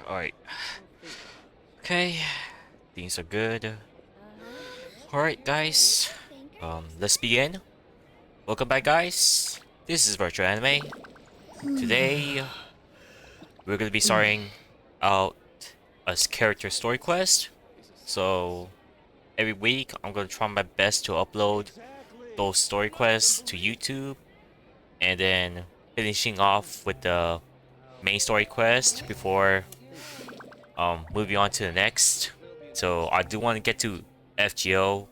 Alright. Okay. Things are good. Alright, guys. Let's begin. Welcome back, guys. This is Virtual Anime. Today, we're gonna be starting out a character story quest. So, every week, I'm gonna try my best to upload those story quests to YouTube. And then, finishing off with the main story quest before moving on to the next. So I do want to get to FGO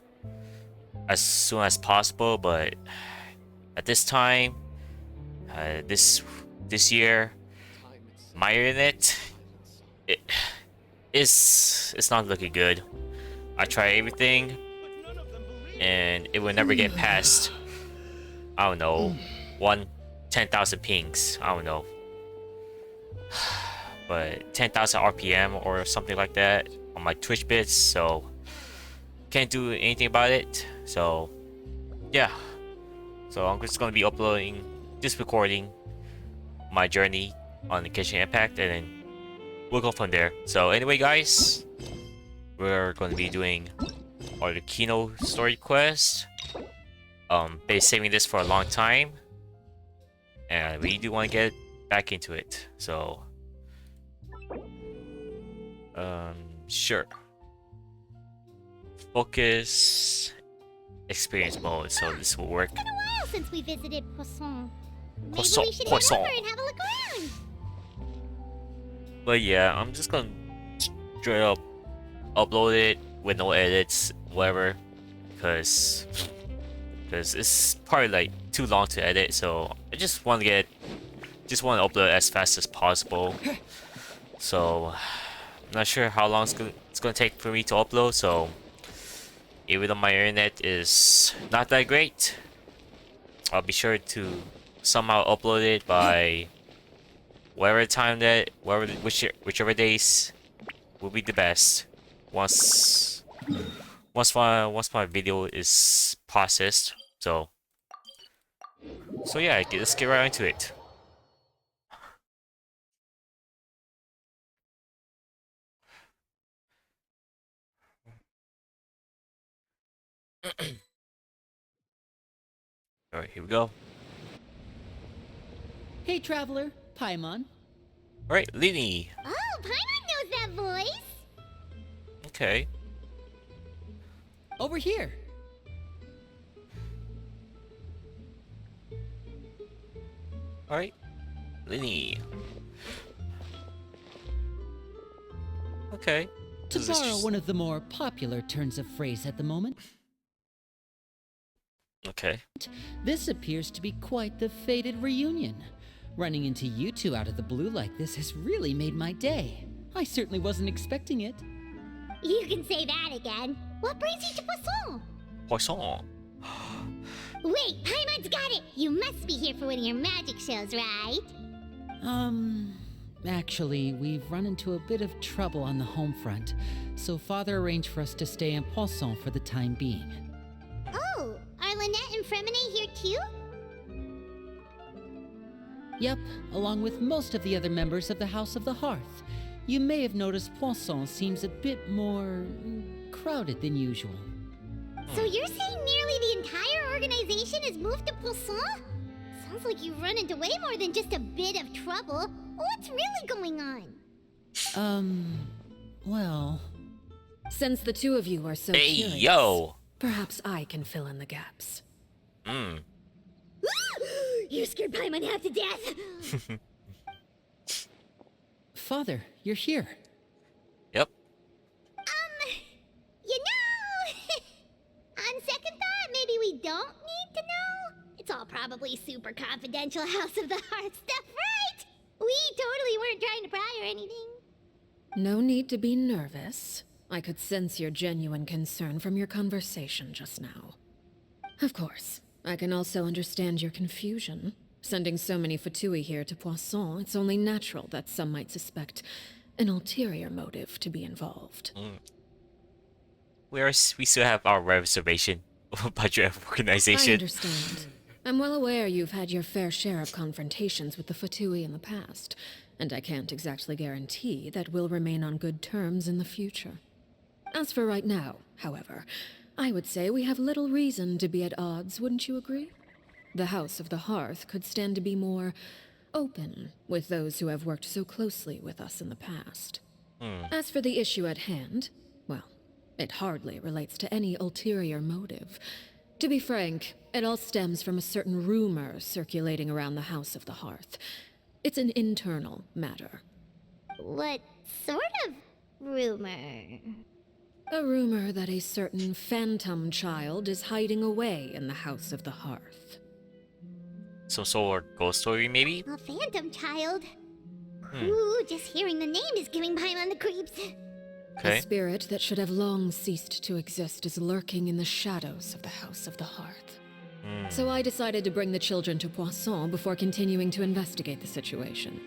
as soon as possible, but at this time, this year, my internet it it's not looking good. I try everything, and it will never get past, I don't know, 10,000 pings. I don't know, but 10,000 RPM or something like that on my Twitch bits. So can't do anything about it. So yeah. So I'm just gonna be uploading this recording, my journey on the Genshin Impact, and then we'll go from there. So anyway, guys, we're gonna be doing Arlecchino story quest. Been saving this for a long time, and we do want to get back into it. So, sure. Focus, experience mode. So this will work. It's been a while since we visited Poisson. Maybe Poisson, we should Poisson. head over and have a look around. But yeah, I'm just gonna straight up upload it with no edits, whatever, because it's probably like too long to edit. So I just want to upload it as fast as possible. So I'm not sure how long it's gonna take for me to upload. So even though my internet is not that great, I'll be sure to somehow upload it by whichever days will be the best. Once my video is processed. So yeah, let's get right into it. Alright, here we go. Hey, traveler, Paimon. Alright, Lini. Oh, Paimon knows that voice. Okay. Over here. Alright. Lini. Okay. To This is borrow just- one of the more popular turns of phrase at the moment, Okay. this appears to be quite the fated reunion. Running into you two out of the blue like this has really made my day. I certainly wasn't expecting it. You can say that again. What brings you to Poisson? Poisson. Wait, Paimon's got it. You must be here for one of your magic shows, right? Actually, we've run into a bit of trouble on the home front, so Father arranged for us to stay in Poisson for the time being. Oh, are Lynette and Fremine here too? Yep, along with most of the other members of the House of the Hearth. You may have noticed Poisson seems a bit more crowded than usual. So you're saying nearly the entire organization has moved to Poisson? Sounds like you've run into way more than just a bit of trouble. What's really going on? Well... Since the two of you are so Hey, curious, yo. perhaps I can fill in the gaps. You scared Paimon half to death. Father, you're here. Yep. You know, on second thought, maybe we don't need to know. It's all probably super confidential House of the Heart stuff, right? We totally weren't trying to pry or anything. No need to be nervous. I could sense your genuine concern from your conversation just now. Of course, I can also understand your confusion. Sending so many Fatui here to Poisson, it's only natural that some might suspect an ulterior motive to be involved. We still have our reservation about your I organization. understand. I'm well aware you've had your fair share of confrontations with the Fatui in the past, and I can't exactly guarantee that we'll remain on good terms in the future. As for right now, however, I would say we have little reason to be at odds, wouldn't you agree? The House of the Hearth could stand to be more open with those who have worked so closely with us in the past. As for the issue at hand, well, it hardly relates to any ulterior motive. To be frank, it all stems from a certain rumor circulating around the House of the Hearth. It's an internal matter. What sort of rumor? A rumor that a certain phantom child is hiding away in the House of the Hearth. Some sort of ghost story, maybe? A phantom child? Ooh, just hearing the name is giving Paimon the creeps. Okay. A spirit that should have long ceased to exist is lurking in the shadows of the House of the Hearth. So I decided to bring the children to Poisson before continuing to investigate the situation.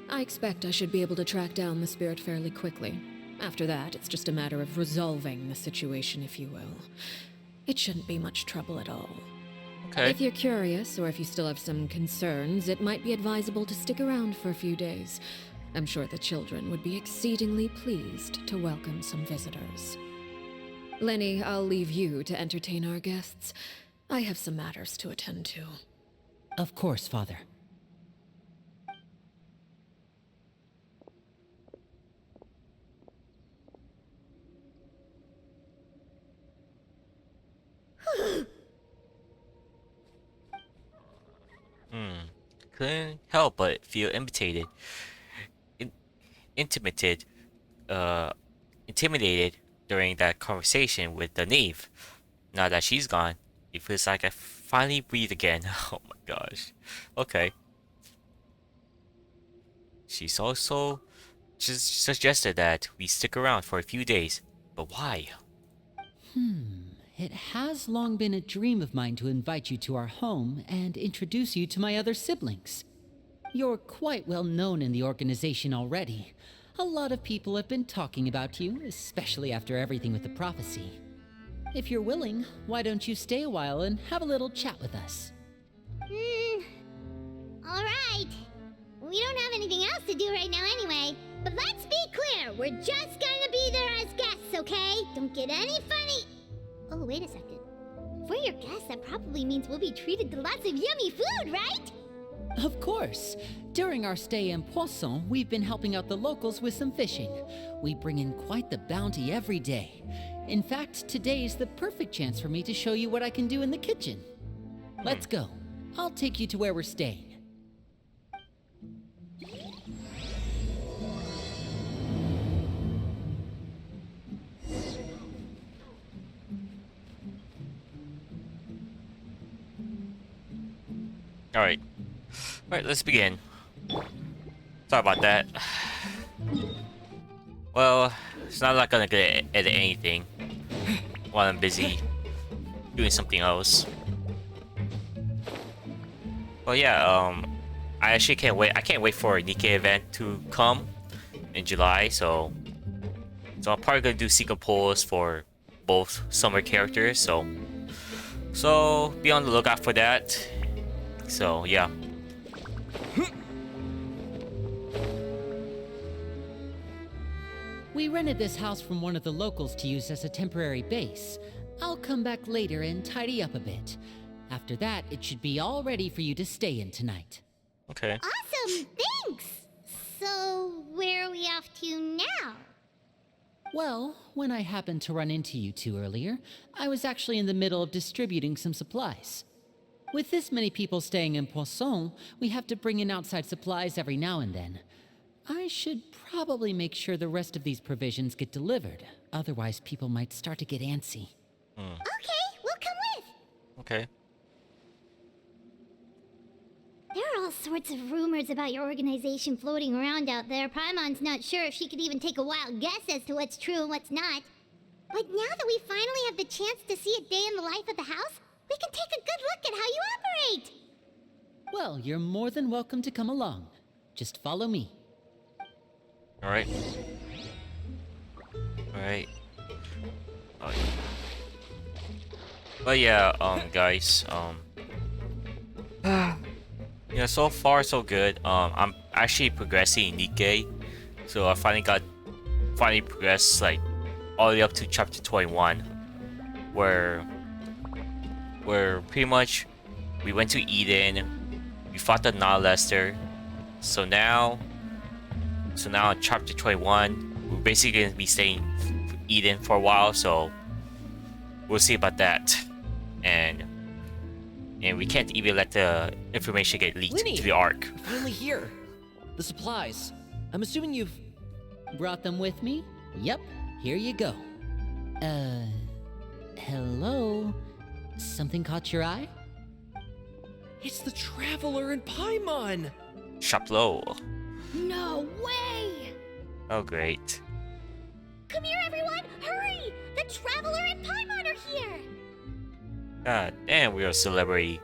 I expect I should be able to track down the spirit fairly quickly. After that, it's just a matter of resolving the situation, if you will. It shouldn't be much trouble at all. Okay. If you're curious, or if you still have some concerns, it might be advisable to stick around for a few days. I'm sure the children would be exceedingly pleased to welcome some visitors. Lenny, I'll leave you to entertain our guests. I have some matters to attend to. Of course, Father. Couldn't help but feel intimidated, intimidated during that conversation with the Neve. Now that she's gone, it feels like I finally breathe again. Oh my gosh. Okay. She's also just suggested that we stick around for a few days. But why? It has long been a dream of mine to invite you to our home and introduce you to my other siblings. You're quite well known in the organization already. A lot of people have been talking about you, especially after everything with the prophecy. If you're willing, why don't you stay a while and have a little chat with us? Alright. We don't have anything else to do right now anyway. But let's be clear, we're just gonna be there as guests, okay? Don't get any funny. Oh, wait a second. For your guests, that probably means we'll be treated to lots of yummy food, right? Of course. During our stay in Poisson, we've been helping out the locals with some fishing. We bring in quite the bounty every day. In fact, today is the perfect chance for me to show you what I can do in the kitchen. Let's go. I'll take you to where we're staying. Alright. Alright, let's begin. Sorry about that. Well, it's not like I'm gonna edit anything while I'm busy doing something else. Well, yeah, I actually can't wait. I can't wait for a Nikkei event to come in July, so I'm probably gonna do secret polls for both summer characters, so be on the lookout for that. So, yeah. We rented this house from one of the locals to use as a temporary base. I'll come back later and tidy up a bit. After that, it should be all ready for you to stay in tonight. Okay. Awesome, thanks! So, where are we off to now? Well, when I happened to run into you two earlier, I was actually in the middle of distributing some supplies. With this many people staying in Poisson, we have to bring in outside supplies every now and then. I should probably make sure the rest of these provisions get delivered. Otherwise, people might start to get antsy. Okay, we'll come with. Okay. There are all sorts of rumors about your organization floating around out there. Paimon's not sure if she could even take a wild guess as to what's true and what's not. But now that we finally have the chance to see a day in the life of the house, we can take a good look at how you operate. Well, you're more than welcome to come along. Just follow me. Alright. Alright. Oh, yeah. But yeah, guys, yeah, so far so good. I actually progressing in Nikkei. So I finally progressed like all the way up to chapter 21, where pretty much we went to Eden, we fought the Nihilester. So now in chapter 21, we're basically gonna be staying in Eden for a while. So we'll see about that, and we can't even let the information get leaked Linny, to the Ark. you're finally here. The supplies. I'm assuming you've... Brought them with me? Yep, here you go. Hello? Something caught your eye? It's the Traveler in Paimon! Chaplo. No way! Oh great. Come here, everyone! Hurry! The Traveler and Paimon are here! God damn, we're a celebrity.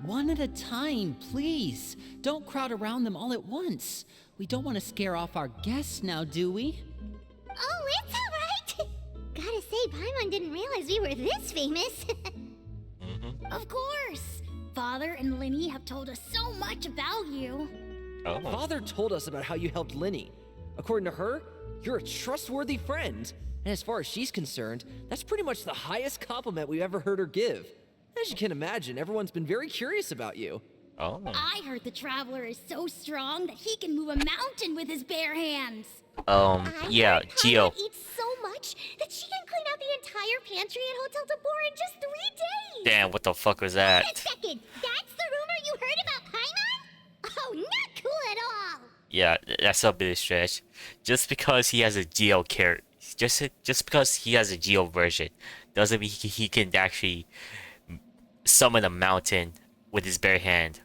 One at a time, please. Don't crowd around them all at once. We don't want to scare off our guests now, do we? Oh, it's alright! Gotta say, Paimon didn't realize we were this famous. Of course! Father and Linny have told us so much about you. Oh. Father told us about how you helped Linny. According to her, you're a trustworthy friend. And as far as she's concerned, that's pretty much the highest compliment we've ever heard her give. As you can imagine, everyone's been very curious about you. Oh. I heard the Traveler is so strong that he can move a mountain with his bare hands. Yeah, Paimon Geo. eats so much that she can clean out the entire pantry at Hotel Tabor in just 3 days! Damn, what the fuck was Wait a that? second! That's the rumor you heard about Paimon? Oh, not cool at all! Yeah, that's a bit of stretch. Just because he has a Geo character, just because he has a Geo version, doesn't mean he can actually summon a mountain with his bare hand.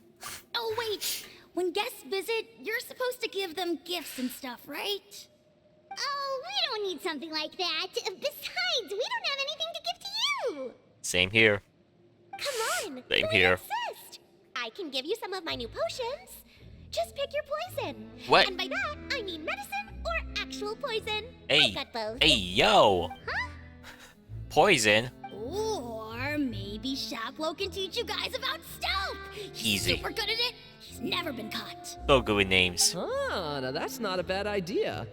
Oh, wait. When guests visit, you're supposed to give them gifts and stuff, right? Oh, we don't need something like that. Besides, we don't have anything to give to you! Same here. Come on, Same don't here. insist. I can give you some of my new potions. Just pick your poison. What? And by that, I mean medicine or actual poison. Hey, I've got both. hey, yo! Huh? Poison? Or maybe Shaplo can teach you guys about stealth. He's Easy. super good at it. He's never been caught. So good with names. Ah, now that's not a bad idea.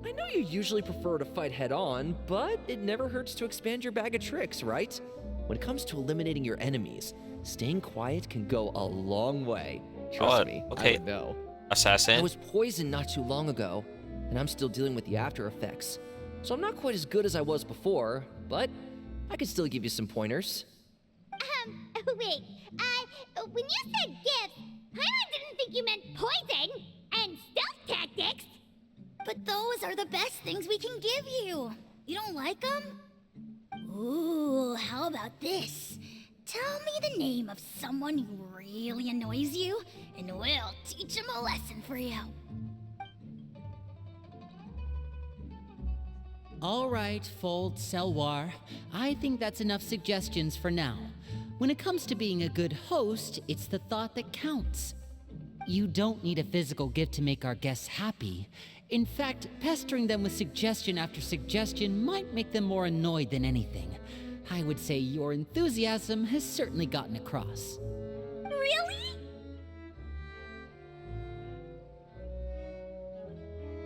I know you usually prefer to fight head-on, but it never hurts to expand your bag of tricks, right? When it comes to eliminating your enemies, staying quiet can go a long way. Trust me, okay. I would know. Assassin? I was poisoned not too long ago, and I'm still dealing with the after effects. So I'm not quite as good as I was before, but I can still give you some pointers. Wait. When you said gifts, Paimon didn't think you meant poison and stealth tactics. But those are the best things we can give you. You don't like them? Ooh, how about this? Tell me the name of someone who really annoys you, and we'll teach him a lesson for you. All right, Fold Selwar. I think that's enough suggestions for now. When it comes to being a good host, it's the thought that counts. You don't need a physical gift to make our guests happy. In fact, pestering them with suggestion after suggestion might make them more annoyed than anything. I would say your enthusiasm has certainly gotten across. Really?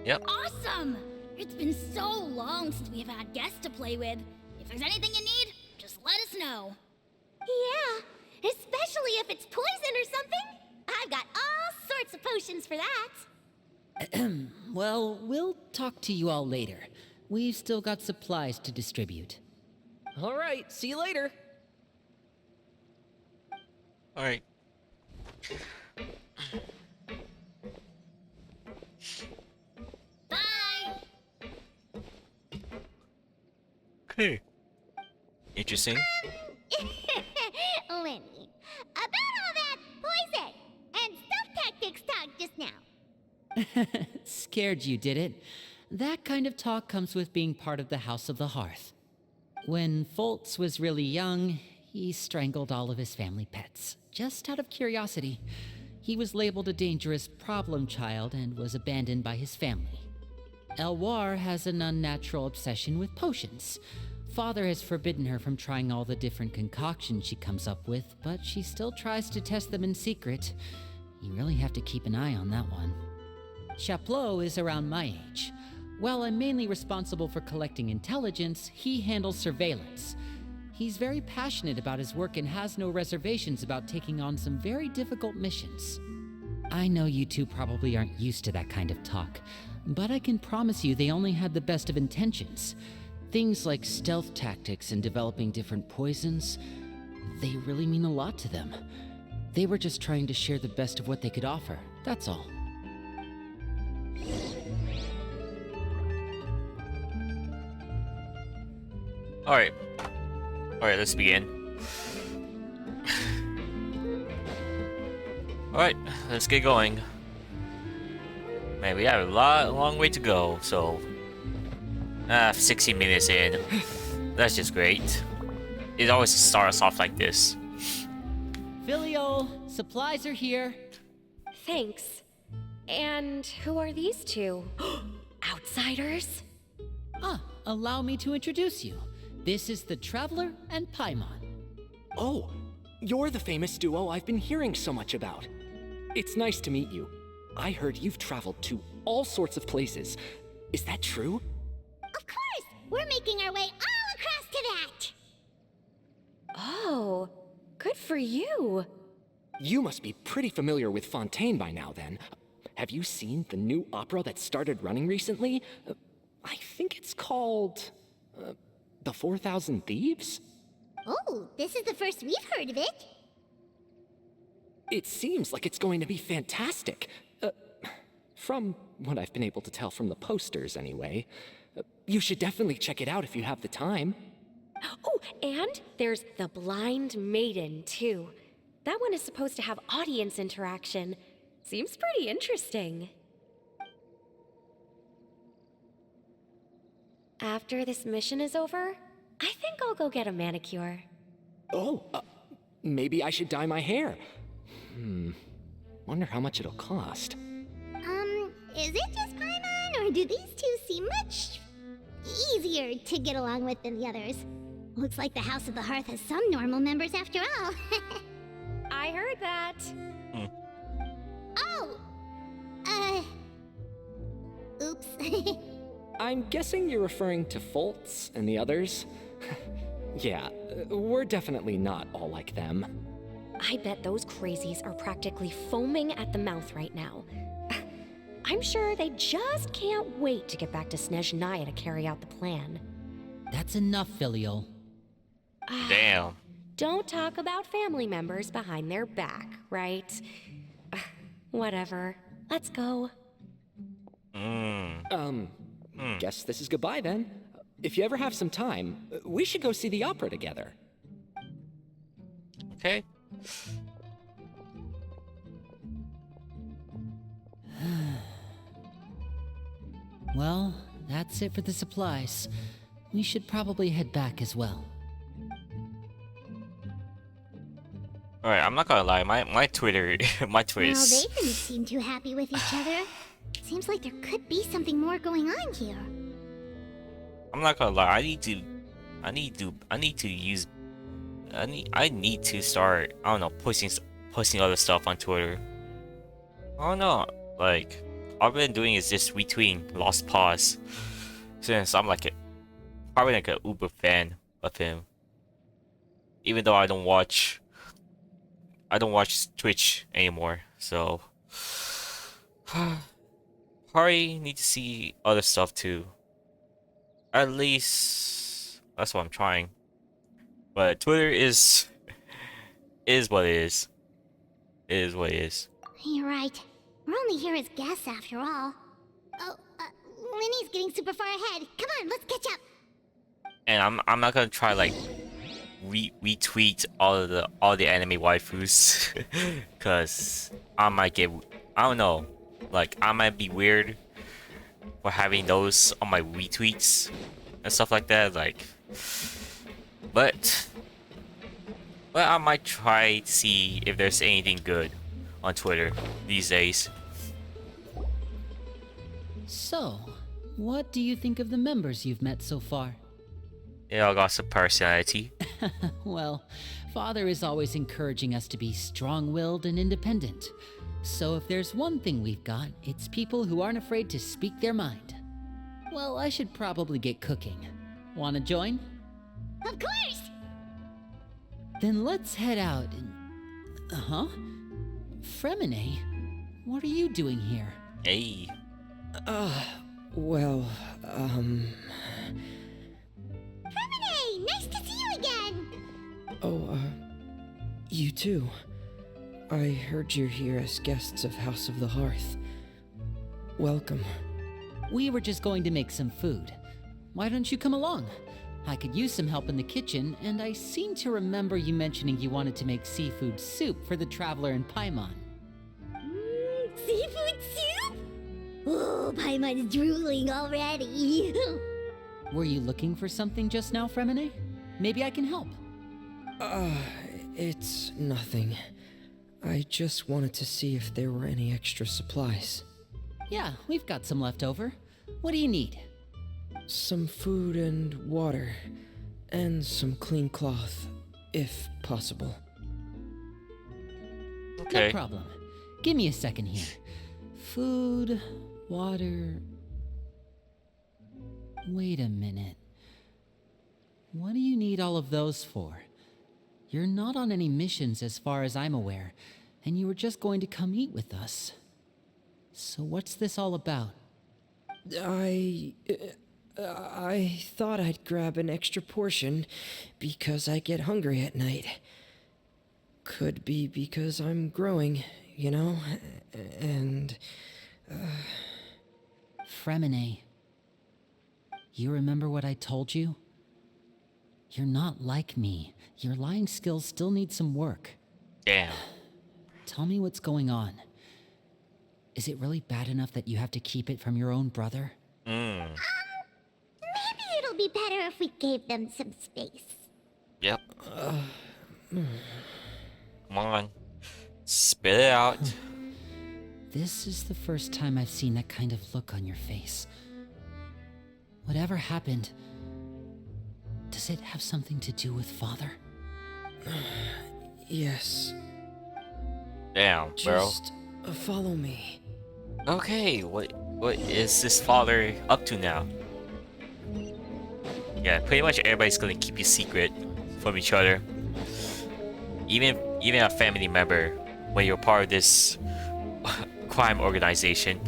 Yep. Awesome! It's been so long since we've had guests to play with. If there's anything you need, just let us know. Yeah, especially if it's poison or something. I've got all sorts of potions for that. Well, we'll talk to you all later. We've still got supplies to distribute. All right, see you later. Alright. Bye! Okay. Interesting. Lenny, about all that poison and stealth tactics talk just now. Scared you, did it? That kind of talk comes with being part of the House of the Hearth. When Foltz was really young, he strangled all of his family pets, just out of curiosity. He was labeled a dangerous problem child and was abandoned by his family. Elwar has an unnatural obsession with potions. Father has forbidden her from trying all the different concoctions she comes up with, but she still tries to test them in secret. You really have to keep an eye on that one. Chaplot is around my age. While I'm mainly responsible for collecting intelligence, he handles surveillance. He's very passionate about his work and has no reservations about taking on some very difficult missions. I know you two probably aren't used to that kind of talk, but I can promise you they only had the best of intentions. Things like stealth tactics and developing different poisons, they really mean a lot to them. They were just trying to share the best of what they could offer, that's all. Alright. Alright, let's begin. Alright, let's get going. Man, we have a long way to go, so... 16 minutes in. That's just great. It always starts off like this. Filial, supplies are here. Thanks. And who are these two? Outsiders? Allow me to introduce you. This is the Traveler and Paimon. Oh, you're the famous duo I've been hearing so much about. It's nice to meet you. I heard you've traveled to all sorts of places. Is that true? Of course! We're making our way all across to that! Oh, good for you. You must be pretty familiar with Fontaine by now, then. Have you seen the new opera that started running recently? I think it's called... The 4,000 Thieves? Oh, this is the first we've heard of it. It seems like it's going to be fantastic. From what I've been able to tell from the posters, anyway. You should definitely check it out if you have the time. Oh, and there's The Blind Maiden, too. That one is supposed to have audience interaction. Seems pretty interesting. After this mission is over, I think I'll go get a manicure. Oh, maybe I should dye my hair. Wonder how much it'll cost. Is it just Paimon, or do these two seem much easier to get along with than the others? Looks like the House of the Hearth has some normal members after all. I heard that. Oh! Oops. I'm guessing you're referring to Foltz and the others? Yeah, we're definitely not all like them. I bet those crazies are practically foaming at the mouth right now. I'm sure they just can't wait to get back to Snezhnaya to carry out the plan. That's enough, Filial. Damn. Don't talk about family members behind their back, right? Whatever. Let's go. Guess this is goodbye then. If you ever have some time, we should go see the opera together. Okay. Well, that's it for the supplies. We should probably head back as well. Alright, I'm not gonna lie, my Twitter my Twitter Well, is... they didn't seem too happy with each other. Seems like there could be something more going on here. I'm not gonna lie, I need to start, I don't know, posting other stuff on Twitter. I don't know, like, all I've been doing is just retweeting Lost Pause. Since I'm like probably like a uber fan of him. Even though I don't watch Twitch anymore, so probably need to see other stuff too. At least that's what I'm trying. But Twitter is what it is. It is what it is. You're right. We're only here as guests after all. Oh, Linny's getting super far ahead. Come on, let's catch up. And I'm not gonna try like retweet all the anime waifus, cause I might get, I don't know, like I might be weird for having those on my retweets and stuff like that. Like, but I might try to see if there's anything good on Twitter these days. So, what do you think of the members you've met so far? They all got some personality. Well, Father is always encouraging us to be strong willed and independent. So if there's one thing we've got, it's people who aren't afraid to speak their mind. Well, I should probably get cooking. Wanna join? Of course! Then let's head out and. Huh? Fremine? What are you doing here? Hey. Well, Hey, nice to see you again! Oh, you too. I heard you're here as guests of House of the Hearth. Welcome. We were just going to make some food. Why don't you come along? I could use some help in the kitchen, and I seem to remember you mentioning you wanted to make seafood soup for the traveler in Paimon. Seafood soup? Oh, Paimon's drooling already. Were you looking for something just now, Fremine? Maybe I can help. It's nothing. I just wanted to see if there were any extra supplies. Yeah, we've got some left over. What do you need? Some food and water, and some clean cloth, if possible. Okay. No problem. Give me a second here. Food, water. Wait a minute. What do you need all of those for? You're not on any missions as far as I'm aware, and you were just going to come eat with us. So what's this all about? I thought I'd grab an extra portion because I get hungry at night. Could be because I'm growing, you know, and... Fremine. You remember what I told you? You're not like me. Your lying skills still need some work. Damn. Tell me what's going on. Is it really bad enough that you have to keep it from your own brother? Maybe it'll be better if we gave them some space. Yep. Come on. Spit it out. This is the first time I've seen that kind of look on your face. Whatever happened, does it have something to do with Father? Yes. Damn, bro. Just follow me. Okay, what is this father up to now? Yeah, pretty much everybody's gonna keep you secret from each other. Even a family member when you're part of this crime organization.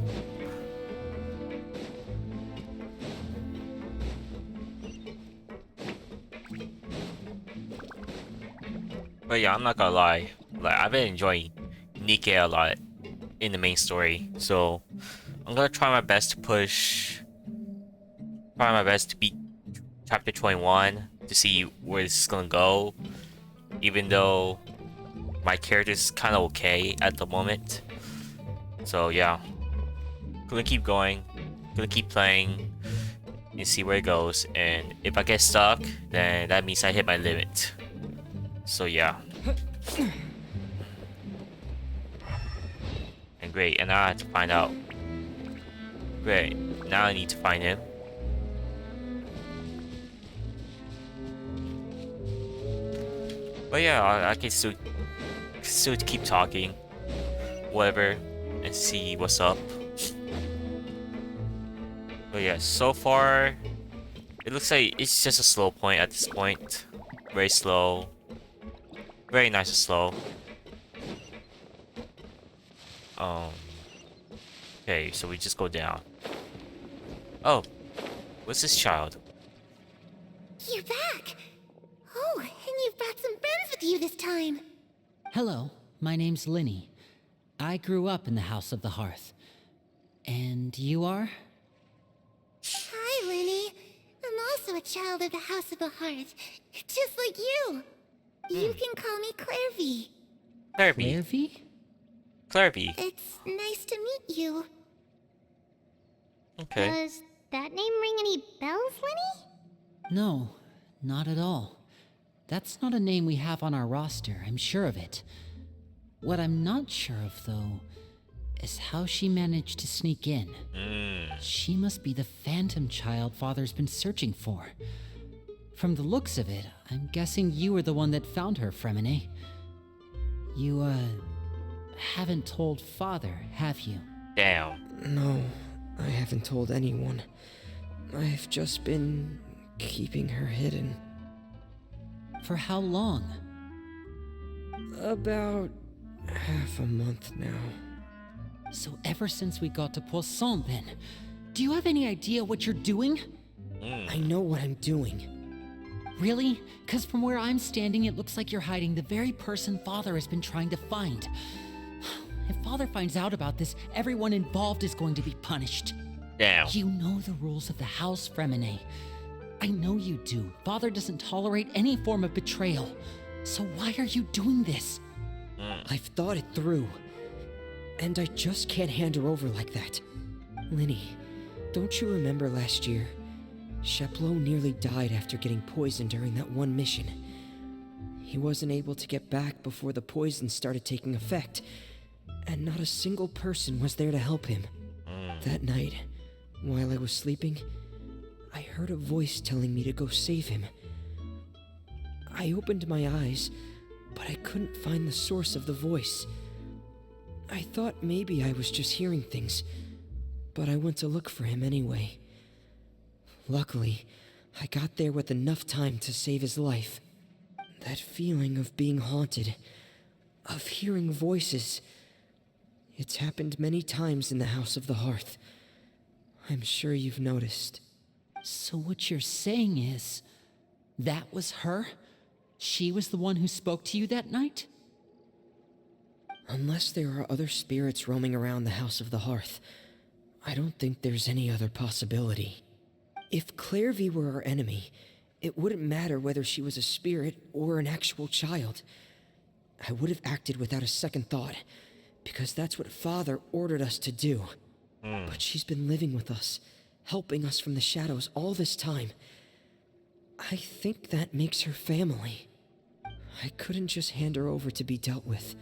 But yeah, I'm not gonna lie. Like, I've been enjoying Nikke a lot in the main story, so I'm gonna try my best to beat chapter 21 to see where this is gonna go. Even though my character is kind of okay at the moment, so yeah, gonna keep going, gonna keep playing, and see where it goes. And if I get stuck, then that means I hit my limit. So yeah. And great, and now I have to find out. Great, now I need to find him. But yeah, I can still keep talking, whatever, and see what's up. But yeah, so far, it looks like it's just a slow point at this point. Very slow. Very nice and slow. Okay, so we just go down. Oh, what's this child? You're back! Oh, and you've brought some friends with you this time. Hello, my name's Linny. I grew up in the House of the Hearth. And you are? Hi, Linny. I'm also a child of the House of the Hearth, just like you. You can call me Clairvy. Clairvy. Clairvy? Clairvy. It's nice to meet you. Okay. Does that name ring any bells, Linny? No, not at all. That's not a name we have on our roster, I'm sure of it. What I'm not sure of, though, is how she managed to sneak in. She must be the phantom child Father's been searching for. From the looks of it, I'm guessing you were the one that found her, Fremine. You, haven't told Father, have you? Damn. No, I haven't told anyone. I've just been keeping her hidden. For how long? About half a month now. So ever since we got to Poisson, then. Do you have any idea what you're doing? I know what I'm doing. Really? Because from where I'm standing, it looks like you're hiding the very person Father has been trying to find. If Father finds out about this, everyone involved is going to be punished. Damn. You know the rules of the house, Fremine. I know you do. Father doesn't tolerate any form of betrayal. So why are you doing this? I've thought it through. And I just can't hand her over like that. Linny, don't you remember last year? Chaplot nearly died after getting poisoned during that one mission. He wasn't able to get back before the poison started taking effect, and not a single person was there to help him. That night, while I was sleeping, I heard a voice telling me to go save him. I opened my eyes, but I couldn't find the source of the voice. I thought maybe I was just hearing things, but I went to look for him anyway. Luckily, I got there with enough time to save his life. That feeling of being haunted, of hearing voices, it's happened many times in the House of the Hearth. I'm sure you've noticed. So what you're saying is, that was her? She was the one who spoke to you that night? Unless there are other spirits roaming around the House of the Hearth, I don't think there's any other possibility. If Clairvy were our enemy, it wouldn't matter whether she was a spirit or an actual child. I would have acted without a second thought, because that's what Father ordered us to do. But she's been living with us, helping us from the shadows all this time. I think that makes her family. I couldn't just hand her over to be dealt with.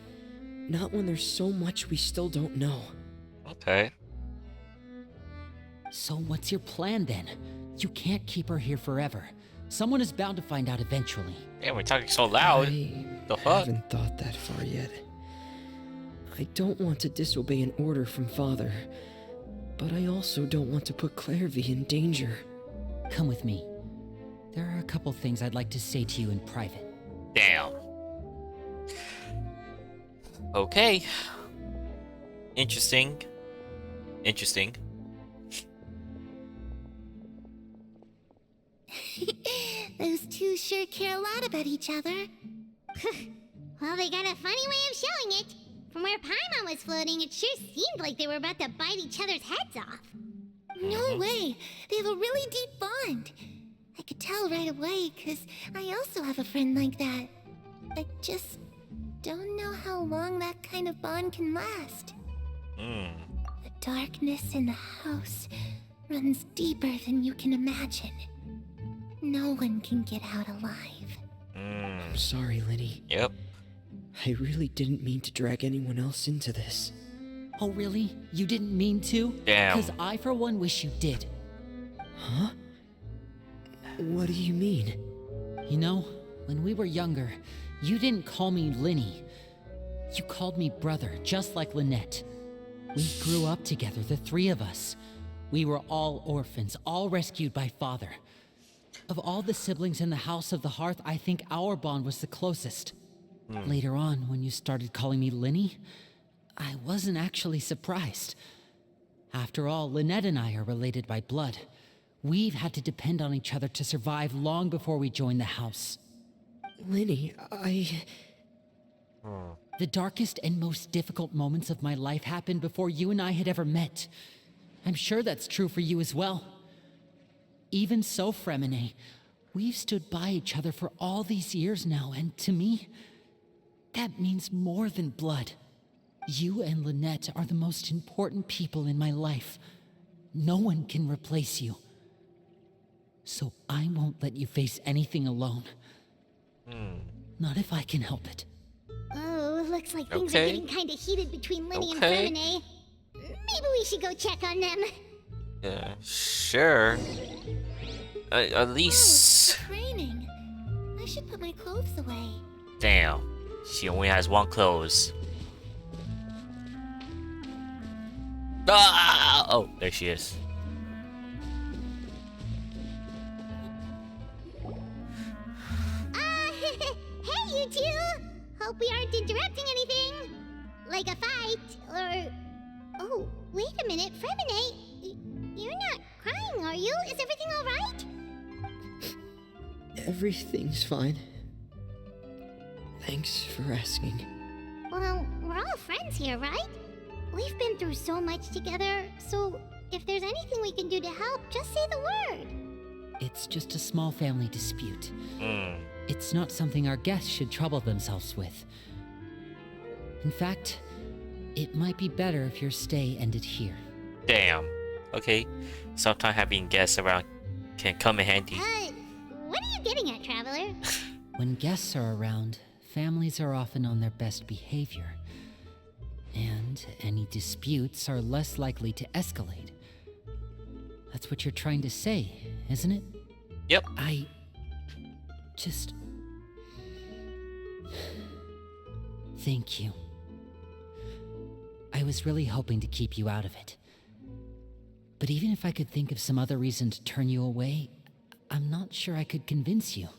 Not when there's so much we still don't know. Okay. So what's your plan then? You can't keep her here forever. Someone is bound to find out eventually. Damn, we're talking so loud. I The fuck? haven't thought that far yet. I don't want to disobey an order from Father, but I also don't want to put Clairvy in danger. Come with me. There are a couple things I'd like to say to you in private. Damn. Okay. Interesting. Interesting. Those two sure care a lot about each other. Well, they got a funny way of showing it. From where Paimon was floating, it sure seemed like they were about to bite each other's heads off. No way. They have a really deep bond. I could tell right away, because I also have a friend like that. I just don't know how long that kind of bond can last. The darkness in the house runs deeper than you can imagine. No one can get out alive. I'm sorry, Linny. Yep. I really didn't mean to drag anyone else into this. Oh really? You didn't mean to? Damn. Because I for one wish you did. Huh? What do you mean? You know, when we were younger, you didn't call me Linny. You called me brother, just like Lynette. We grew up together, the three of us. We were all orphans, all rescued by Father. Of all the siblings in the House of the Hearth, I think our bond was the closest. Later on, when you started calling me Linny, I wasn't actually surprised. After all, Lynette and I are related by blood. We've had to depend on each other to survive long before we joined the house. Linny, The darkest and most difficult moments of my life happened before you and I had ever met. I'm sure that's true for you as well. Even so, Fremine, we've stood by each other for all these years now, and to me, that means more than blood. You and Lynette are the most important people in my life. No one can replace you. So I won't let you face anything alone. Not if I can help it. Oh, looks like things are Okay. getting kind of heated between Linny Okay. and Femine. Maybe we should go check on them. Yeah, sure. At least clothes. It's raining. I should put my clothes away. Damn. She only has one clothes. Ah! Oh, there she is. Hey, you two! Hope we aren't interrupting anything. Like a fight, or... Oh, wait a minute, Fremine. You're not crying, are you? Is everything alright? Everything's fine. Thanks for asking. Well, we're all friends here, right? We've been through so much together, so if there's anything we can do to help, just say the word. It's just a small family dispute. Hmm. It's not something our guests should trouble themselves with. In fact, it might be better if your stay ended here. Damn. Okay. Sometimes having guests around can come in handy. What are you getting at, Traveler? When guests are around, families are often on their best behavior. And any disputes are less likely to escalate. That's what you're trying to say, isn't it? Yep. I just... Thank you. I was really hoping to keep you out of it. But even if I could think of some other reason to turn you away, I'm not sure I could convince you.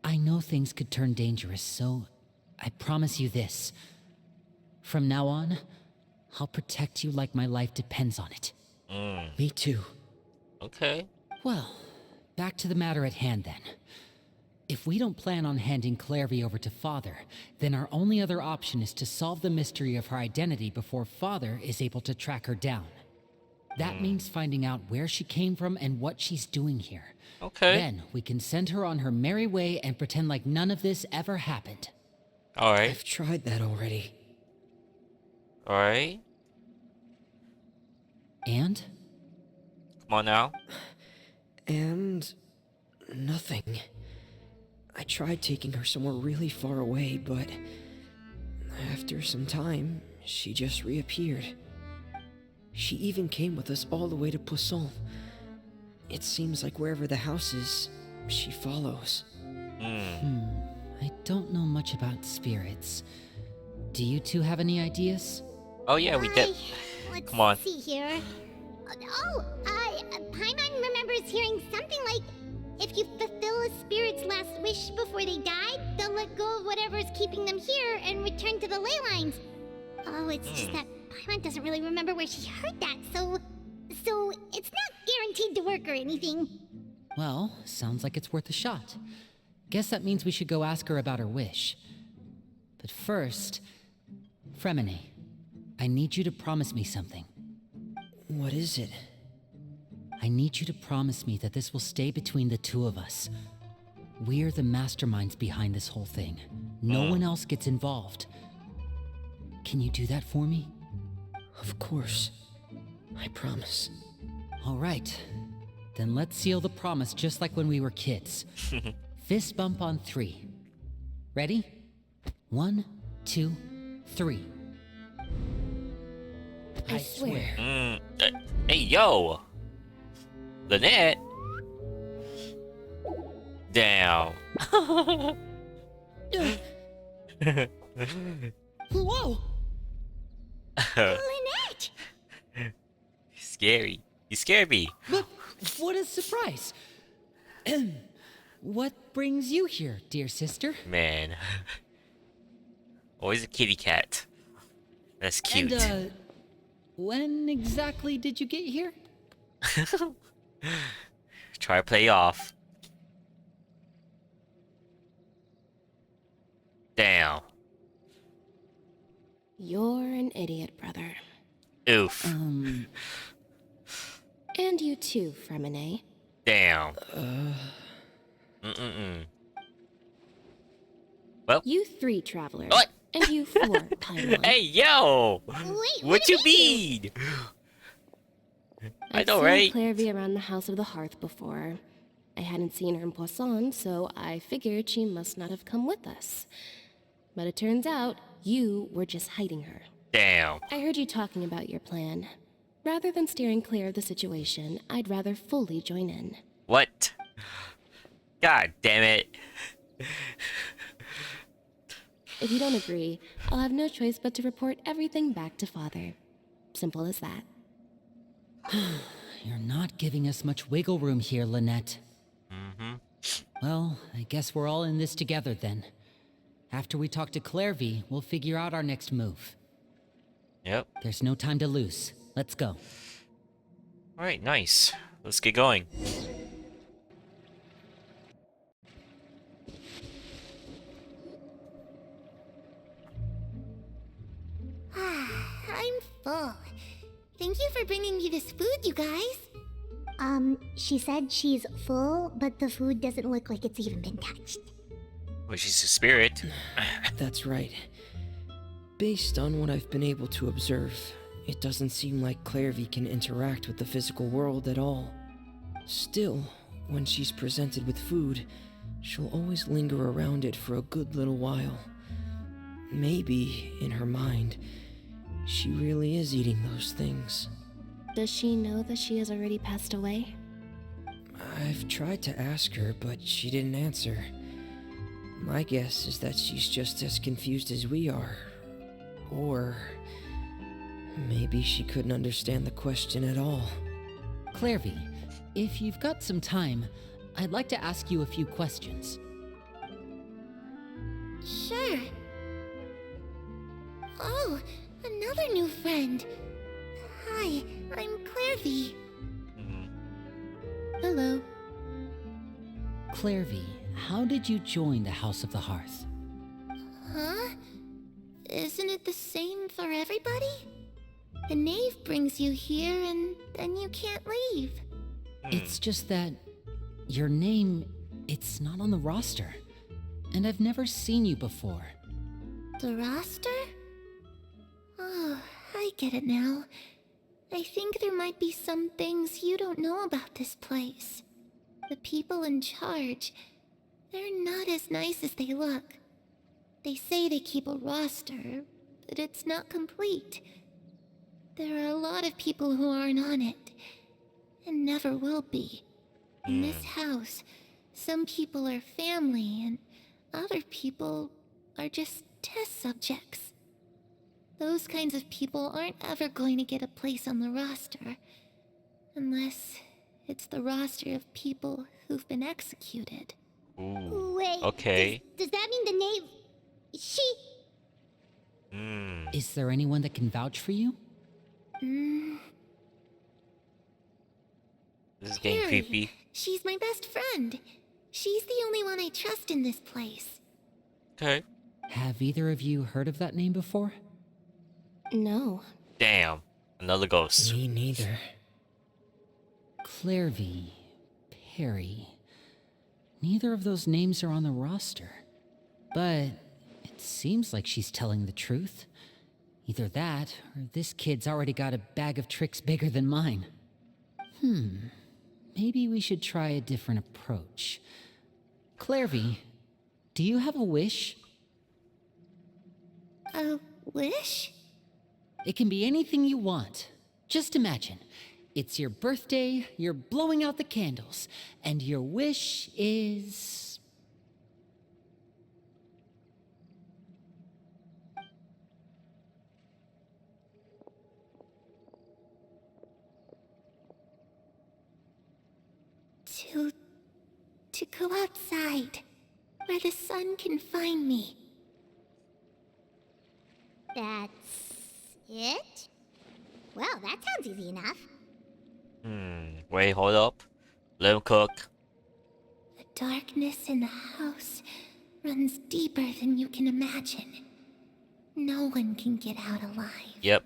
I know things could turn dangerous, so I promise you this. From now on, I'll protect you like my life depends on it. Me too. Okay. Well, back to the matter at hand then. If we don't plan on handing Clairvy over to Father, then our only other option is to solve the mystery of her identity before Father is able to track her down. That means finding out where she came from and what she's doing here. Okay. Then we can send her on her merry way and pretend like none of this ever happened. Alright. I've tried that already. Alright. And? Come on now. And... nothing. I tried taking her somewhere really far away, but... after some time, she just reappeared. She even came with us all the way to Poisson. It seems like wherever the house is, she follows. I don't know much about spirits. Do you two have any ideas? Oh yeah, we did. Let's Come on. see here. Paimon remembers hearing something like, if you fulfill a spirit's last wish before they die, they'll let go of whatever's keeping them here and return to the ley lines. Oh, it's just that Paimon doesn't really remember where she heard that, so it's not guaranteed to work or anything. Well, sounds like it's worth a shot. Guess that means we should go ask her about her wish. But first, Fremine, I need you to promise me something. What is it? I need you to promise me that this will stay between the two of us. We're the masterminds behind this whole thing. No one else gets involved. Can you do that for me? Of course. I promise. All right. Then let's seal the promise just like when we were kids. Fist bump on 3. Ready? 1, 2, 3. I swear. Hey, yo! Lynette? Damn. Whoa! Lynette! Scary. You scared me. But what a surprise! What brings you here, dear sister? Man. Always a kitty cat. That's cute. And, when exactly did you get here? Try to play off. Damn. You're an idiot, brother. Oof. And you too, Fremine. Damn. Well. You 3 travelers. What? And you 4, Paimon. Hey, yo! Wait, What you mean? I I've know, seen right? Clairvy around the House of the Hearth before. I hadn't seen her in Poisson, so I figured she must not have come with us. But it turns out you were just hiding her. Damn. I heard you talking about your plan. Rather than steering clear of the situation, I'd rather fully join in. What? God damn it. If you don't agree, I'll have no choice but to report everything back to Father. Simple as that. You're not giving us much wiggle room here, Lynette. Mm-hmm. Well, I guess we're all in this together then. After we talk to Clairvy, we'll figure out our next move. Yep. There's no time to lose. Let's go. Alright, nice. Let's get going. I'm full. Thank you for bringing me this food, you guys. She said she's full, but the food doesn't look like it's even been touched. Well, she's a spirit. That's right. Based on what I've been able to observe, it doesn't seem like Clairvy can interact with the physical world at all. Still, when she's presented with food, she'll always linger around it for a good little while. Maybe, in her mind, she really is eating those things. Does she know that she has already passed away? I've tried to ask her, but she didn't answer. My guess is that she's just as confused as we are. Or maybe she couldn't understand the question at all. Clairvy, if you've got some time, I'd like to ask you a few questions. Sure. Oh, another new friend. Hi, I'm Clairvy. Hello. Clairvy, how did you join the House of the Hearth? Huh? Isn't it the same for everybody? The knave brings you here and then you can't leave. It's just that your name, it's not on the roster. And I've never seen you before. The roster? Oh, I get it now. I think there might be some things you don't know about this place. The people in charge, they're not as nice as they look. They say they keep a roster, but it's not complete. There are a lot of people who aren't on it, and never will be. In this house, some people are family, and other people are just test subjects. Those kinds of people aren't ever going to get a place on the roster, unless it's the roster of people who've been executed. Ooh. Wait, Okay. does that mean the knave... She... Is there anyone that can vouch for you? This is getting Harry. creepy. She's my best friend. She's the only one I trust in this place. Okay. Have either of you heard of that name before? No. Damn. Another ghost. Me neither. Clairvy, Perry. Neither of those names are on the roster. But it seems like she's telling the truth. Either that, or this kid's already got a bag of tricks bigger than mine. Maybe we should try a different approach. Clairvy, do you have a wish? A wish? It can be anything you want. Just imagine. It's your birthday, you're blowing out the candles, and your wish is... To go outside, where the sun can find me. That's it? Well, that sounds easy enough. Wait, hold up. Let him cook. The darkness in the house runs deeper than you can imagine. No one can get out alive. Yep.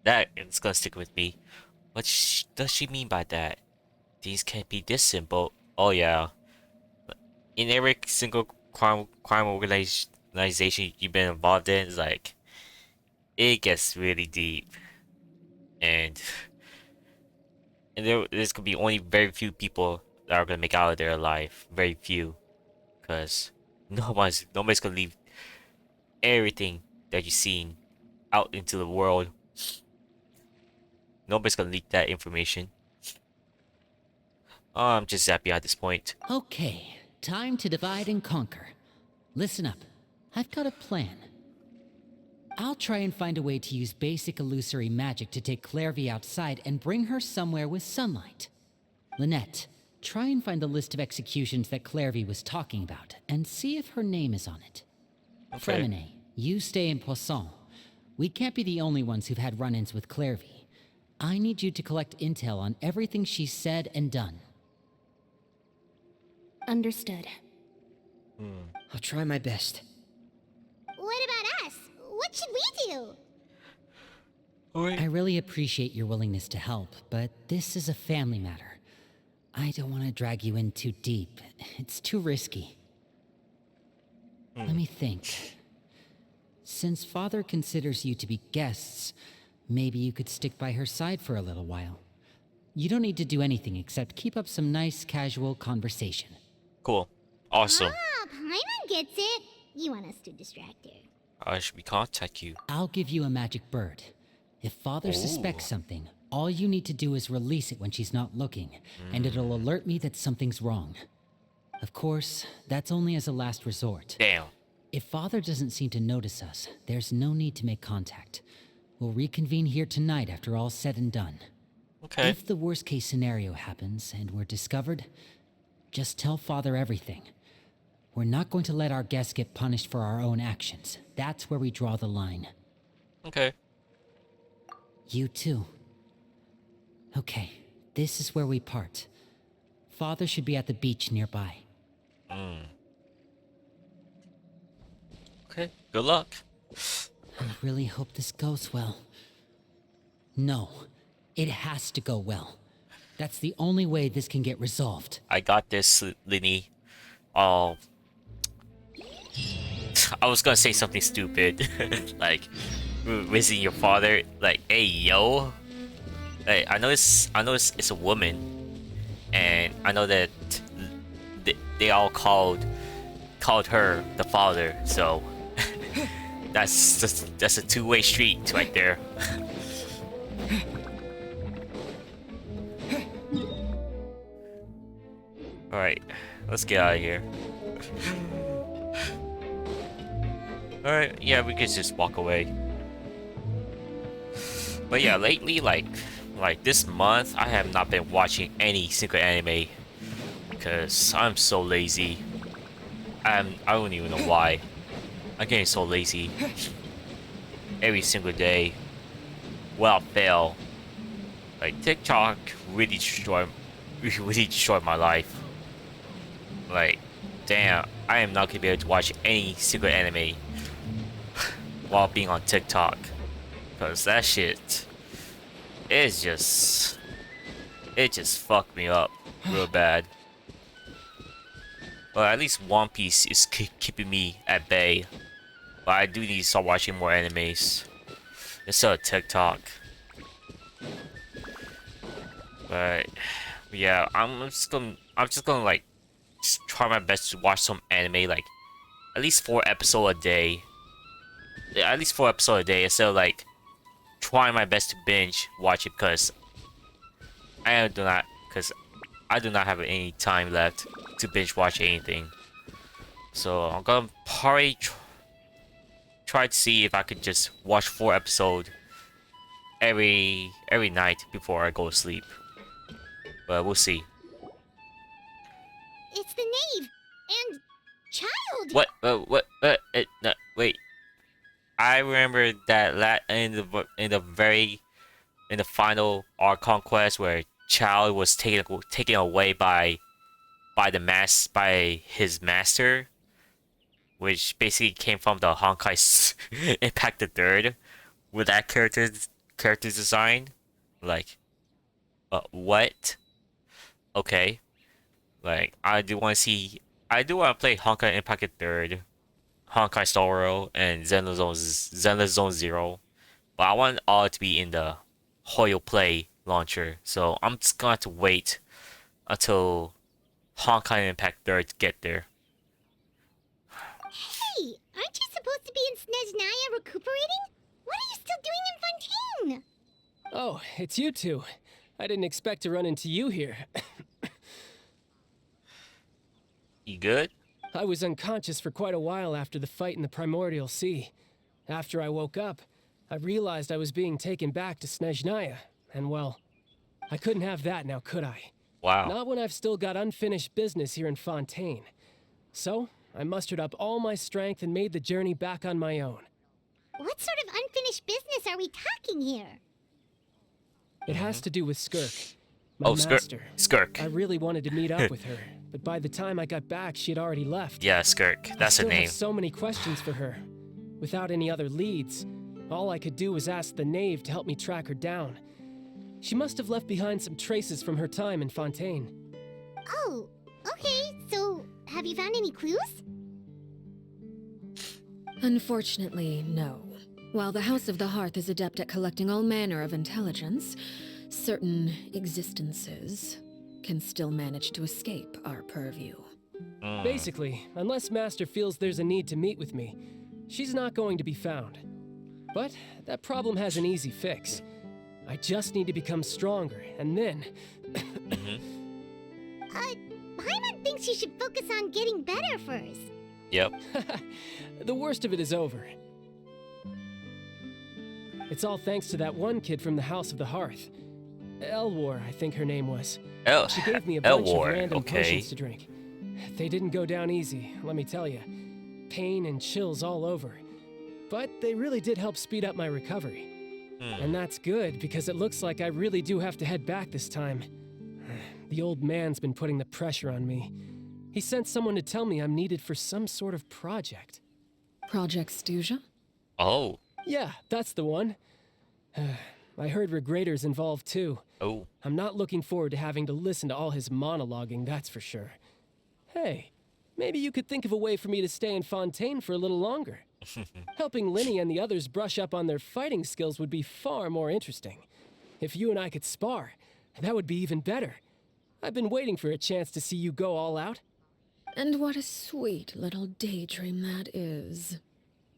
That is gonna stick with me. What does she mean by that? These can't be this simple. Oh yeah. In every single crime organization you've been involved in, it's like it gets really deep, and there's gonna be only very few people that are gonna make out of there alive. Very few, because nobody's gonna leave everything that you've seen out into the world. Nobody's gonna leak that information. I'm just happy at this point. Okay, time to divide and conquer. Listen up. I've got a plan. I'll try and find a way to use basic illusory magic to take Clairvy outside and bring her somewhere with sunlight. Lynette, try and find the list of executions that Clairvy was talking about, and see if her name is on it. Okay. Fremine, you stay in Poisson. We can't be the only ones who've had run-ins with Clairvy. I need you to collect intel on everything she's said and done. Understood. I'll try my best. What about us? What should we do? I really appreciate your willingness to help, but this is a family matter. I don't want to drag you in too deep. It's too risky. Let me think. Since Father considers you to be guests, maybe you could stick by her side for a little while. You don't need to do anything except keep up some nice, casual conversation. Cool. Awesome. Ah, Paimon gets it. You want us to distract her. I should contact you. I'll give you a magic bird. If Father suspects something, all you need to do is release it when she's not looking, and it'll alert me that something's wrong. Of course, that's only as a last resort. Damn. If Father doesn't seem to notice us, there's no need to make contact. We'll reconvene here tonight after all's said and done. Okay. If the worst case scenario happens and we're discovered, just tell Father everything. We're not going to let our guests get punished for our own actions. That's where we draw the line. Okay. You too. Okay, this is where we part. Father should be at the beach nearby. Okay. Good luck. I really hope this goes well. No, it has to go well. That's the only way this can get resolved. I got this, Linny. I was gonna say something stupid, like visiting your father. Like, hey, yo. Hey, I know it's a woman, and I know that they all called her the father. So that's a two-way street right there. All right, let's get out of here. All right, yeah, we could just walk away. But yeah, lately, like this month, I have not been watching any single anime because I'm so lazy. I don't even know why. I'm getting so lazy. Every single day, without fail. Like TikTok really destroyed my life. Like, damn, I am not gonna be able to watch any single anime while being on TikTok, cause that shit, it just fucked me up real bad. But at least One Piece is keeping me at bay. But I do need to start watching more animes instead of TikTok. But yeah, I'm just gonna like just try my best to watch some anime, like at least 4 episodes a day. Yeah, at least 4 episodes a day instead of like trying my best to binge watch it, because I do not have any time left to binge watch anything. So I'm gonna probably try to see if I could just watch 4 episodes every night before I go to sleep. But we'll see. It's the knave and child. What? No, wait. I remember that in the final Arc Conquest where Child was taken away by his master, which basically came from the Honkai Impact the Third, with that character design. Like, what? Okay. Like, I do want to play Honkai Impact the Third, Honkai Star Rail, and Zenless Zone Zero, but I want all to be in the Hoyo Play launcher. So I'm just gonna have to wait until Honkai Impact Third get there. Hey, aren't you supposed to be in Snezhnaya recuperating? What are you still doing in Fontaine? Oh, it's you two. I didn't expect to run into you here. You good? I was unconscious for quite a while after the fight in the Primordial Sea. After I woke up, I realized I was being taken back to Snezhnaya, and well, I couldn't have that now, could I? Wow. Not when I've still got unfinished business here in Fontaine. So, I mustered up all my strength and made the journey back on my own. What sort of unfinished business are we talking here? It has to do with Skirk, my Oh, master. Skirk. I really wanted to meet up with her, but by the time I got back, she had already left. Yeah, Skirk. That's I her still have name. so many questions for her. Without any other leads, all I could do was ask the knave to help me track her down. She must have left behind some traces from her time in Fontaine. Oh, okay. So, have you found any clues? Unfortunately, no. While the House of the Hearth is adept at collecting all manner of intelligence, certain existences can still manage to escape our purview. Basically, unless Master feels there's a need to meet with me, she's not going to be found. But that problem has an easy fix. I just need to become stronger, and then... Paimon thinks you should focus on getting better first. Yep. The worst of it is over. It's all thanks to that one kid from the House of the Hearth. Elwar, I think her name was. She gave me a bunch of random potions to drink. They didn't go down easy, let me tell you. Pain and chills all over. But they really did help speed up my recovery. And that's good, because it looks like I really do have to head back this time. The old man's been putting the pressure on me. He sent someone to tell me I'm needed for some sort of project. Project Stuja? Oh. Yeah, that's the one. I heard Regrator's involved too. Oh. I'm not looking forward to having to listen to all his monologuing, that's for sure. Hey, maybe you could think of a way for me to stay in Fontaine for a little longer. Helping Linny and the others brush up on their fighting skills would be far more interesting. If you and I could spar, that would be even better. I've been waiting for a chance to see you go all out. And what a sweet little daydream that is.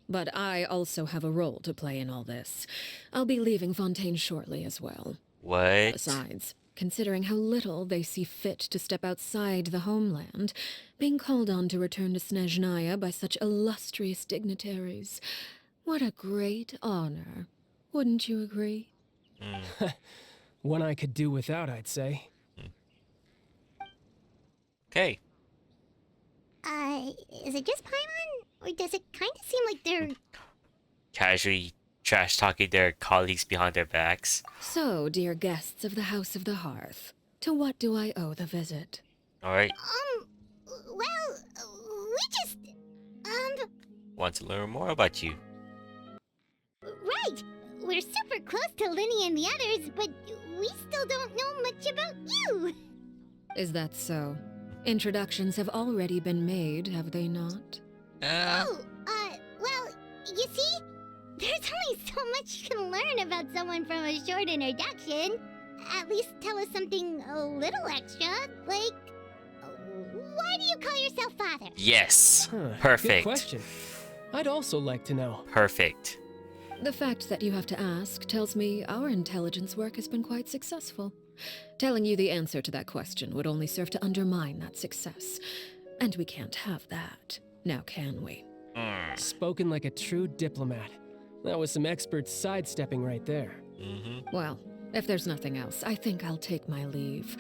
But I also have a role to play in all this. I'll be leaving Fontaine shortly as well. What? Besides, considering how little they see fit to step outside the homeland, being called on to return to Snezhnaya by such illustrious dignitaries, what a great honor. Wouldn't you agree? One I could do without, I'd say. Okay. Is it just Paimon? Or does it kind of seem like they're... Casually trash talking their colleagues behind their backs. So, dear guests of the House of the Hearth, to what do I owe the visit? Alright. Well, we just... Want to learn more about you. Right! We're super close to Linny and the others, but we still don't know much about you! Is that so? Introductions have already been made, have they not? Well, you see? There's only so much you can learn about someone from a short introduction. At least tell us something a little extra, like... Why do you call yourself father? Yes. Good Perfect. question. I'd also like to know. Perfect. The fact that you have to ask tells me our intelligence work has been quite successful. Telling you the answer to that question would only serve to undermine that success. And we can't have that, now can we? Spoken like a true diplomat. That was some expert sidestepping right there. Well, if there's nothing else, I think I'll take my leave.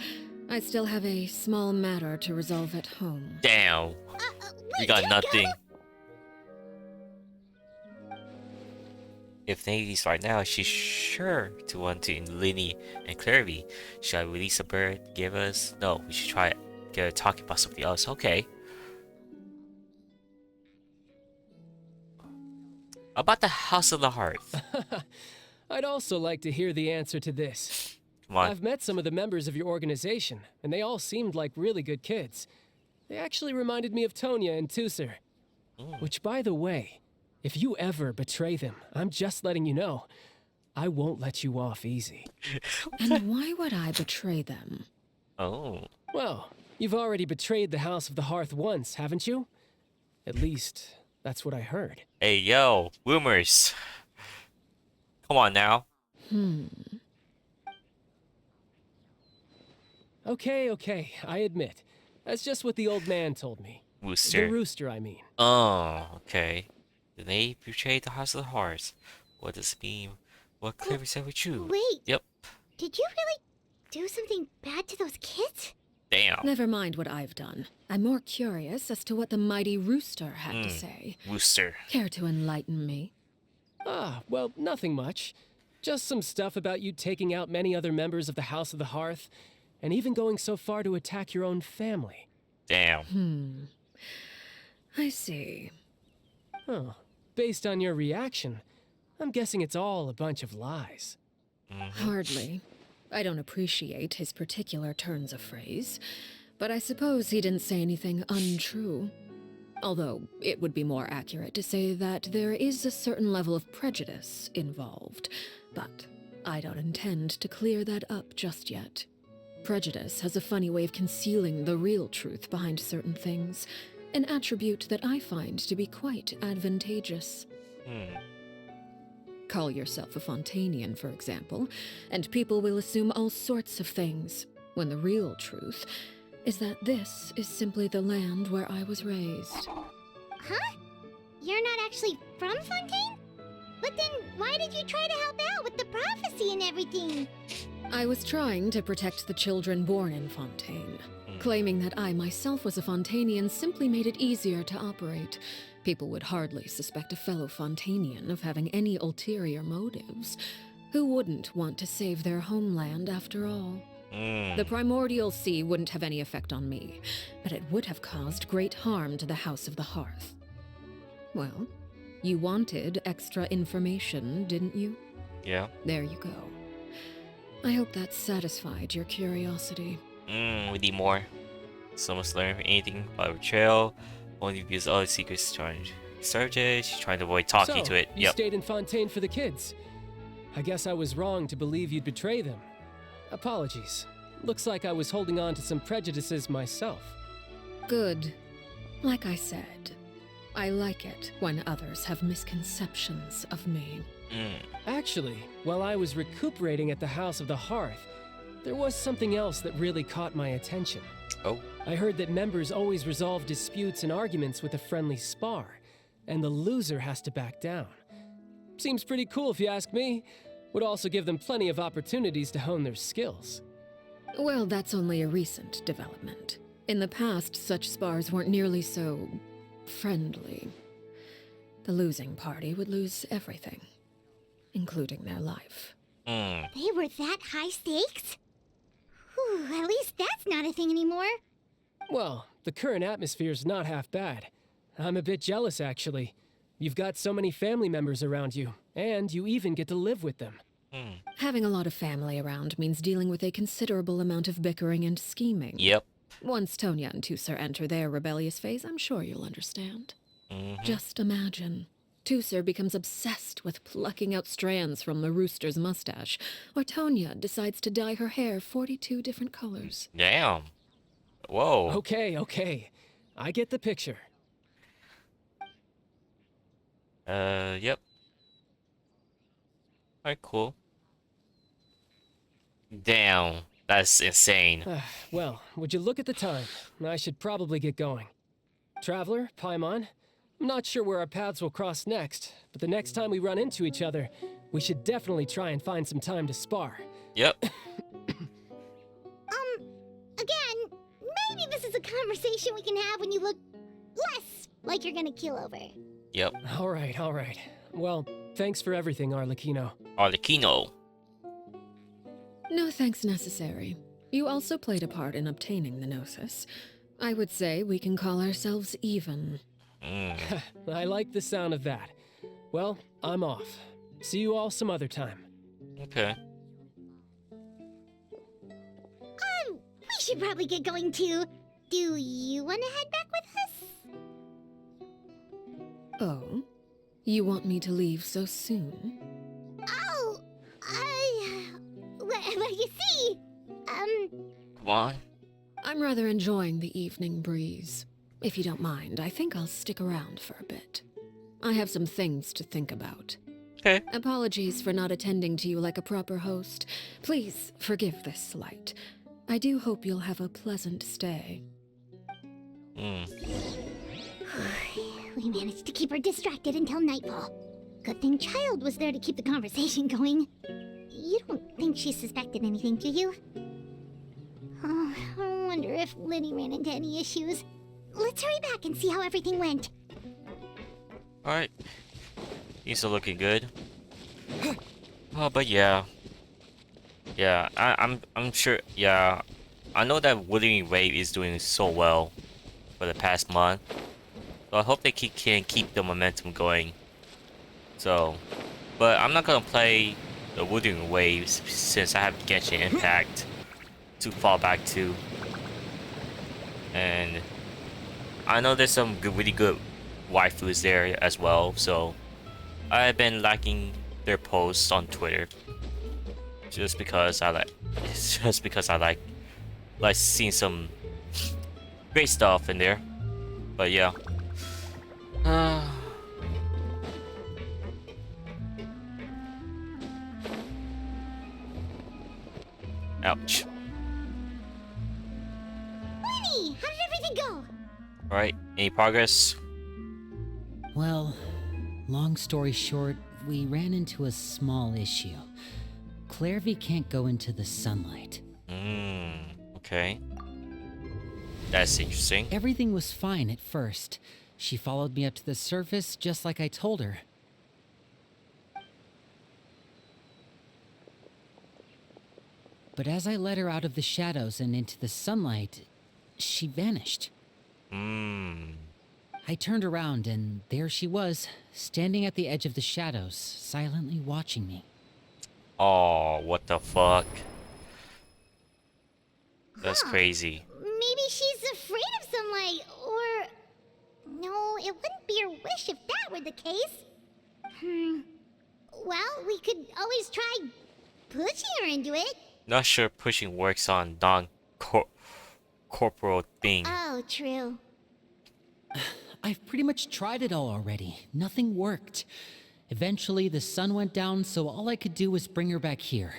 I still have a small matter to resolve at home. Damn. We got nothing. If Navy's right now, she's sure to want to in Linny and Clarity. Should I release a bird? Give us? No, we should try it. Get her talking about something else. Okay. About the House of the Hearth. I'd also like to hear the answer to this. Come on. I've met some of the members of your organization, and they all seemed like really good kids. They actually reminded me of Tonya and Tusser. Which, by the way, if you ever betray them, I'm just letting you know, I won't let you off easy. And why would I betray them? Oh. Well, you've already betrayed the House of the Hearth once, haven't you? At least, that's what I heard. Hey, yo. Rumors. Come on now. Okay, I admit. That's just what the old man told me. Rooster. The rooster, I mean. Oh, okay. The name betrayed the House of the Hearts. What does it mean? What clever said we true? Wait. Yep. Did you really do something bad to those kids? Damn. Never mind what I've done. I'm more curious as to what the mighty rooster had to say. Rooster. Care to enlighten me? Ah, well, nothing much. Just some stuff about you taking out many other members of the House of the Hearth, and even going so far to attack your own family. Damn. I see. Oh, based on your reaction, I'm guessing it's all a bunch of lies. Hardly. I don't appreciate his particular turns of phrase, but I suppose he didn't say anything untrue. Although, it would be more accurate to say that there is a certain level of prejudice involved, but I don't intend to clear that up just yet. Prejudice has a funny way of concealing the real truth behind certain things, an attribute that I find to be quite advantageous. Call yourself a Fontainian, for example, and people will assume all sorts of things, when the real truth is that this is simply the land where I was raised. Huh? You're not actually from Fontaine? But then why did you try to help out with the prophecy and everything? I was trying to protect the children born in Fontaine. Claiming that I myself was a Fontainian simply made it easier to operate. People would hardly suspect a fellow Fontainian of having any ulterior motives. Who wouldn't want to save their homeland after all? The primordial sea wouldn't have any effect on me, but it would have caused great harm to the House of the Hearth. Well, you wanted extra information, didn't you? Yeah. There you go. I hope that satisfied your curiosity. We need more. So must learn anything about betrayal. Only because all the secrets trying to search it. She's trying to avoid talking to it. You stayed in Fontaine for the kids. I guess I was wrong to believe you'd betray them. Apologies. Looks like I was holding on to some prejudices myself. Good. Like I said, I like it when others have misconceptions of me. Actually, while I was recuperating at the House of the Hearth, there was something else that really caught my attention. Oh. I heard that members always resolve disputes and arguments with a friendly spar, and the loser has to back down. Seems pretty cool if you ask me. Would also give them plenty of opportunities to hone their skills. Well, that's only a recent development. In the past, such spars weren't nearly so friendly. The losing party would lose everything, including their life. They were that high stakes? Whew, at least that's not a thing anymore. Well, the current atmosphere's not half bad. I'm a bit jealous, actually. You've got so many family members around you, and you even get to live with them. Having a lot of family around means dealing with a considerable amount of bickering and scheming. Yep. Once Tonya and Tusser enter their rebellious phase, I'm sure you'll understand. Just imagine. Tusser becomes obsessed with plucking out strands from the rooster's mustache, or Tonya decides to dye her hair 42 different colors. Damn. Whoa. Okay. I get the picture. Yep. Alright, cool. Damn. That's insane. Well, would you look at the time? I should probably get going. Traveler, Paimon, I'm not sure where our paths will cross next, but the next time we run into each other, we should definitely try and find some time to spar. Yep. Again, maybe this is a conversation we can have when you look less like you're gonna keel over. Yep. All right. Well, thanks for everything, Arlecchino. Arlecchino. No thanks necessary. You also played a part in obtaining the Gnosis. I would say we can call ourselves even. I like the sound of that. Well, I'm off. See you all some other time. Okay. We should probably get going too. Do you want to head back with us? Oh? You want me to leave so soon? Oh, well, you see, Come on. I'm rather enjoying the evening breeze. If you don't mind, I think I'll stick around for a bit. I have some things to think about. Okay. Apologies for not attending to you like a proper host. Please forgive this slight. I do hope you'll have a pleasant stay. We managed to keep her distracted until nightfall. Good thing Child was there to keep the conversation going. You don't think she suspected anything, do you? Oh, I wonder if Liddy ran into any issues. Let's hurry back and see how everything went. Alright. These are looking good. Oh, but yeah. Yeah, I'm sure. Yeah, I know that Wuthering Wave is doing so well for the past month. So I hope they can keep the momentum going. So, but I'm not gonna play the Wuthering Waves since I have Genshin Impact to fall back to. And I know there's some really good waifus there as well. So I've been liking their posts on Twitter. Just because I like seeing some great stuff in there. But yeah. Ouch. Lenny, how did everything go? Alright, any progress? Well, long story short, we ran into a small issue. Clairvy can't go into the sunlight. Okay. That's interesting. Everything was fine at first. She followed me up to the surface just like I told her. But as I led her out of the shadows and into the sunlight, she vanished. I turned around and there she was, standing at the edge of the shadows, silently watching me. Oh, what the fuck? That's crazy. Maybe she's afraid of sunlight, or... No, it wouldn't be her wish if that were the case. Well, we could always try pushing her into it. Not sure pushing works on corporal thing. Oh, true. I've pretty much tried it all already. Nothing worked. Eventually, the sun went down, so all I could do was bring her back here.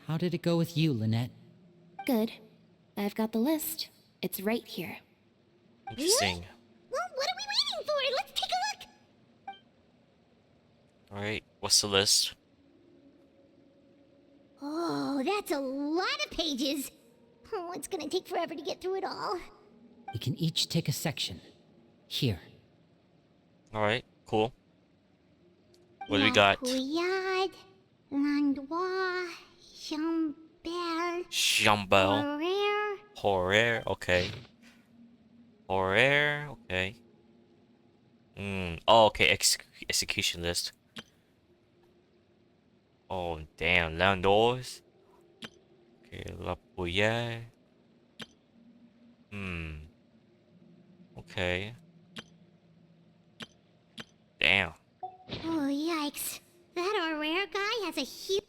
How did it go with you, Lynette? Good. I've got the list. It's right here. Interesting. Really? Well, what are we waiting for? Let's take a look. Alright, what's the list? Oh, that's a lot of pages. Oh, it's gonna take forever to get through it all. We can each take a section. Here. Alright, cool. What do we got? Pouillade, Landois, Chambel, Chambel. Horaire. Horaire, okay. Horaire, okay. Oh, okay, execution list. Oh, damn, Landos. Okay, La Pouillade. Okay. Damn. Oh, yikes. That Horaire guy has a huge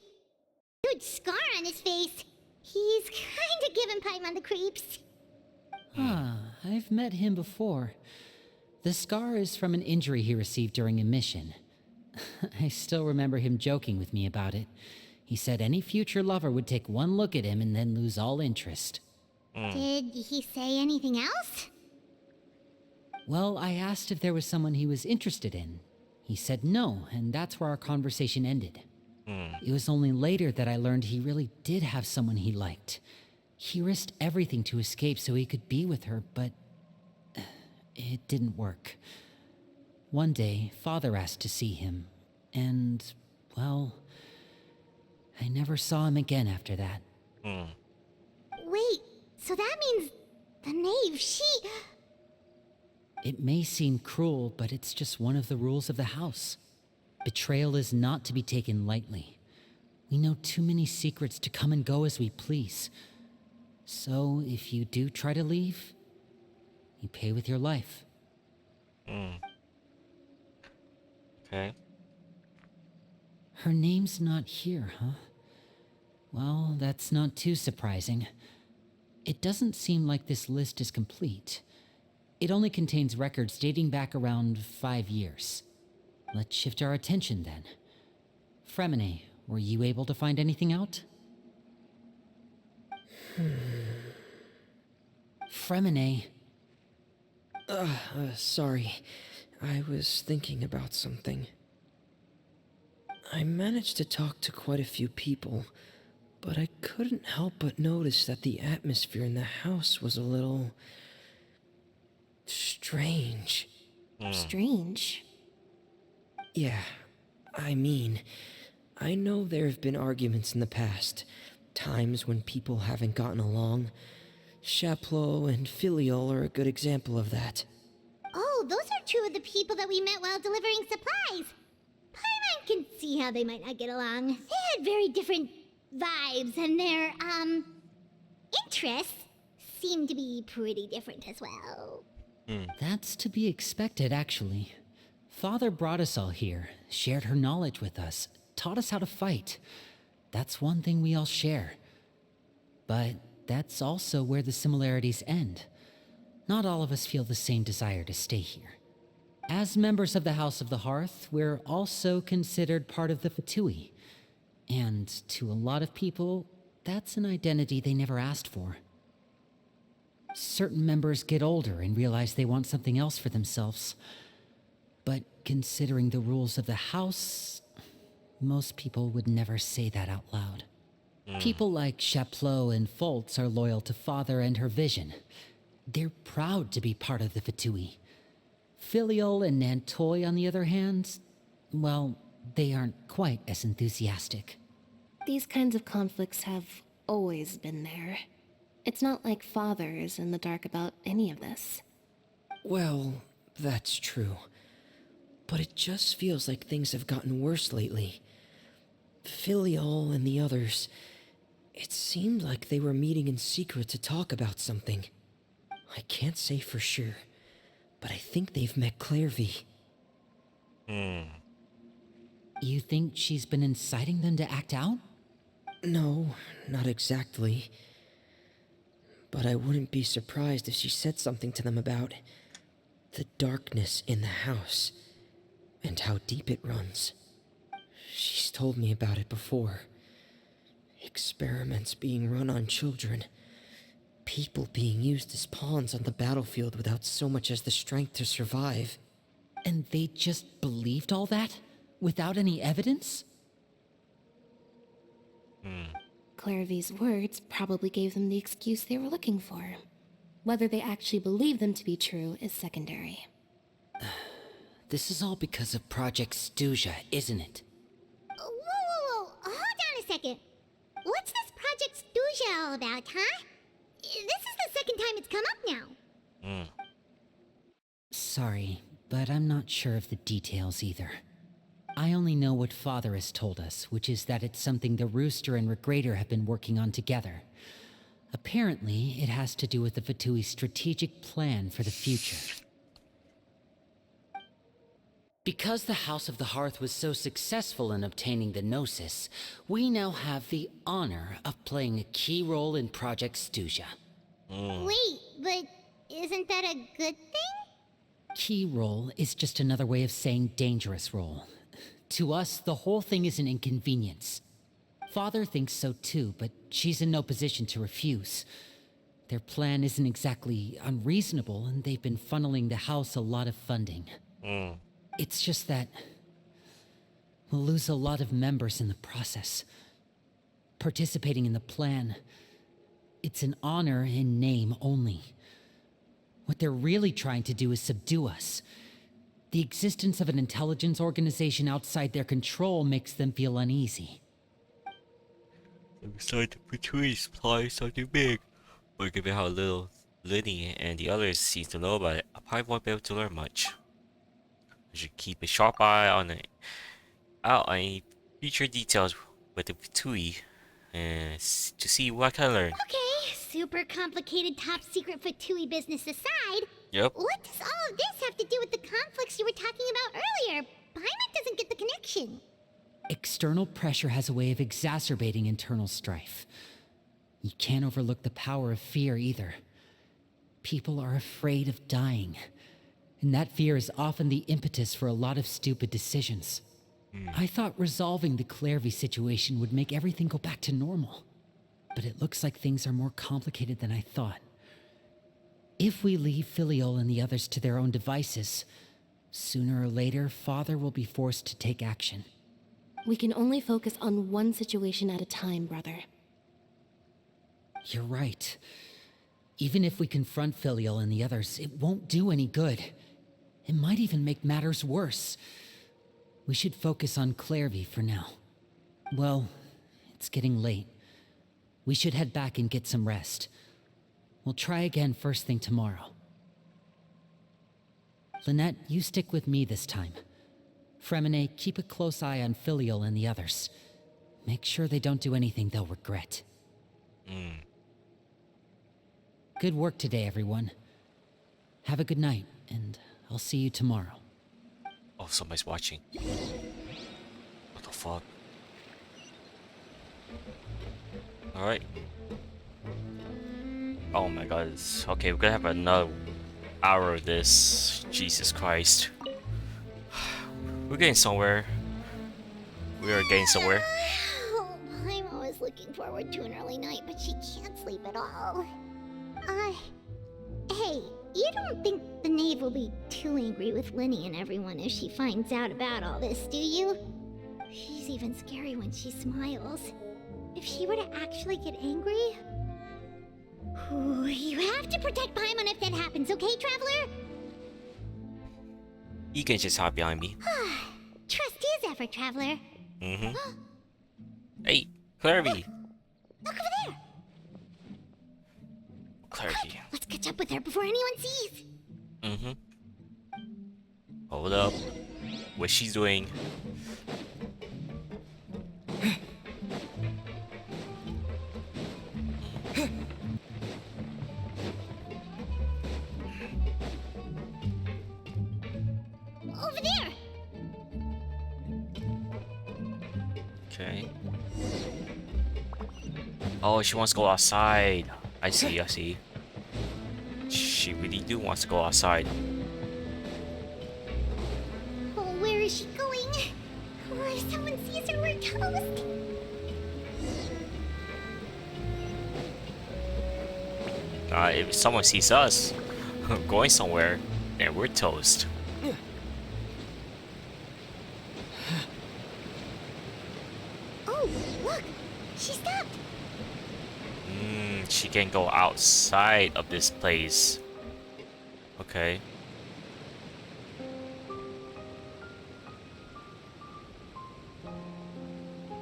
scar on his face. He's kinda giving Paimon the creeps. I've met him before. The scar is from an injury he received during a mission. I still remember him joking with me about it. He said any future lover would take one look at him and then lose all interest. Did he say anything else? Well, I asked if there was someone he was interested in. He said no, and that's where our conversation ended. It was only later that I learned he really did have someone he liked. He risked everything to escape so he could be with her, but it didn't work. One day, Father asked to see him, and, well, I never saw him again after that. Wait, so that means the knave, she... It may seem cruel, but it's just one of the rules of the house. Betrayal is not to be taken lightly. We know too many secrets to come and go as we please. So, if you do try to leave, you pay with your life. Okay. Her name's not here, huh? Well, that's not too surprising. It doesn't seem like this list is complete. It only contains records dating back around 5 years. Let's shift our attention then. Fremine, were you able to find anything out? Fremine. Sorry. I was thinking about something. I managed to talk to quite a few people, but I couldn't help but notice that the atmosphere in the house was a little... strange. Strange. Yeah, I mean, I know there have been arguments in the past, times when people haven't gotten along. Chaplot and Filial are a good example of that. Oh, those are two of the people that we met while delivering supplies. Paimon can see how they might not get along. They had very different vibes, and their, interests seem to be pretty different as well. That's to be expected, actually. Father brought us all here, shared her knowledge with us, taught us how to fight. That's one thing we all share. But that's also where the similarities end. Not all of us feel the same desire to stay here. As members of the House of the Hearth, we're also considered part of the Fatui. And to a lot of people, that's an identity they never asked for. Certain members get older and realize they want something else for themselves. But considering the rules of the House, most people would never say that out loud. People like Chaplot and Foltz are loyal to Father and her vision. They're proud to be part of the Fatui. Filial and Nantoy, on the other hand, well, they aren't quite as enthusiastic. These kinds of conflicts have always been there. It's not like Father is in the dark about any of this. Well, that's true. But it just feels like things have gotten worse lately. Filial and the others, it seemed like they were meeting in secret to talk about something. I can't say for sure, but I think they've met Clairvy. You think she's been inciting them to act out? No, not exactly. But I wouldn't be surprised if she said something to them about the darkness in the house and how deep it runs. She's told me about it before. Experiments being run on children. People being used as pawns on the battlefield without so much as the strength to survive. And they just believed all that? Without any evidence? Clairvy's words probably gave them the excuse they were looking for. Whether they actually believe them to be true is secondary. This is all because of Project Stuja, isn't it? Whoa. Hold on a second. What's this Project Stuja all about, huh? This is the second time it's come up now. Sorry, but I'm not sure of the details either. I only know what Father has told us, which is that it's something the Rooster and Regrader have been working on together. Apparently, it has to do with the Fatui's strategic plan for the future. Because the House of the Hearth was so successful in obtaining the Gnosis, we now have the honor of playing a key role in Project Stuja. Wait, but isn't that a good thing? Key role is just another way of saying dangerous role. To us, the whole thing is an inconvenience. Father thinks so too, but she's in no position to refuse. Their plan isn't exactly unreasonable, and they've been funneling the house a lot of funding. It's just that we'll lose a lot of members in the process. Participating in the plan, it's an honor in name only. What they're really trying to do is subdue us. The existence of an intelligence organization outside their control makes them feel uneasy. Besides, the Patrice plot is something big. But given how little Linny and the others seem to know about it, I probably won't be able to learn much. I should keep a sharp eye on it. Out on any future details with the Fatui, and to see what I can learn. Okay, super complicated top secret Fatui business aside. Yep. What does all of this have to do with the conflicts you were talking about earlier? Paimon doesn't get the connection. External pressure has a way of exacerbating internal strife. You can't overlook the power of fear either. People are afraid of dying, and that fear is often the impetus for a lot of stupid decisions. I thought resolving the Clairvy situation would make everything go back to normal, but it looks like things are more complicated than I thought. If we leave Filiol and the others to their own devices, sooner or later, Father will be forced to take action. We can only focus on one situation at a time, brother. You're right. Even if we confront Filial and the others, it won't do any good. It might even make matters worse. We should focus on Clairvy for now. Well, it's getting late. We should head back and get some rest. We'll try again first thing tomorrow. Lynette, you stick with me this time. Fremine, keep a close eye on Filial and the others. Make sure they don't do anything they'll regret. Good work today, everyone. Have a good night, and I'll see you tomorrow. Oh, somebody's watching. What the fuck? Alright. Oh my god. Okay, we're gonna have another hour of this. Jesus Christ. We're getting somewhere. We are getting somewhere. Oh, I'm always looking forward to an early night, but she can't sleep at all. Hey, you don't think the knave will be too angry with Linny and everyone if she finds out about all this, do you? She's even scary when she smiles. If she were to actually get angry... Ooh, you have to protect Paimon if that happens, okay, Traveler? You can just hop behind me. Trust is effort, Traveler. Hey, Clairvy. Look over there! Clairvy. Let's catch up with her before anyone sees. Hold up. What she's doing? Over there! Okay. Oh, she wants to go outside. I see, I see. She really do wants to go outside. Oh, where is she going? Oh, if someone sees her, we're toast. If someone sees us going somewhere, then we're toast. Oh, look! She stopped! She can go outside of this place. Okay.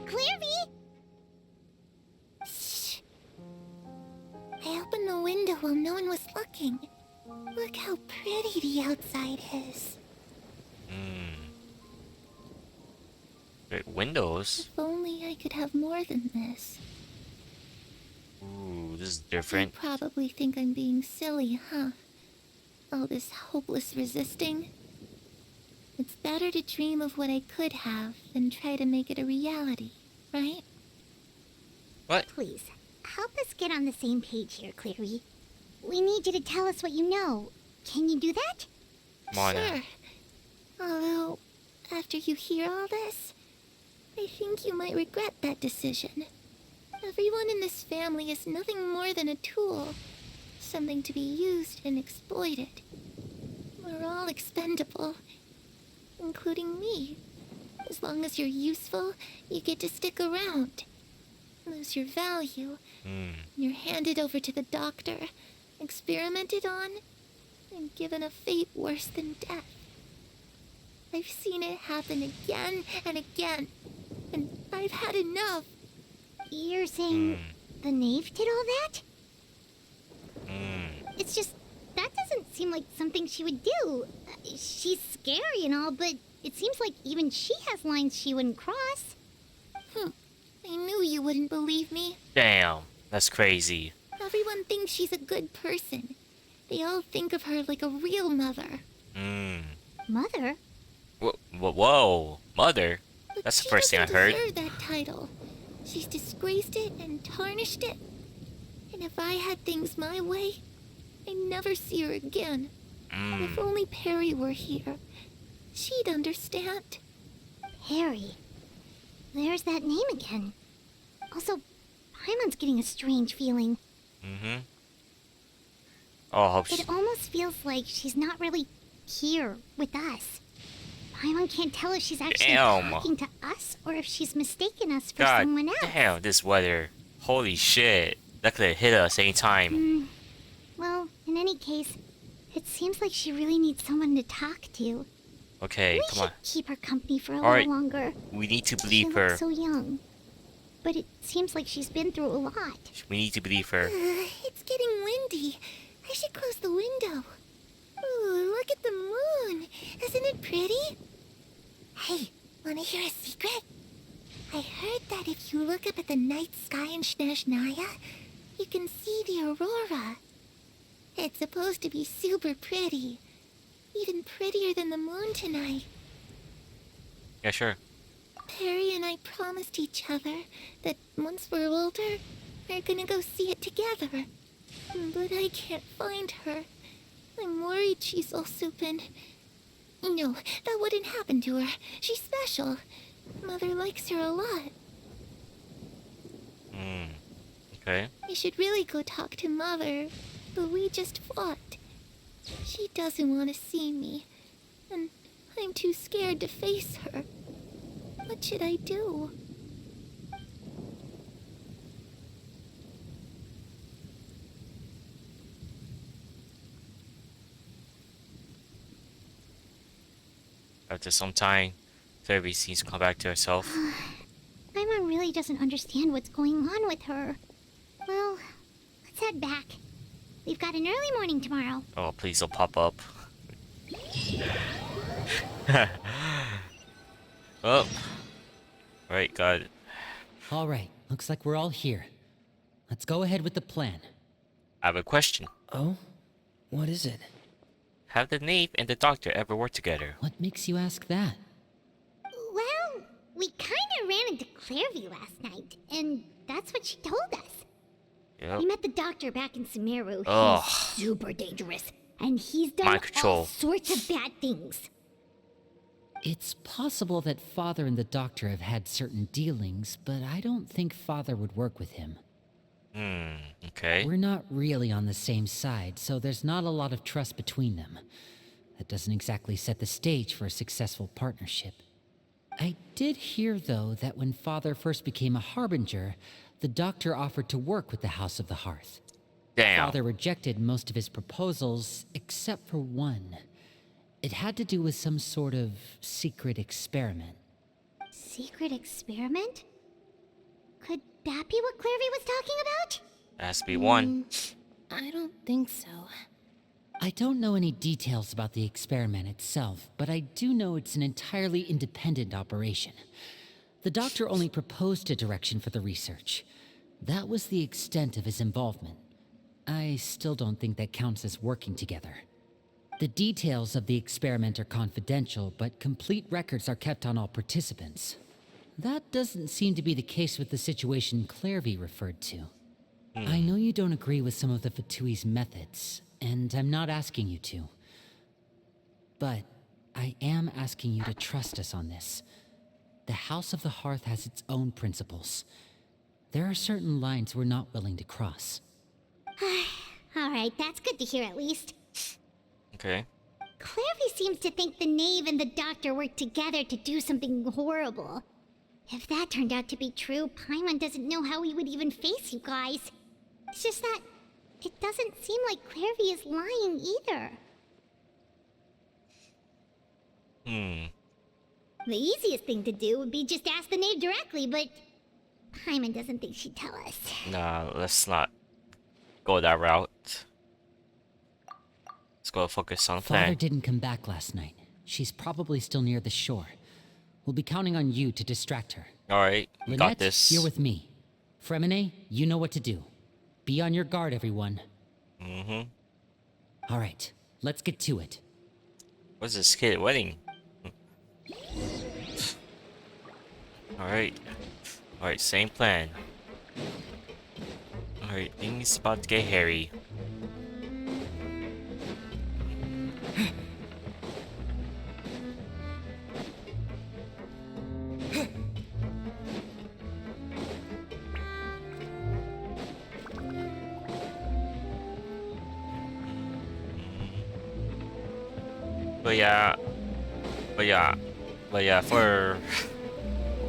Clairvy! Shh. I opened the window while no one was looking. Look how pretty the outside is. Great windows. If only I could have more than this. Ooh, this is different. You probably think I'm being silly, huh? All this hopeless resisting. It's better to dream of what I could have than try to make it a reality, right? What? Please, help us get on the same page here, Clary. We need you to tell us what you know. Can you do that? Come on now. Sure. Although, after you hear all this, I think you might regret that decision. Everyone in this family is nothing more than a tool. Something to be used and exploited. We're all expendable. Including me. As long as you're useful, you get to stick around. Lose your value. You're handed over to the doctor, experimented on, and given a fate worse than death. I've seen it happen again and again, and I've had enough. You're saying the knave did all that? It's just, that doesn't seem like something she would do. She's scary and all, but it seems like even she has lines she wouldn't cross. I knew you wouldn't believe me. Damn, that's crazy. Everyone thinks she's a good person. They all think of her like a real mother. Mother? Whoa, mother? That's the first thing I heard. She doesn't deserve that title. She's disgraced it and tarnished it. And if I had things my way, I'd never see her again. If only Perry were here, she'd understand. Perry? There's that name again. Also, Paimon's getting a strange feeling. Oh, I hope It almost feels like she's not really here with us. Paimon can't tell if she's actually talking to us or if she's mistaken us for someone else. Damn, this weather. Holy shit. That could have hit us anytime. Well, in any case, it seems like she really needs someone to talk to. Okay, We come on. should keep her company for a Alright, little longer. We need to She believe her. looks so young. But it seems like she's been through a lot. We need to believe her. It's getting windy. I should close the window. Ooh, look at the moon. Isn't it pretty? Hey, wanna hear a secret? I heard that if you look up at the night sky in Snezhnaya, you can see the aurora. It's supposed to be super pretty. Even prettier than the moon tonight. Yeah, sure. Perry and I promised each other that once we're older, we're gonna go see it together. But I can't find her. I'm worried she's also been... No, that wouldn't happen to her. She's special. Mother likes her a lot. Okay. I should really go talk to Mother, but we just fought. She doesn't want to see me, and I'm too scared to face her. What should I do? After some time, Clary seems to come back to herself. Paimon really doesn't understand what's going on with her. Well, let's head back. We've got an early morning tomorrow. Oh, please don't pop up. Oh. Right, got it. Alright, looks like we're all here. Let's go ahead with the plan. I have a question. Oh? What is it? Have the knave and the doctor ever worked together? What makes you ask that? Well, we kinda ran into Clairvy last night, and that's what she told us. Yep. We met the doctor back in Sumeru. Ugh. He's super dangerous, and he's done Mind control. all sorts of bad things. It's possible that Father and the Doctor have had certain dealings, but I don't think Father would work with him. Okay. We're not really on the same side, so there's not a lot of trust between them. That doesn't exactly set the stage for a successful partnership. I did hear, though, that when Father first became a Harbinger, the Doctor offered to work with the House of the Hearth. Damn. Father rejected most of his proposals, except for one. It had to do with some sort of secret experiment. Secret experiment? Could that be what Clairvy was talking about? Has to be one. I don't think so. I don't know any details about the experiment itself, but I do know it's an entirely independent operation. The Doctor only proposed a direction for the research. That was the extent of his involvement. I still don't think that counts as working together. The details of the experiment are confidential, but complete records are kept on all participants. That doesn't seem to be the case with the situation Clairvy referred to. I know you don't agree with some of the Fatui's methods, and I'm not asking you to. But I am asking you to trust us on this. The House of the Hearth has its own principles. There are certain lines we're not willing to cross. Alright, that's good to hear at least. Okay. Clairvy seems to think the knave and the doctor worked together to do something horrible. If that turned out to be true, Paimon doesn't know how he would even face you guys. It's just that it doesn't seem like Clairvy is lying either. The easiest thing to do would be just ask the knave directly, but Paimon doesn't think she'd tell us. Nah, let's not go that route. Let's go focus on the Father plan. didn't come back last night. She's probably still near the shore. We'll be counting on you to distract her. Alright, we got Lynette, this. you're with me. Fremine, you know what to do. Be on your guard, everyone. All right, let's get to it. What's this kid wedding? Alright. Alright, same plan. Alright, things about to get hairy. But yeah, but yeah, but yeah. For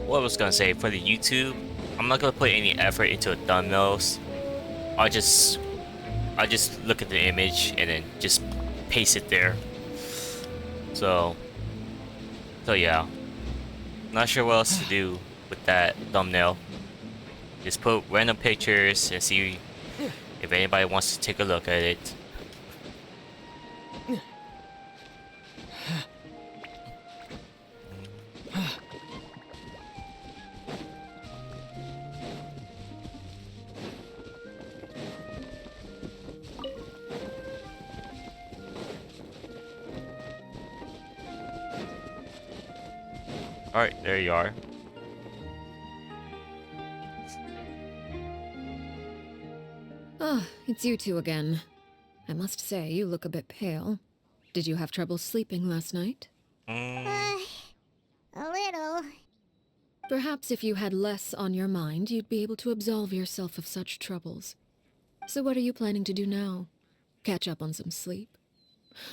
what I was gonna say for the YouTube, I'm not gonna put any effort into the thumbnails. I just look at the image and then just paste it there. So yeah, not sure what else to do with that thumbnail. Just put random pictures and see if anybody wants to take a look at it. Alright, there you are. Ah, it's you two again. I must say, you look a bit pale. Did you have trouble sleeping last night? A little. Perhaps if you had less on your mind, you'd be able to absolve yourself of such troubles. So what are you planning to do now? Catch up on some sleep?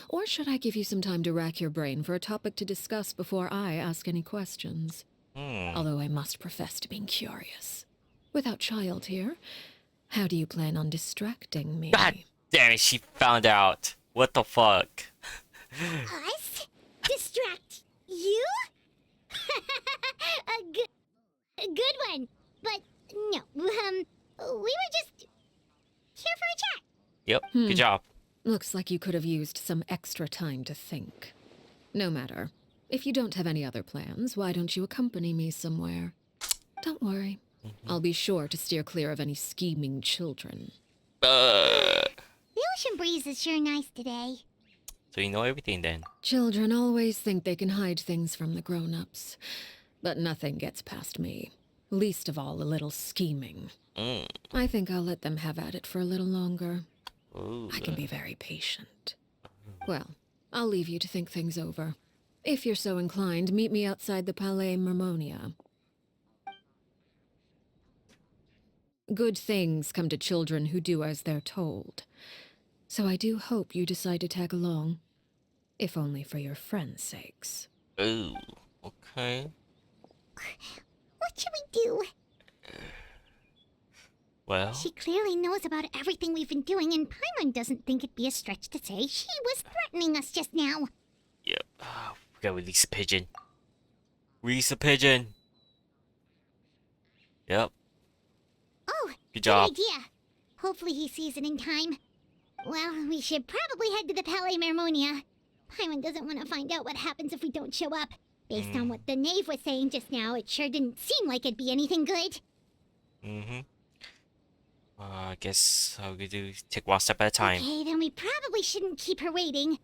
Or should I give you some time to rack your brain for a topic to discuss before I ask any questions? Although I must profess to being curious. Without child here, how do you plan on distracting me? God damn it, she found out. What the fuck? Us? Distract you? a good one. But no, we were just here for a chat. Yep, good job. Looks like you could have used some extra time to think. No matter. If you don't have any other plans, why don't you accompany me somewhere? Don't worry. I'll be sure to steer clear of any scheming children. The ocean breeze is sure nice today. So you know everything then. Children always think they can hide things from the grown-ups. But nothing gets past me. Least of all a little scheming. I think I'll let them have at it for a little longer. Ooh. I can be very patient. Well, I'll leave you to think things over. If you're so inclined, meet me outside the Palais Mermonia. Good things come to children who do as they're told. So I do hope you decide to tag along. If only for your friends' sakes. Ooh, okay. What should we do? Well, She clearly knows about everything we've been doing, and Paimon doesn't think it'd be a stretch to say she was threatening us just now. yep. We gotta release a pigeon. Release a pigeon. Yep. Oh, Good job. idea. Hopefully he sees it in time. Well, we should probably head to the Palais Mermonia. Paimon doesn't want to find out what happens if we don't show up. Based on what the knave was saying just now, it sure didn't seem like it'd be anything good. I guess all we could do is take one step at a time. Okay, then we probably shouldn't keep her waiting.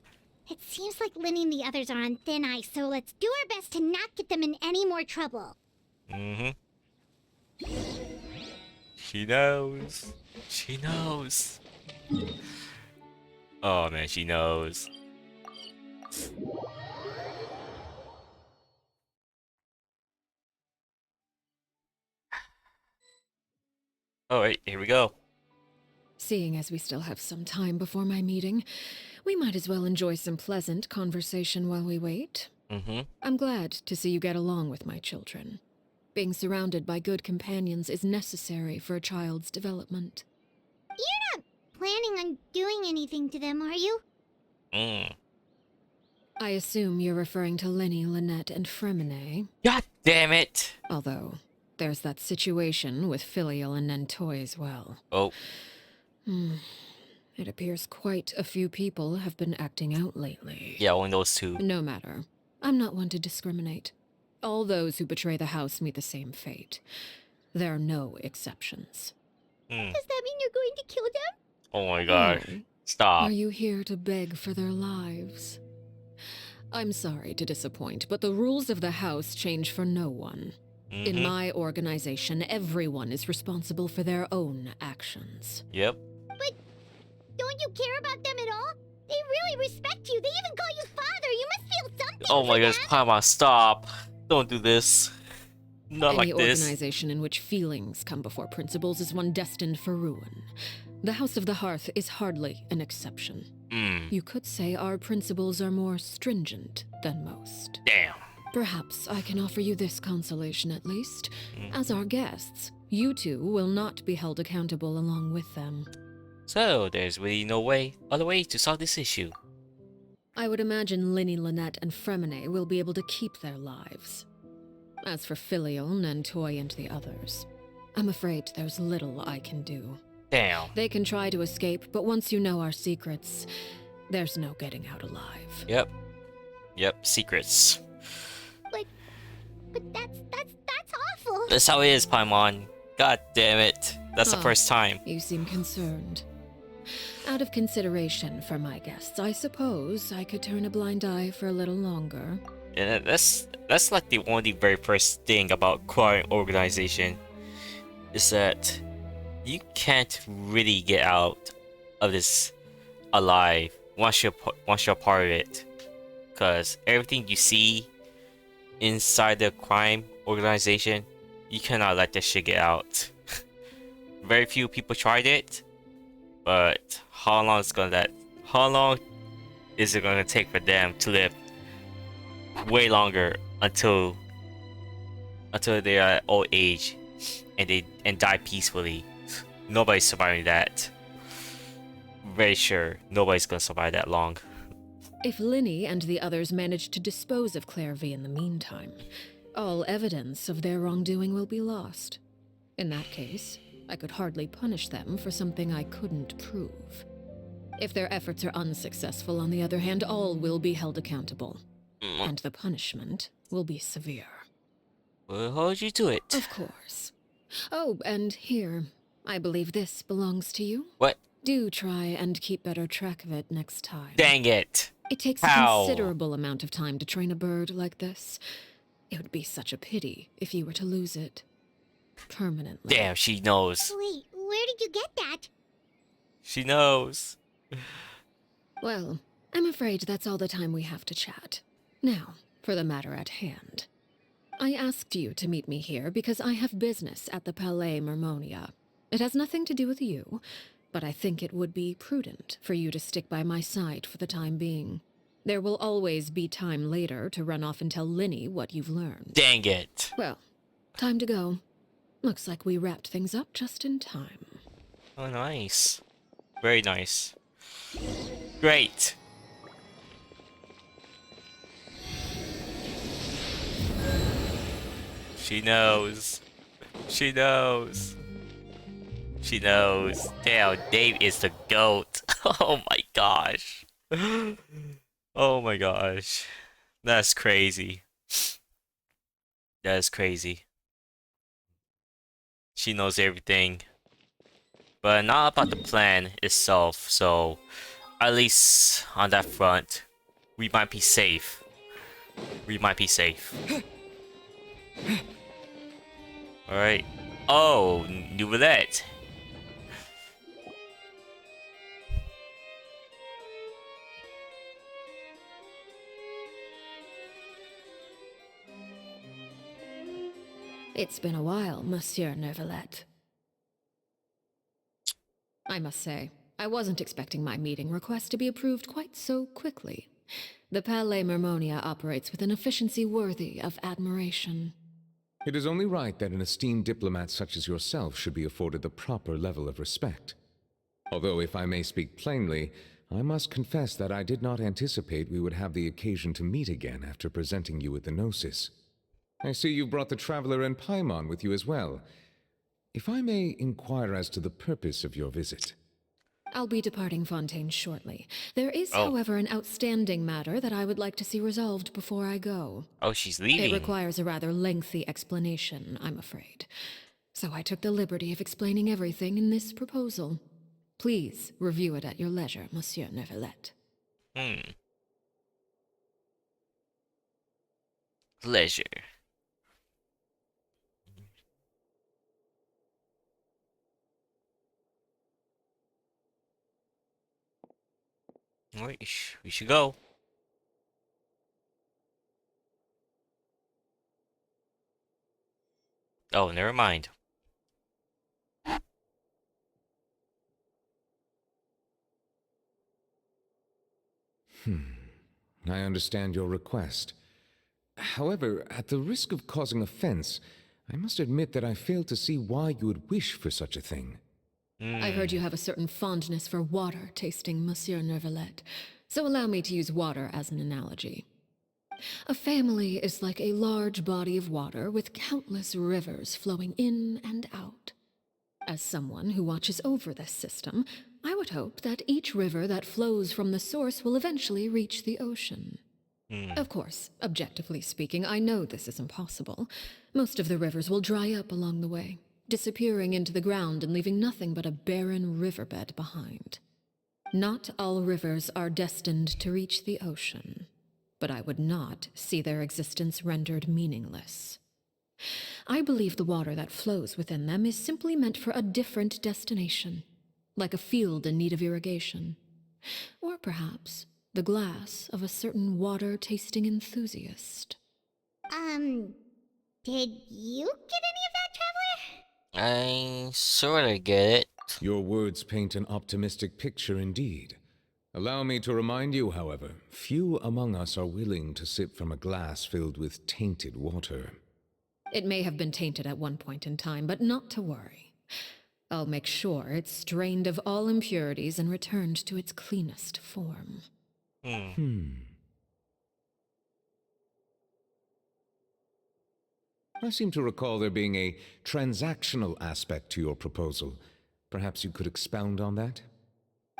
It seems like Linny and the others are on thin ice, so let's do our best to not get them in any more trouble. She knows. She knows. Oh man, she knows. Alright, here we go. Seeing as we still have some time before my meeting, we might as well enjoy some pleasant conversation while we wait. I'm glad to see you get along with my children. Being surrounded by good companions is necessary for a child's development. You're not planning on doing anything to them, are you? I assume you're referring to Lenny, Lynette, and Fremine. God damn it! Although, there's that situation with Filial and Nentoy as well. Oh. It appears quite a few people have been acting out lately. Yeah, only those two. No matter. I'm not one to discriminate. All those who betray the house meet the same fate. There are no exceptions. Does that mean you're going to kill them? Oh my gosh. No. Stop. Are you here to beg for their lives? I'm sorry to disappoint, but the rules of the house change for no one. In my organization, everyone is responsible for their own actions. Yep. But don't you care about them at all? They really respect you. They even call you father. You must feel something Oh my for gosh, them. Paimon, stop. Don't do this. Not Any like this. organization in which feelings come before principles is one destined for ruin. The House of the Hearth is hardly an exception. You could say our principles are more stringent than most. Damn. Perhaps I can offer you this consolation at least. As our guests, you two will not be held accountable along with them. So, there's really no other way to solve this issue. I would imagine Linny, Lynette, and Fremine will be able to keep their lives. As for Filion and Toy and the others, I'm afraid there's little I can do. Damn. They can try to escape, but once you know our secrets, there's no getting out alive. Yep, secrets. But that's awful. That's how it is, Paimon. God damn it. That's the first time. You seem concerned. Out of consideration for my guests, I suppose I could turn a blind eye for a little longer. Yeah, that's like the only very first thing about crime organization is that you can't really get out of this alive once you're a part of it, because everything you see inside the crime organization, you cannot let that shit get out. Very few people tried it, but how long is it gonna take for them to live way longer until they are at old age and die peacefully? Nobody's surviving that. Very sure nobody's gonna survive that long. If Linny and the others manage to dispose of Clairvy in the meantime, all evidence of their wrongdoing will be lost. In that case, I could hardly punish them for something I couldn't prove. If their efforts are unsuccessful, on the other hand, all will be held accountable. And the punishment will be severe. We'll hold you to it. Of course. Oh, and here, I believe this belongs to you. What? Do try and keep better track of it next time. Dang it. It takes a considerable amount of time to train a bird like this. It would be such a pity if you were to lose it permanently. Damn, she knows. Wait, where did you get that? She knows. Well, I'm afraid that's all the time we have to chat. Now, for the matter at hand. I asked you to meet me here because I have business at the Palais Mermonia. It has nothing to do with you, but I think it would be prudent for you to stick by my side for the time being. There will always be time later to run off and tell Linny what you've learned. Dang it. Well, time to go. Looks like we wrapped things up just in time. Oh, nice. Very nice. Great. She knows. She knows. She knows. Damn, Dave is the GOAT. Oh my gosh. Oh my gosh. That's crazy. That's crazy. She knows everything. But not about the plan itself, so at least on that front, we might be safe. We might be safe. Alright. Oh, new roulette. It's been a while, Monsieur Neuvillette. I must say, I wasn't expecting my meeting request to be approved quite so quickly. The Palais Mermonia operates with an efficiency worthy of admiration. It is only right that an esteemed diplomat such as yourself should be afforded the proper level of respect. Although, if I may speak plainly, I must confess that I did not anticipate we would have the occasion to meet again after presenting you with the Gnosis. I see you brought the Traveler and Paimon with you as well. If I may inquire as to the purpose of your visit. I'll be departing Fontaine shortly. There is, however, an outstanding matter that I would like to see resolved before I go. Oh, she's leaving. It requires a rather lengthy explanation, I'm afraid. So I took the liberty of explaining everything in this proposal. Please review it at your leisure, Monsieur Neuvillette. Leisure. Alright, we should go. Oh, never mind. I understand your request. However, at the risk of causing offense, I must admit that I fail to see why you would wish for such a thing. I heard you have a certain fondness for water tasting, Monsieur Nervalet, so allow me to use water as an analogy. A family is like a large body of water with countless rivers flowing in and out. As someone who watches over this system, I would hope that each river that flows from the source will eventually reach the ocean. Of course, objectively speaking, I know this is impossible. Most of the rivers will dry up along the way, disappearing into the ground and leaving nothing but a barren riverbed behind. Not all rivers are destined to reach the ocean, but I would not see their existence rendered meaningless. I believe the water that flows within them is simply meant for a different destination, like a field in need of irrigation. Or perhaps the glass of a certain water-tasting enthusiast. Did you get any of that, Traveler? I sorta get it. Your words paint an optimistic picture indeed. Allow me to remind you, however, few among us are willing to sip from a glass filled with tainted water. It may have been tainted at one point in time, but not to worry. I'll make sure it's drained of all impurities and returned to its cleanest form. I seem to recall there being a transactional aspect to your proposal. Perhaps you could expound on that?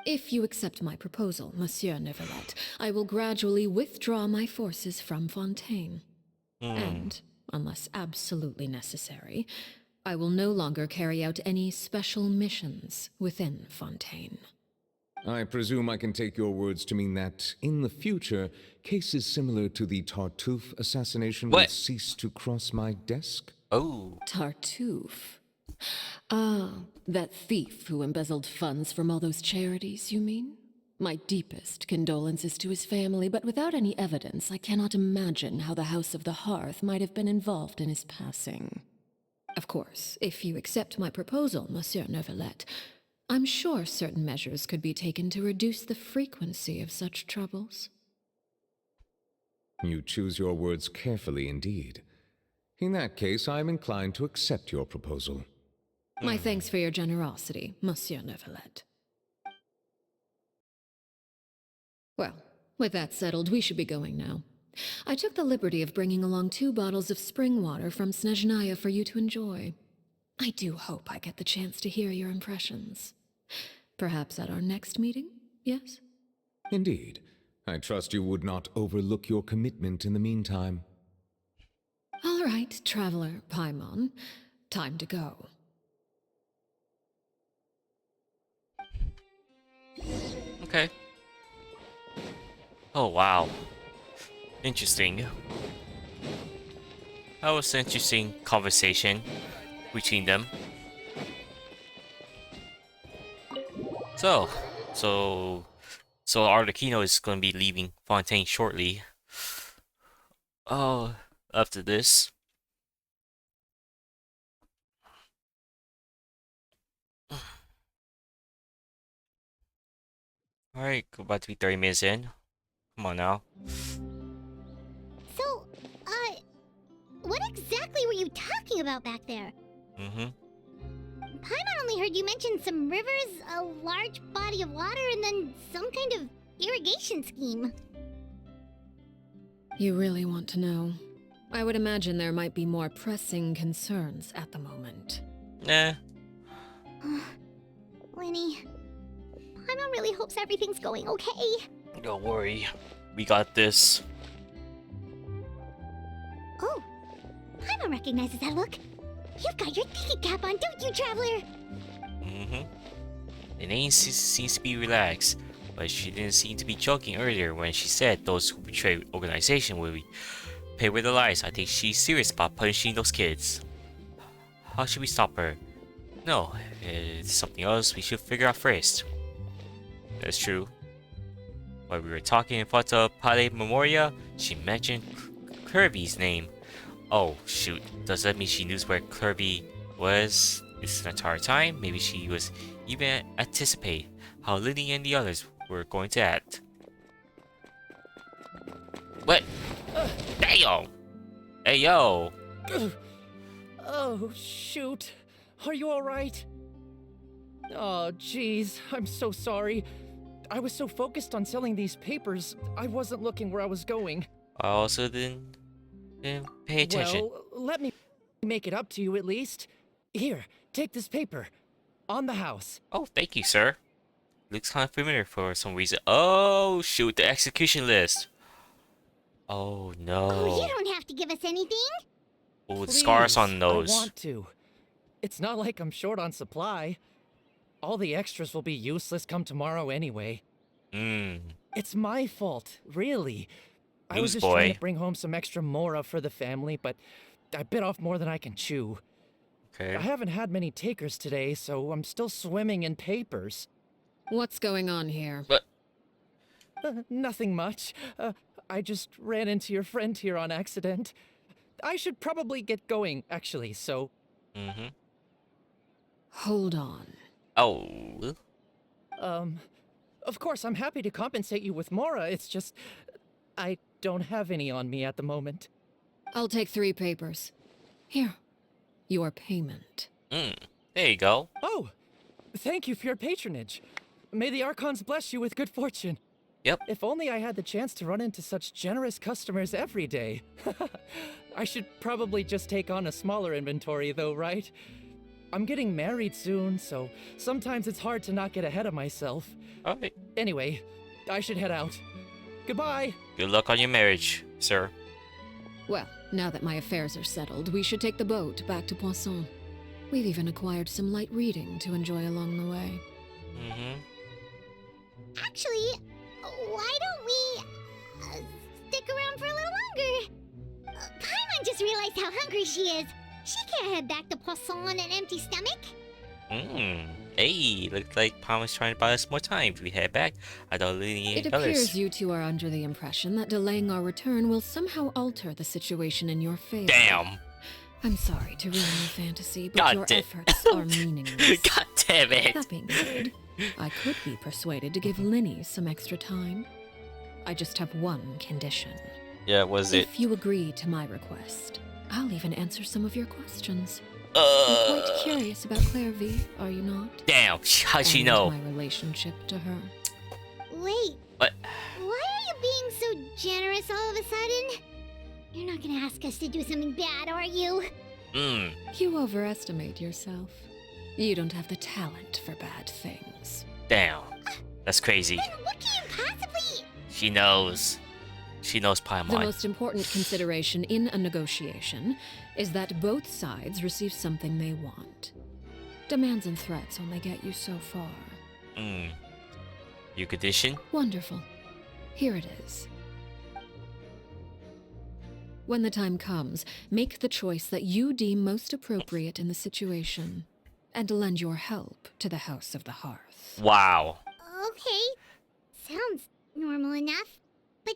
If you accept my proposal, Monsieur Neverlet, I will gradually withdraw my forces from Fontaine. And, unless absolutely necessary, I will no longer carry out any special missions within Fontaine. I presume I can take your words to mean that, in the future, cases similar to the Tartuffe assassination will cease to cross my desk? Oh. Tartuffe? Ah, that thief who embezzled funds from all those charities, you mean? My deepest condolences to his family, but without any evidence, I cannot imagine how the House of the Hearth might have been involved in his passing. Of course, if you accept my proposal, Monsieur Neverlet, I'm sure certain measures could be taken to reduce the frequency of such troubles. You choose your words carefully indeed. In that case, I am inclined to accept your proposal. My thanks for your generosity, Monsieur Neverlet. Well, with that settled, we should be going now. I took the liberty of bringing along 2 bottles of spring water from Snezhnaya for you to enjoy. I do hope I get the chance to hear your impressions. Perhaps at our next meeting, yes? Indeed. I trust you would not overlook your commitment in the meantime. All right, Traveler Paimon. Time to go. Okay. Oh, wow. Interesting. That was an interesting conversation between them. So Arlecchino is going to be leaving Fontaine shortly. Oh, after this. Alright, about to be 30 minutes in. Come on now. So, what exactly were you talking about back there? Paimon only heard you mention some rivers, a large body of water, and then some kind of irrigation scheme. You really want to know? I would imagine there might be more pressing concerns at the moment. Nah. Lenny, Paimon really hopes everything's going okay. Don't worry. We got this. Oh, Paimon recognizes that look. You've got your tiki cap on, don't you, Traveler? The name seems to be relaxed, but she didn't seem to be joking earlier when she said those who betray organization will be paid with their lives. I think she's serious about punishing those kids. How should we stop her? No, it's something else we should figure out first. That's true. While we were talking in front of Palais Memoria, she mentioned Kirby's name. Oh shoot, does that mean she knew where Kirby was this entire time? Maybe she was even anticipate how Lily and the others were going to act. What? Damn! Hey, yo! Oh, shoot. Are you alright? Oh, jeez. I'm so sorry. I was so focused on selling these papers, I wasn't looking where I was going. I also didn't pay attention. Well, let me make it up to you at least. Here, take this paper. On the house. Oh, thank you, sir. Looks kind of familiar for some reason. Oh, shoot, the execution list. Oh, no. Oh, you don't have to give us anything. Oh, the scars on Please, those. I want to. It's not like I'm short on supply. All the extras will be useless come tomorrow anyway. It's my fault, really. I was just trying to bring home some extra mora for the family, but I bit off more than I can chew. Okay. I haven't had many takers today, so I'm still swimming in papers. What's going on here? What? Nothing much. I just ran into your friend here on accident. I should probably get going, actually, so... Hold on. Oh. Of course, I'm happy to compensate you with mora, it's just... I don't have any on me at the moment. I'll take 3 papers. Here. Your payment. There you go. Oh! Thank you for your patronage. May the Archons bless you with good fortune. Yep. If only I had the chance to run into such generous customers every day. I should probably just take on a smaller inventory though, right? I'm getting married soon, so sometimes it's hard to not get ahead of myself. Alright. Anyway, I should head out. Goodbye! Good luck on your marriage, sir. Well, now that my affairs are settled, we should take the boat back to Poisson. We've even acquired some light reading to enjoy along the way. Actually, why don't we stick around for a little longer? Paimon just realized how hungry she is. She can't head back to Poisson on an empty stomach. Hey, looks like Palmer's trying to buy us more time if we head back. I don't really need It appears you two are under the impression that delaying our return will somehow alter the situation in your favor. Damn! I'm sorry to ruin your fantasy, but God your damn. efforts are meaningless. God damn it! That being said, I could be persuaded to give Linny some extra time. I just have one condition. Yeah, was it? If you agree to my request, I'll even answer some of your questions. You're quite curious about Clairvy, are you not? Damn, how'd she And know? my relationship to her. Wait, What? why are you being so generous all of a sudden? You're not gonna ask us to do something bad, are you? You overestimate yourself. You don't have the talent for bad things. Damn. That's crazy. Then what can you possibly... She knows. She knows Paimon. The most important consideration in a negotiation is that both sides receive something they want. Demands and threats only get you so far. You condition? Wonderful. Here it is. When the time comes, make the choice that you deem most appropriate in the situation, and lend your help to the House of the Hearth. Wow. Okay, sounds normal enough. But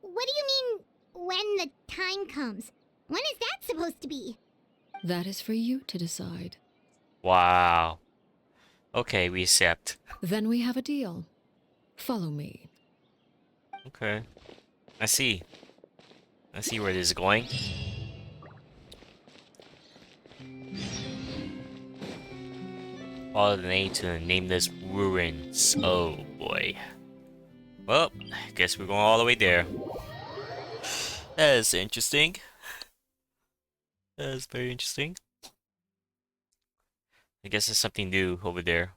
what do you mean, when the time comes? When is that supposed to be? That is for you to decide. Wow. Okay, we accept. Then we have a deal. Follow me. Okay. I see. I see where this is going. Follow the name to nameless ruins. Oh boy. Well, I guess we're going all the way there. That is interesting. That is very interesting. I guess there's something new over there.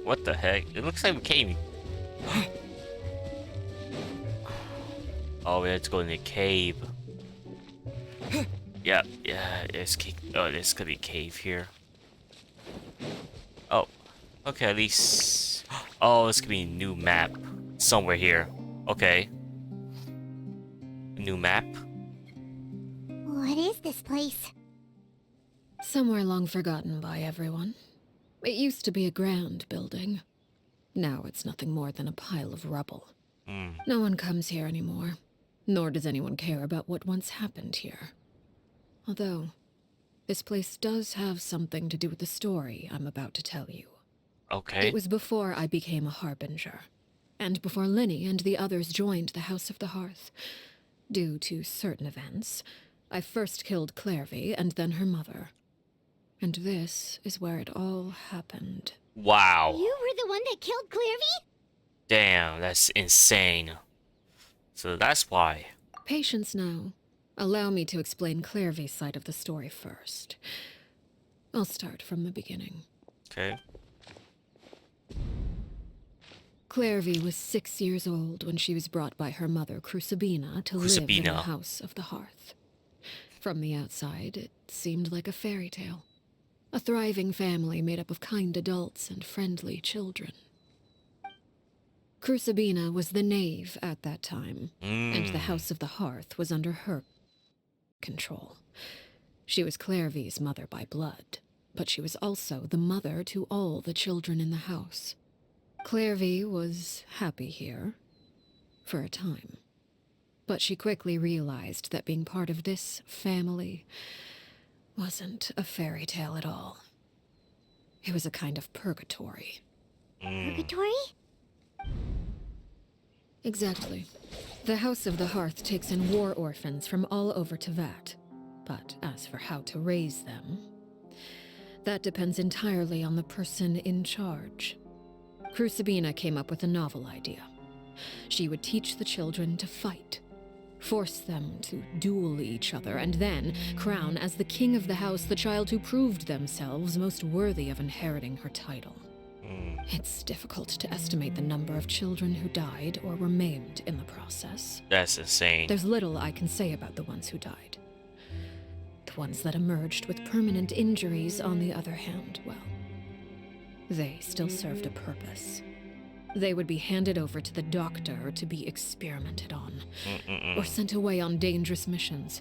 What the heck? It looks like we came. Oh, we have to go in the cave. Yeah, there's oh, there's gonna be a cave here. Oh, okay, at least. Oh, it's gonna be a new map somewhere here. Okay, a new map. this place? Somewhere long forgotten by everyone. It used to be a grand building. Now it's nothing more than a pile of rubble. No one comes here anymore, nor does anyone care about what once happened here. Although, this place does have something to do with the story I'm about to tell you. Okay. It was before I became a Harbinger, and before Linny and the others joined the House of the Hearth. Due to certain events, I first killed Clairvy and then her mother. And this is where it all happened. Wow. You were the one that killed Clairvy? Damn, that's insane. So that's why. Patience now. Allow me to explain Clairvy's side of the story first. I'll start from the beginning. Okay. Clairvy was 6 years old when she was brought by her mother, Crucibina, to live in the House of the Hearth. From the outside, it seemed like a fairy tale. A thriving family made up of kind adults and friendly children. Crucibina was the knave at that time, and the House of the Hearth was under her control. She was Clairvy's mother by blood, but she was also the mother to all the children in the house. Clairvy was happy here, for a time. But she quickly realized that being part of this family wasn't a fairy tale at all. It was a kind of purgatory. Purgatory? Exactly. The House of the Hearth takes in war orphans from all over Teyvat. But as for how to raise them, that depends entirely on the person in charge. Crucibina came up with a novel idea. She would teach the children to fight, force them to duel each other, and then crown as the king of the house the child who proved themselves most worthy of inheriting her title. It's difficult to estimate the number of children who died or were maimed in the process. That's insane. There's little I can say about the ones who died. The ones that emerged with permanent injuries, on the other hand, well, they still served a purpose. They would be handed over to the doctor to be experimented on, or sent away on dangerous missions.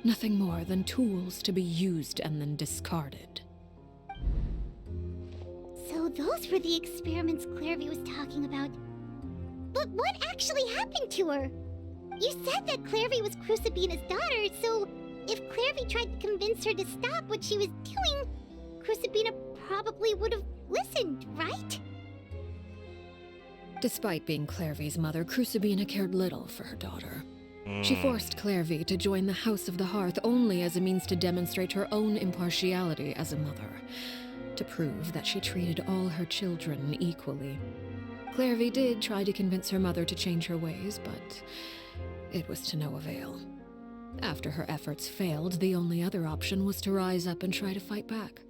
Nothing more than tools to be used and then discarded. So those were the experiments Clairvy was talking about. But what actually happened to her? You said that Clairvy was Crucibina's daughter, so if Clairvy tried to convince her to stop what she was doing, Crucibina probably would have listened, right? Despite being Clairvy's mother, Crucibina cared little for her daughter. She forced Clairvy to join the House of the Hearth only as a means to demonstrate her own impartiality as a mother, to prove that she treated all her children equally. Clairvy did try to convince her mother to change her ways, but it was to no avail. After her efforts failed, the only other option was to rise up and try to fight back.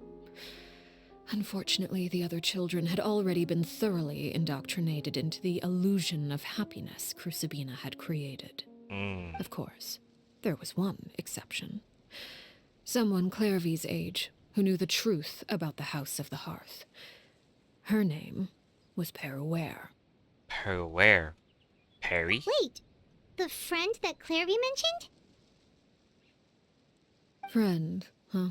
Unfortunately, the other children had already been thoroughly indoctrinated into the illusion of happiness Crucibina had created. Of course, there was one exception. Someone Clairvy's age who knew the truth about the House of the Hearth. Her name was Peruere. Peruere? Perry? Wait, the friend that Clairvy mentioned? Friend, huh?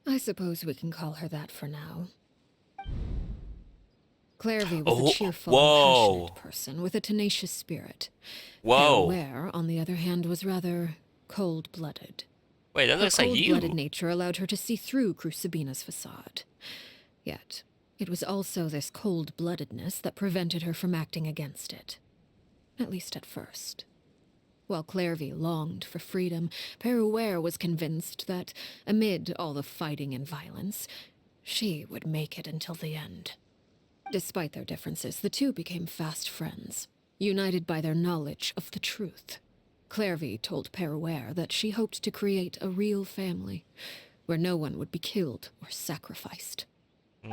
I suppose we can call her that for now. Clairvy was a cheerful, passionate person with a tenacious spirit. Peruere, on the other hand, was rather cold-blooded. Wait, that looks like you. Her cold-blooded nature allowed her to see through Crucibina's facade. Yet, it was also this cold-bloodedness that prevented her from acting against it. At least at first. While Clairvy longed for freedom, Peruere was convinced that, amid all the fighting and violence, she would make it until the end. Despite their differences, the two became fast friends, united by their knowledge of the truth. Clairvy told Peruere that she hoped to create a real family, where no one would be killed or sacrificed.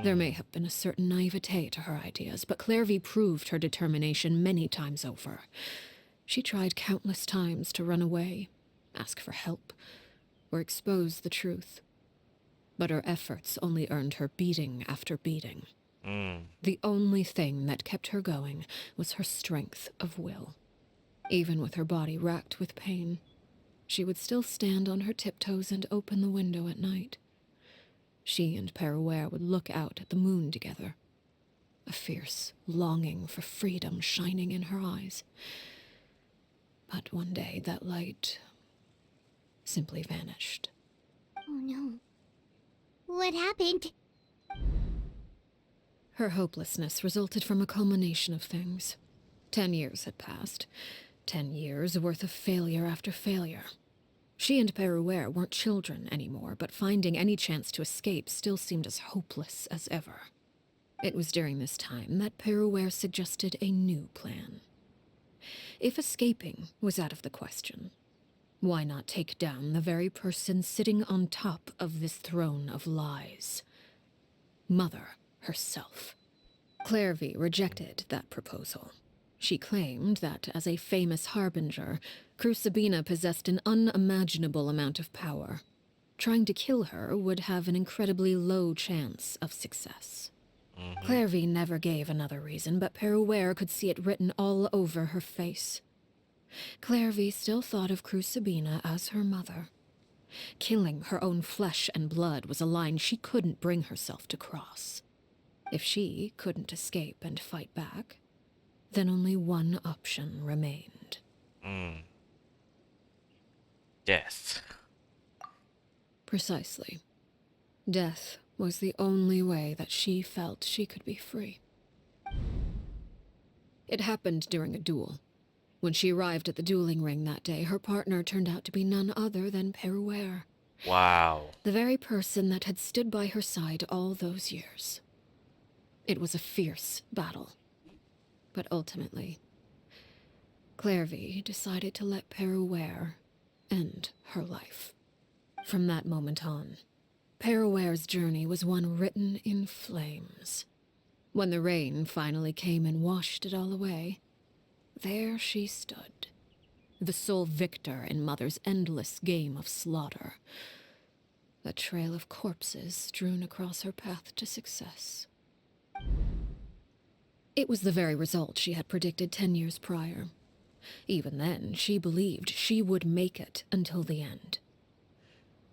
There may have been a certain naivete to her ideas, but Clairvy proved her determination many times over. She tried countless times to run away, ask for help, or expose the truth. But her efforts only earned her beating after beating. The only thing that kept her going was her strength of will. Even with her body racked with pain, she would still stand on her tiptoes and open the window at night. She and Peruere would look out at the moon together, a fierce longing for freedom shining in her eyes. But one day that light simply vanished. Oh no. What happened? Her hopelessness resulted from a culmination of things. 10 years had passed. 10 years worth of failure after failure. She and Peruere weren't children anymore, but finding any chance to escape still seemed as hopeless as ever. It was during this time that Peruere suggested a new plan. If escaping was out of the question, why not take down the very person sitting on top of this throne of lies? Mother herself. Clairvy rejected that proposal. She claimed that, as a famous harbinger, Crucibina possessed an unimaginable amount of power. Trying to kill her would have an incredibly low chance of success. Clairvy never gave another reason, but Peruere could see it written all over her face. Clairvy still thought of Crucibina as her mother. Killing her own flesh and blood was a line she couldn't bring herself to cross. If she couldn't escape and fight back, then only one option remained. Death. Precisely. Death was the only way that she felt she could be free. It happened during a duel. When she arrived at the dueling ring that day, her partner turned out to be none other than Peruere. Wow. The very person that had stood by her side all those years. It was a fierce battle. But ultimately, Clairvy decided to let Peruere end her life. From that moment on, Peruere's journey was one written in flames. When the rain finally came and washed it all away, there she stood, the sole victor in Mother's endless game of slaughter. A trail of corpses strewn across her path to success. It was the very result she had predicted 10 years prior. Even then, she believed she would make it until the end.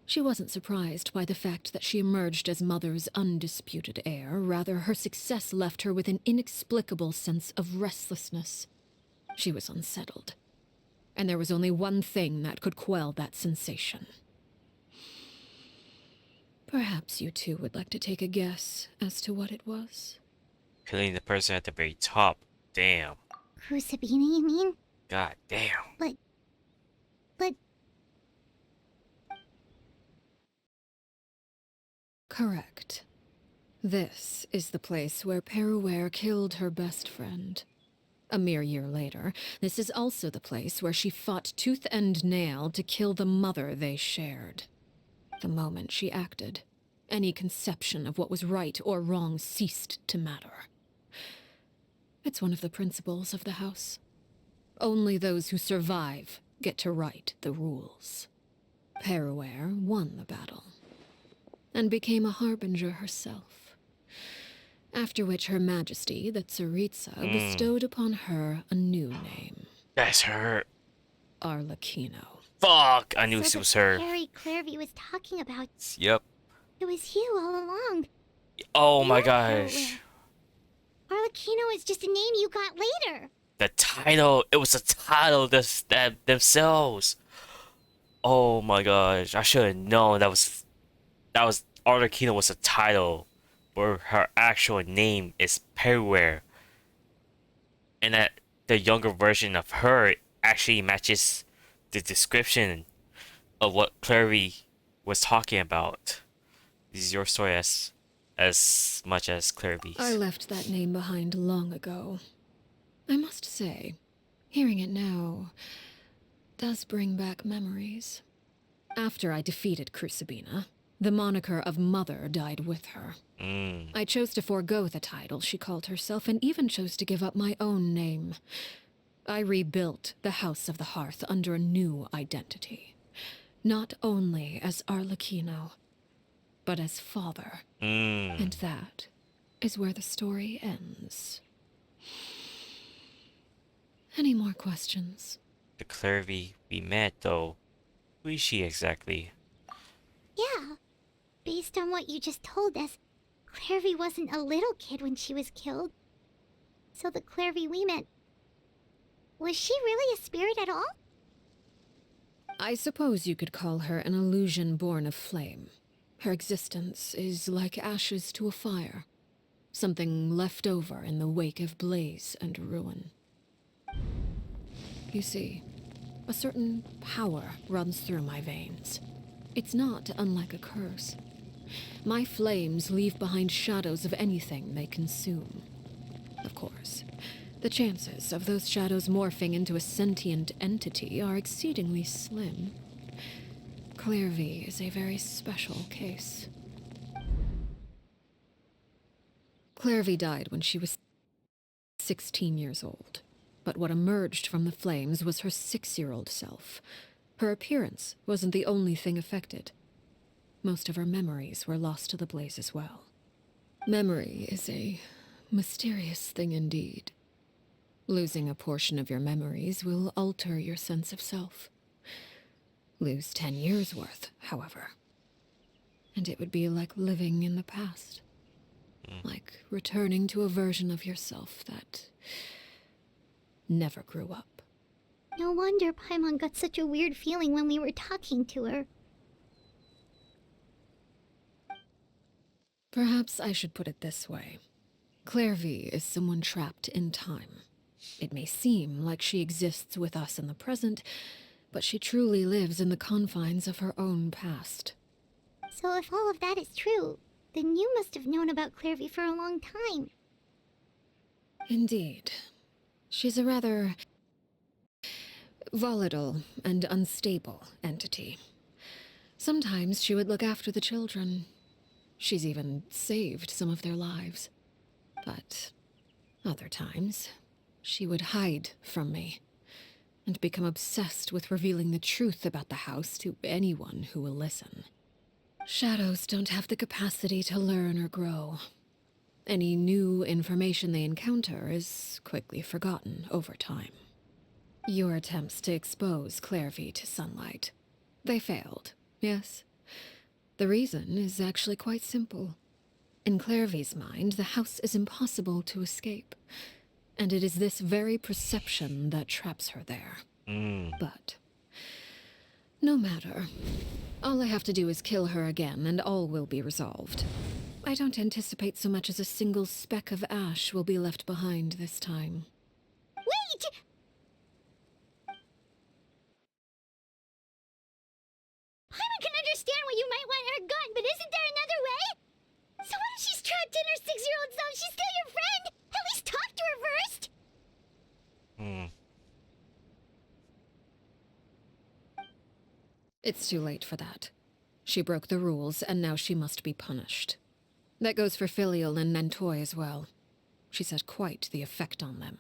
She wasn't surprised by the fact that she emerged as Mother's undisputed heir. Rather, her success left her with an inexplicable sense of restlessness. She was unsettled, and there was only one thing that could quell that sensation. Perhaps you two would like to take a guess as to what it was? Killing the person at the very top. Damn. Crucibina, you mean? God damn. But... Correct. This is the place where Peruere killed her best friend. A mere year later, this is also the place where she fought tooth and nail to kill the mother they shared. The moment she acted, any conception of what was right or wrong ceased to matter. It's one of the principles of the house. Only those who survive get to write the rules. Peruere won the battle, and became a harbinger herself. After which Her Majesty, the Tsaritsa, bestowed upon her a new name. That's her. Arlecchino. Fuck! I knew So it was her. Harry Clairvy was talking about... Yep. It was you all along. Oh my You're gosh. Arlecchino is just a name you got later. The title. It was a title that themselves. Oh my gosh. I should have known that was Arlecchino was a title, where her actual name is Peruere. And that the younger version of her actually matches the description of what Clary was talking about. This is your story as much as Clary's. I left that name behind long ago. I must say, hearing it now does bring back memories. After I defeated Crucibina, the moniker of Mother died with her. I chose to forego the title she called herself, and even chose to give up my own name. I rebuilt the House of the Hearth under a new identity. Not only as Arlecchino, but as father. And that is where the story ends. Any more questions? The Clary we met, though, Who is she exactly? Yeah. Based on what you just told us, Clairvy wasn't a little kid when she was killed. So the Clairvy we met... Was she really a spirit at all? I suppose you could call her an illusion born of flame. Her existence is like ashes to a fire. Something left over in the wake of blaze and ruin. You see, a certain power runs through my veins. It's not unlike a curse. My flames leave behind shadows of anything they consume. Of course, the chances of those shadows morphing into a sentient entity are exceedingly slim. Clairvy is a very special case. Clairvy died when she was 16 years old. But what emerged from the flames was her 6-year-old self. Her appearance wasn't the only thing affected. Most of her memories were lost to the blaze as well. Memory is a mysterious thing indeed. Losing a portion of your memories will alter your sense of self. Lose 10 years' worth, however, and it would be like living in the past. Like returning to a version of yourself that never grew up. No wonder Paimon got such a weird feeling when we were talking to her. Perhaps I should put it this way. Clairvy is someone trapped in time. It may seem like she exists with us in the present, but she truly lives in the confines of her own past. So if all of that is true, then you must have known about Clairvy for a long time. Indeed. She's a rather volatile and unstable entity. Sometimes she would look after the children. She's even saved some of their lives. But other times, she would hide from me and become obsessed with revealing the truth about the house to anyone who will listen. Shadows don't have the capacity to learn or grow. Any new information they encounter is quickly forgotten over time. Your attempts to expose Clairvy to sunlight. They failed, yes? The reason is actually quite simple. In Clairvy's mind, the house is impossible to escape. And it is this very perception that traps her there. But no matter. All I have to do is kill her again, and all will be resolved. I don't anticipate so much as a single speck of ash will be left behind this time. Wait! Paimon can understand why you might want her gone, but isn't there another way? So what if she's trapped in her 6-year-old self? She's still your friend! At least talk to her first! It's too late for that. She broke the rules, and now she must be punished. That goes for Filial and Nantoy as well. She's had quite the effect on them.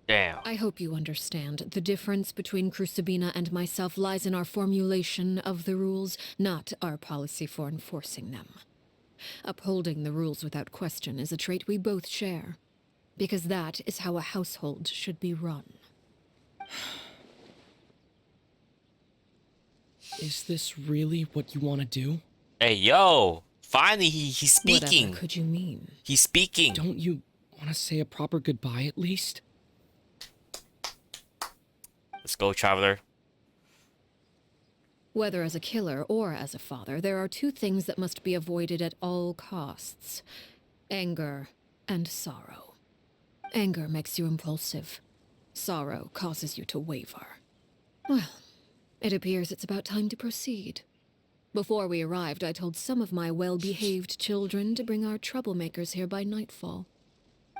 Damn. I hope you understand. The difference between Crucibina and myself lies in our formulation of the rules, not our policy for enforcing them. Upholding the rules without question is a trait we both share, because that is how a household should be run. Is this really what you want to do? Hey, yo! Finally, he's speaking! Whatever could you mean? He's speaking! Don't you want to say a proper goodbye at least? Let's go, Traveler. Whether as a killer or as a father, there are two things that must be avoided at all costs. Anger and sorrow. Anger makes you impulsive. Sorrow causes you to waver. Well, it appears it's about time to proceed. Before we arrived, I told some of my well-behaved children to bring our troublemakers here by nightfall.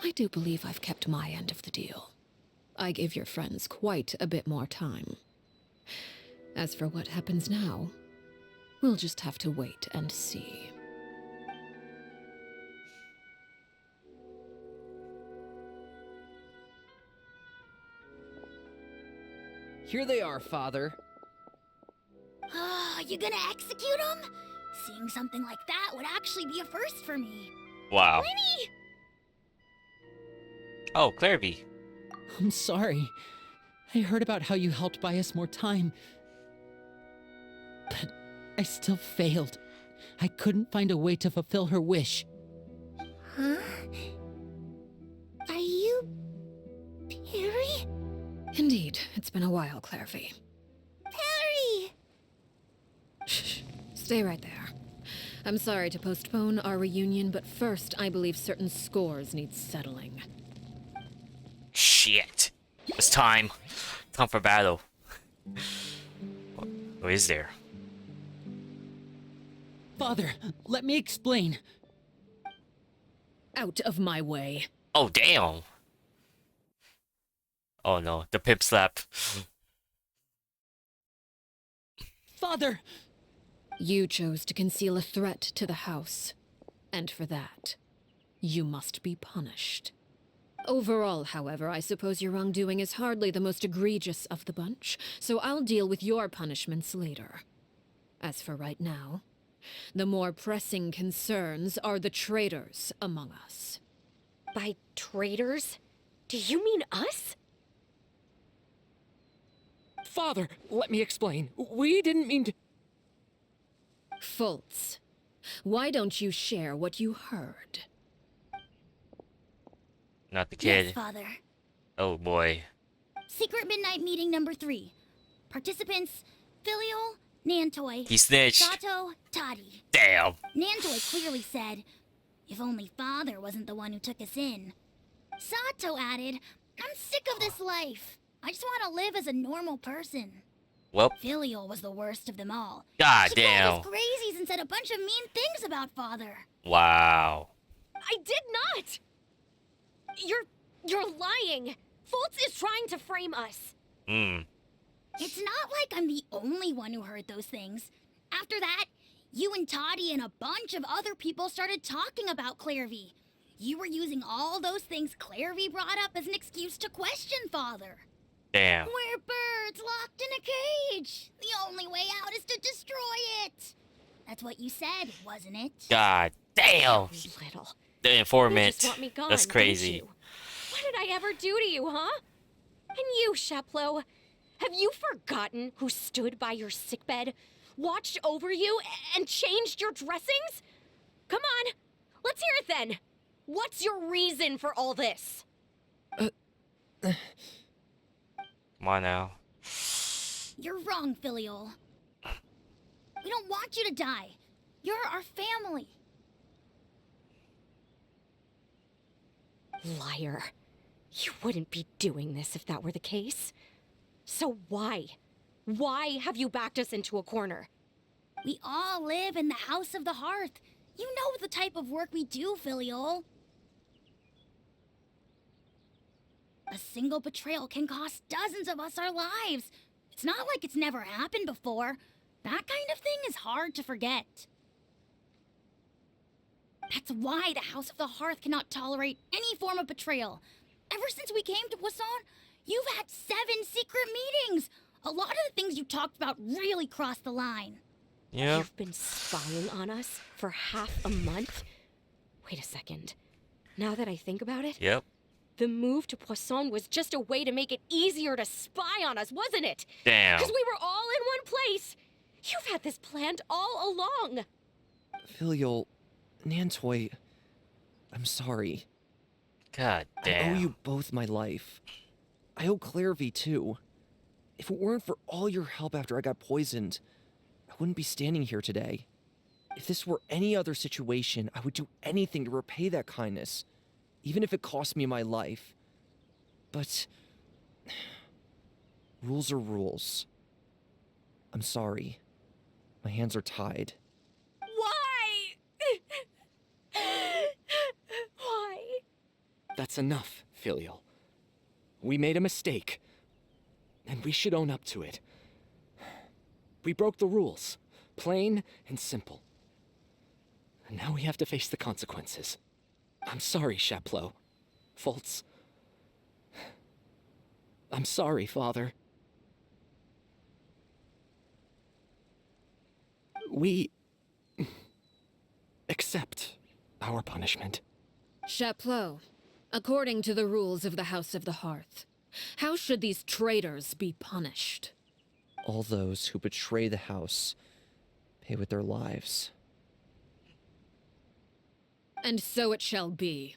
I do believe I've kept my end of the deal. I gave your friends quite a bit more time. As for what happens now, we'll just have to wait and see. Here they are, Father. You gonna execute him? Seeing something like that would actually be a first for me. Wow. Winnie! Oh, Clairvy. I'm sorry. I heard about how you helped buy us more time. But I still failed. I couldn't find a way to fulfill her wish. Huh? Are you... Perry? Indeed, it's been a while, Clairvy. Perry! Shh. Stay right there. I'm sorry to postpone our reunion, but first I believe certain scores need settling. Shit. It's time. Time for battle. What is there? Father, let me explain. Out of my way. Oh, damn. Oh no, the pimp slap. Father! You chose to conceal a threat to the house. And for that, you must be punished. Overall, however, I suppose your wrongdoing is hardly the most egregious of the bunch, so I'll deal with your punishments later. As for right now, the more pressing concerns are the traitors among us. By traitors? Do you mean us? Father, let me explain. We didn't mean to... Fultz, why don't you share what you heard? Not the kid. Yes, Father. Oh boy. Secret midnight meeting number 3. Participants: Filial, Nantoy, He snitched. Sato, Toddy. Damn. Nantoy clearly said, "If only Father wasn't the one who took us in." Sato added, "I'm sick of this life. I just want to live as a normal person." Well. Filial was the worst of them all. God she damn. called us crazies and said a bunch of mean things about Father. Wow. I did not! You're lying! Fultz is trying to frame us. It's not like I'm the only one who heard those things. After that, you and Toddy and a bunch of other people started talking about Clairvy. You were using all those things Clairvy brought up as an excuse to question Father. Damn. We're birds locked in a cage. The only way out is to destroy it. That's what you said, wasn't it? God damn. Little. The You informant. just want me gone, That's don't crazy. you? What did I ever do to you, huh? And you, Sheplo, have you forgotten who stood by your sickbed, watched over you, and changed your dressings? Come on, let's hear it then. What's your reason for all this? Come on now. You're wrong, Filial. We don't want you to die. You're our family. Liar. You wouldn't be doing this if that were the case. So why? Why have you backed us into a corner? We all live in the House of the Hearth. You know the type of work we do, Filial. A single betrayal can cost dozens of us our lives. It's not like it's never happened before. That kind of thing is hard to forget. That's why the House of the Hearth cannot tolerate any form of betrayal. Ever since we came to Poisson, you've had 7 secret meetings. A lot of the things you talked about really crossed the line. Yep. You've been spying on us for half a month? Wait a second. Now that I think about it, Yep. the move to Poisson was just a way to make it easier to spy on us, wasn't it? Damn. Because we were all in one place. You've had this planned all along. Filial, Nantoy, I'm sorry. God damn. I owe you both my life. I owe Clairvy too. If it weren't for all your help after I got poisoned, I wouldn't be standing here today. If this were any other situation, I would do anything to repay that kindness, even if it cost me my life. But rules are rules. I'm sorry. My hands are tied. Why? Why? That's enough, Filial. We made a mistake, and we should own up to it. We broke the rules, plain and simple. And now we have to face the consequences. I'm sorry, Chapleau. Fultz. I'm sorry, Father. We accept our punishment. Chapleau, according to the rules of the House of the Hearth, how should these traitors be punished? All those who betray the house pay with their lives. And so it shall be.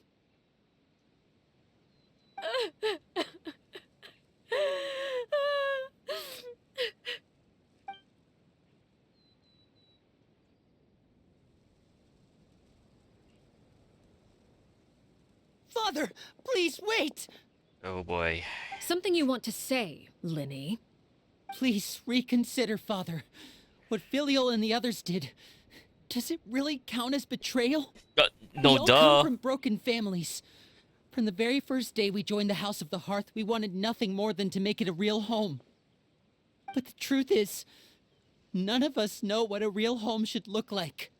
Father, please wait! Oh boy. Something you want to say, Linny? Please reconsider, Father. What Filial and the others did, does it really count as betrayal? No, we all come from broken families. From the very first day we joined the House of the Hearth, we wanted nothing more than to make it a real home. But the truth is, none of us know what a real home should look like.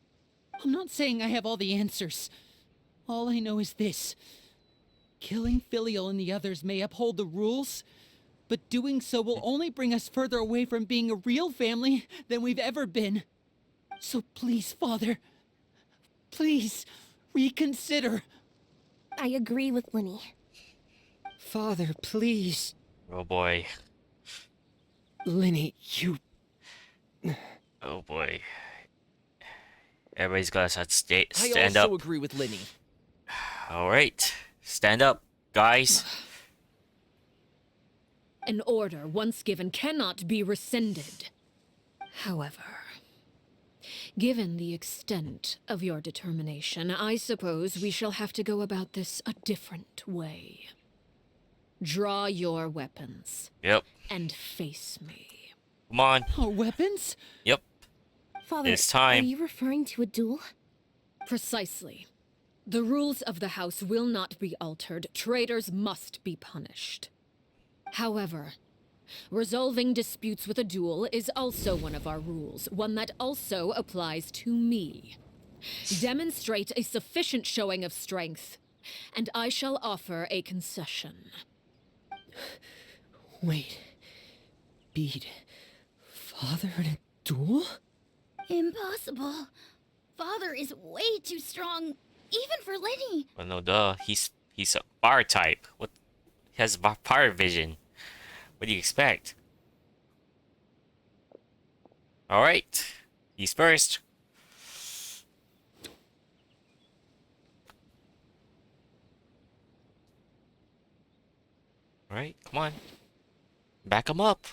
I'm not saying I have all the answers. All I know is this. Killing Filial and the others may uphold the rules, but doing so will only bring us further away from being a real family than we've ever been. So please, Father, please, reconsider. I agree with Linny. Father, please. Oh boy. Linny, you... Oh boy. Everybody's gotta stand I up. also agree with Linny. Alright. Stand up, guys. An order once given cannot be rescinded. However, given the extent of your determination, I suppose we shall have to go about this a different way. Draw your weapons. Yep. And face me. Come on. Our weapons? Yep. Father, It's time. are you referring to a duel? Precisely. The rules of the house will not be altered. Traitors must be punished. However, resolving disputes with a duel is also one of our rules, one that also applies to me. Demonstrate a sufficient showing of strength, and I shall offer a concession. Wait. Beat Father in a duel? Impossible. Father is way too strong, even for Lenny. Well, no, duh. He's a fire type. What? He has fire vision. What do you expect? Alright. He's first. Alright, come on. Back him up.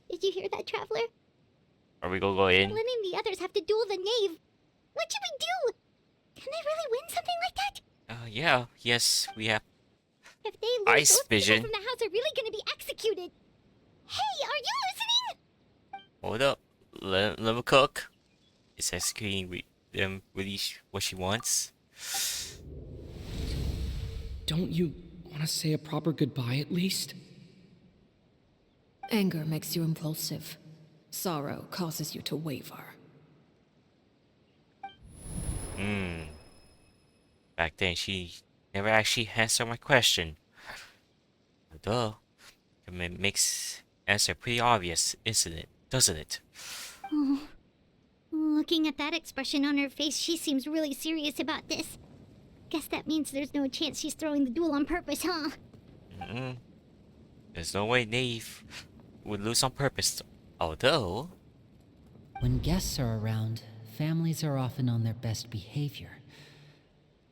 Did you hear that, Traveler? Are we gonna go in? Lenny and the others have to duel the knave. What should we do? Can they really win something like that? Yeah. Yes, we have. If they lose, Ice those vision. people from the house are really gonna be executed. Hey, are you listening? Hold up. Let him cook. Is executing them really what she wants? Don't you want to say a proper goodbye at least? Anger makes you impulsive. Sorrow causes you to waver. Back then, she never actually answered my question. Duh. It makes answer pretty obvious, isn't it? Doesn't it? Oh. Looking at that expression on her face, she seems really serious about this. Guess that means there's no chance she's throwing the duel on purpose, huh? There's no way Nave would lose on purpose. Although... When guests are around, families are often on their best behavior.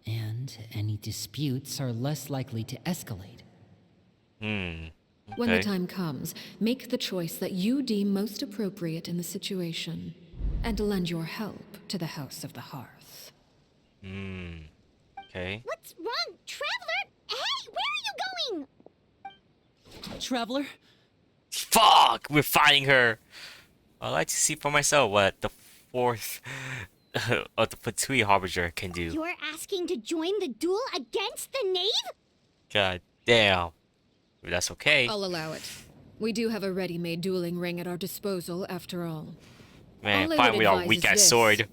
And any disputes are less likely to escalate. Okay. When the time comes, make the choice that you deem most appropriate in the situation, and lend your help to the House of the Hearth. Okay. What's wrong, Traveler? Hey, where are you going? Traveler? Fuck! We're fighting her! I'd like to see for myself what the fourth of the Fatui Harbinger can do. You're asking to join the duel against the knave? God damn. If that's okay. I'll allow it. We do have a ready-made dueling ring at our disposal, after all. Man, All I finally would our advise weak is ass this. sword.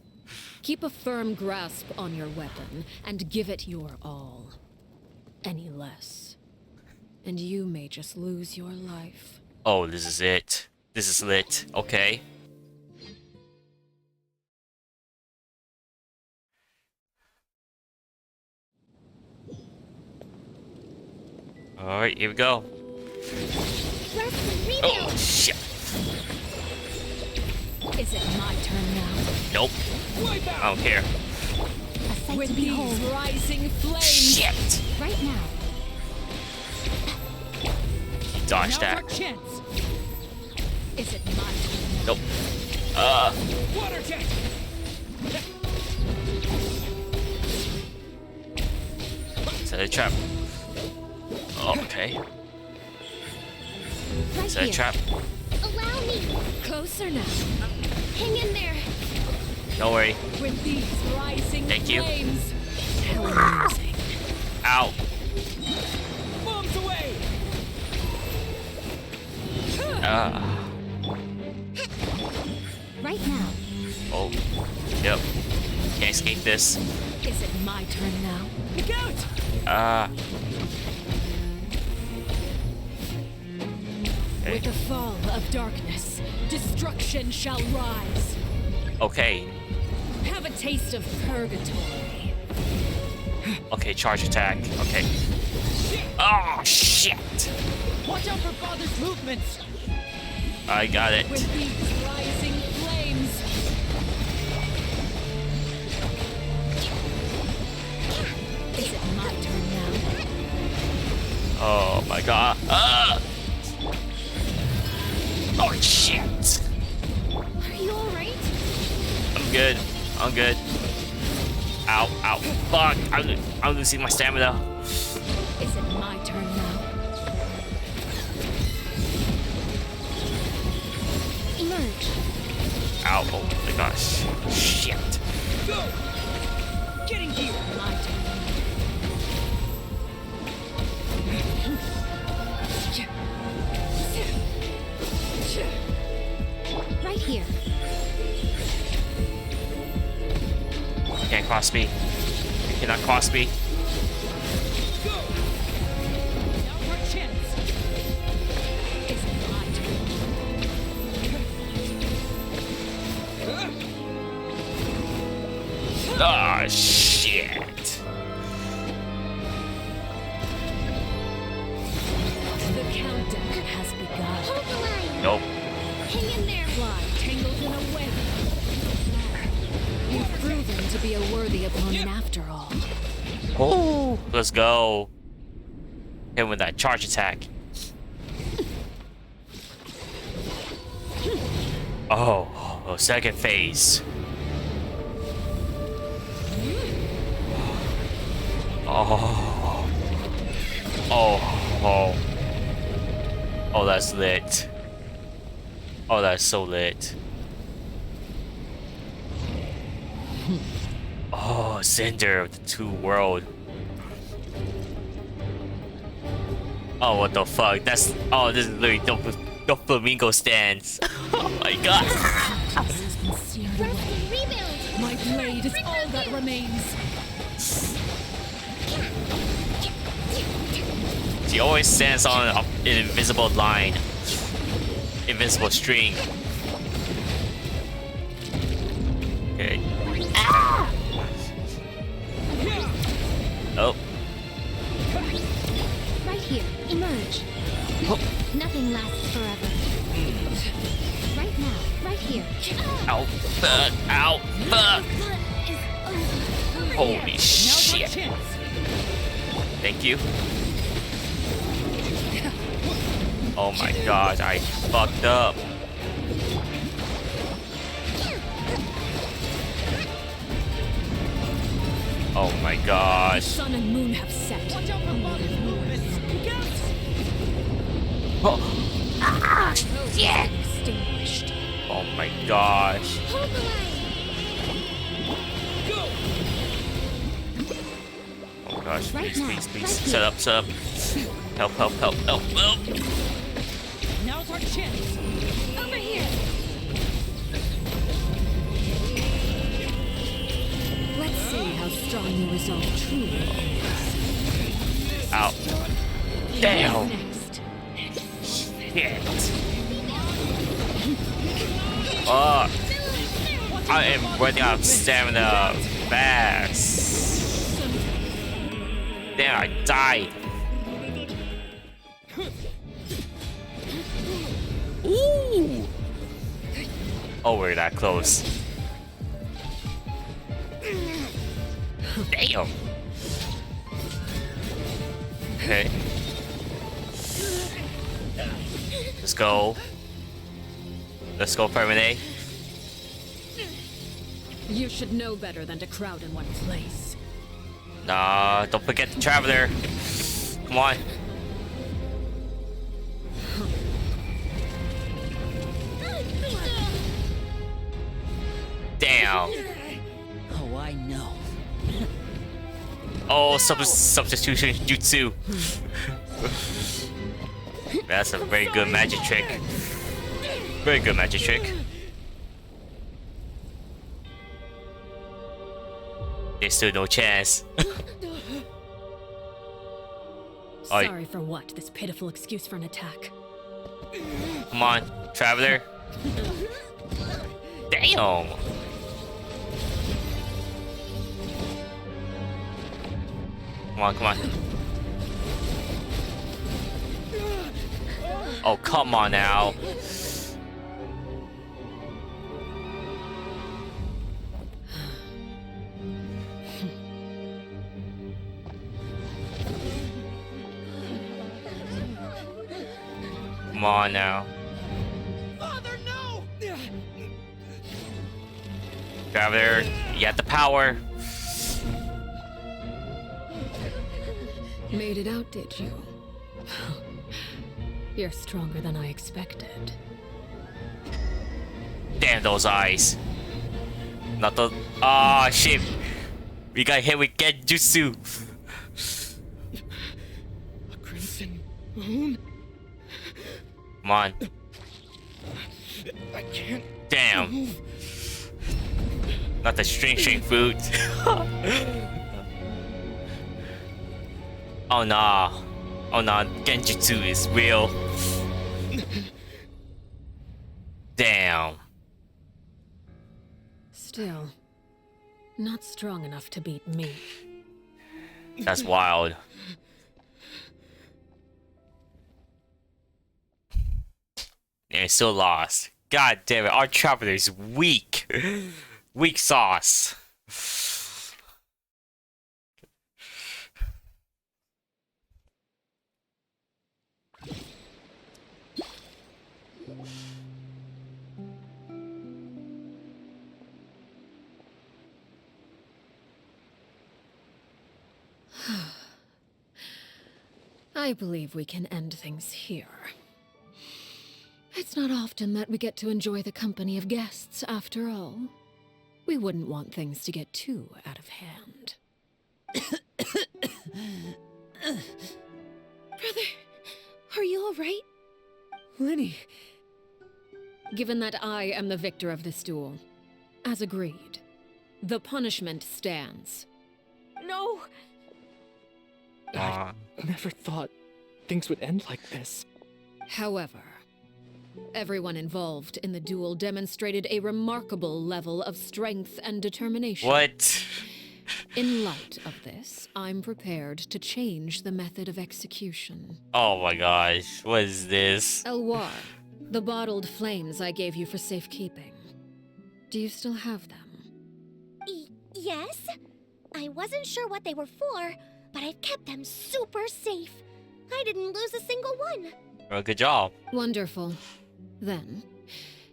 Keep a firm grasp on your weapon, and give it your all. Any less, and you may just lose your life. Oh, this is it. This is lit. Okay. Alright, here we go. Where Oh, shit. Is it my turn now? Nope. I don't care. With these rising flames. Shit. Right now. Dodge Now's that. our chance. Is it my turn? Nope. Water jet! Set a trap. Okay. Right Set a here. trap. Allow me. Closer now. Hang in there. Don't worry. With these rising Thank you. flames. How amusing. Ow. Bombs away! Right now. Oh. Yep. Can't escape this. Is it my turn now? Look out! Okay. With the fall of darkness, destruction shall rise. Okay. Have a taste of purgatory. Okay, charge attack. Okay. Oh, shit. Watch out for Father's movements! I got it. With these rising flames. Is it my turn now? Oh my god. Oh, shit. Are you alright? I'm good. I'm good. Ow, ow. Fuck. I'm losing my stamina. Is it my turn now? Emerge. Ow. Oh my gosh. Shit. Go! Getting here! My turn. Right here. You can't cross me. You cannot cross me. Go! Now our chance. Is it my turn? Ah, shit. The countdown has begun. Hold the line. Nope. Hang in there. Fly tangled in a web. You've proven to be a worthy opponent after all. Oh, let's go. Hit him with that charge attack. Oh, second phase. Oh. Oh. Oh, that's lit. Oh, that's so lit. Oh, Cinder of the two world. Oh, what the fuck? That's this is literally the flamingo stance. Oh my god. Has been seared away. Rebuild. My blade is all that remains. She always stands on an invisible line, invisible string. Okay. Oh. Right here. Emerge. Nothing lasts forever. Right now. Right here. Ow. Fuck. Ow. Fuck. Holy shit. Thank you. Oh my god, I fucked up. Oh my gosh. Sun and moon have set. Watch out for Father's movements! Oh. Ah, shit. Extinguished. Oh my gosh. Hold the line. Go! Oh gosh, Right please, now, please, please. right Set up, set up. Help, help, help, help, help. Now's our chance! Over here. Let's see how strong your resolve truly is. Ow. Damn. Next. Shit. Fuck. I am running out of stamina fast. Damn, I died. Oh, we're that close. Damn. Okay. Let's go. Let's go, Permanent. You should know better than to crowd in one place. Nah, don't forget the Traveler. Come on. Damn. Oh, I know. Oh, substitution jutsu. That's a very good magic trick. Very good magic trick. There's still no chance. Sorry for what? This pitiful excuse for an attack. Come on, Traveler. Damn. Come on, come on. Oh, come on now. Come on now. Father, no! Traveler, you got the power. Made it out, did you? You're stronger than I expected. Damn those eyes. Not the. Ah, shit. We got hit with Genjutsu. A crimson moon? Come on. I can't. Damn. Move. Not the string food. Oh nah. Oh nah, Genjutsu is real. Damn. Still, not strong enough to beat me. That's wild. And it's still lost. God damn it, our Traveler's weak. Weak sauce. I believe we can end things here. It's not often that we get to enjoy the company of guests, after all. We wouldn't want things to get too out of hand. Brother, are you alright? Lenny! Given that I am the victor of this duel, as agreed, the punishment stands. No! I never thought things would end like this. However, everyone involved in the duel demonstrated a remarkable level of strength and determination. What? In light of this, I'm prepared to change the method of execution. Oh my gosh, what is this? Elwar, the bottled flames I gave you for safekeeping. Do you still have them? Yes? I wasn't sure what they were for, but I've kept them super safe. I didn't lose a single one. Well, good job. Wonderful. Then,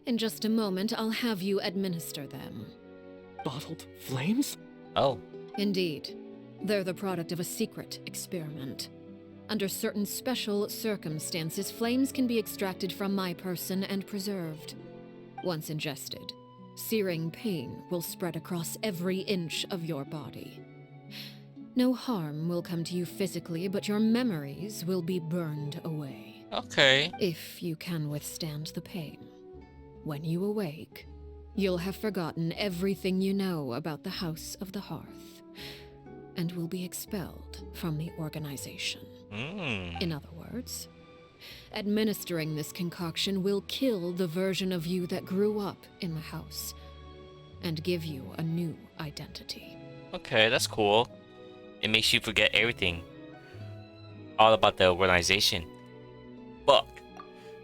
in just a moment, I'll have you administer them. Bottled flames? Oh. Indeed. They're the product of a secret experiment. Under certain special circumstances, flames can be extracted from my person and preserved. Once ingested, searing pain will spread across every inch of your body. No harm will come to you physically, but your memories will be burned away. Okay. If you can withstand the pain. When you awake, you'll have forgotten everything you know about the House of the Hearth, and will be expelled from the organization. In other words, administering this concoction will kill the version of you that grew up in the house, and give you a new identity. Okay, that's cool. It makes you forget everything. All about the organization. Fuck.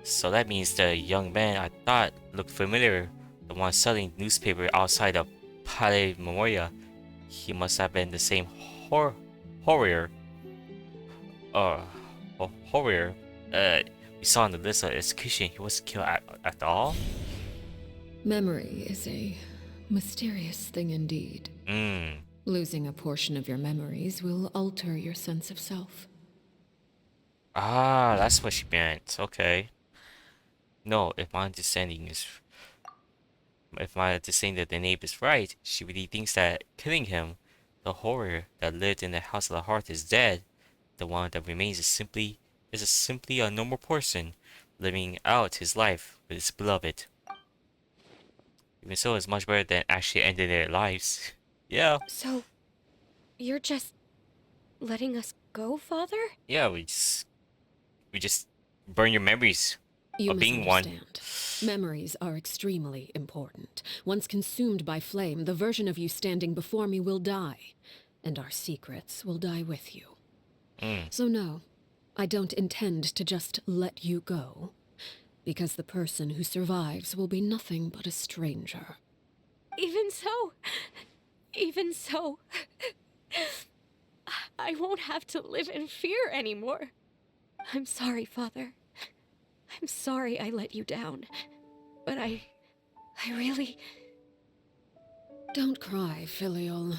So that means the young man I thought looked familiar the one selling newspaper outside the Palais Memoria. He must have been the same horror, uh, horror, we saw on the list of execution. He wasn't killed at all? Memory is a mysterious thing indeed. Losing a portion of your memories will alter your sense of self. Ah, that's what she meant. Okay. No, if my understanding that the name is right, she really thinks that killing him, the horror that lived in the House of the Hearth, is dead. The one that remains is simply a normal person living out his life with his beloved. Even so, it's much better than actually ending their lives. Yeah. So, you're just letting us go, Father? Yeah, we just burn your memories You of being one. misunderstand. Memories are extremely important. Once consumed by flame, the version of you standing before me will die, and our secrets will die with you. So no, I don't intend to just let you go, because the person who survives will be nothing but a stranger. Even so, I won't have to live in fear anymore. I'm sorry, Father. I'm sorry I let you down. But I really... Don't cry, Filial.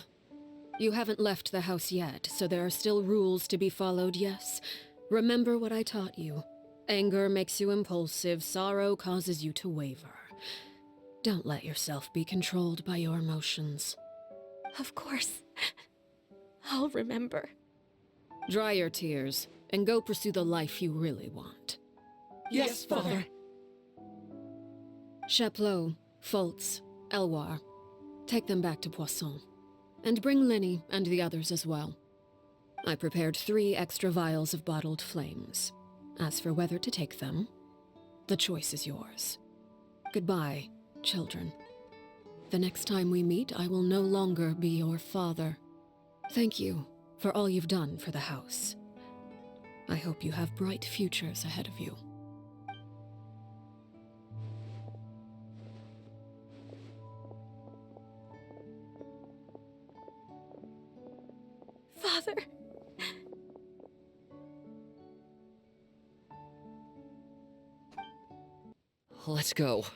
You haven't left the house yet, so there are still rules to be followed, yes? Remember what I taught you. Anger makes you impulsive, sorrow causes you to waver. Don't let yourself be controlled by your emotions. Of course. I'll remember. Dry your tears, and go pursue the life you really want. Yes, Father. Chaplot, Foltz, Elwar. Take them back to Poisson. And bring Linny and the others as well. I prepared 3 extra vials of bottled flames. As for whether to take them, the choice is yours. Goodbye, children. The next time we meet, I will no longer be your father. Thank you for all you've done for the house. I hope you have bright futures ahead of you. Father. Let's go.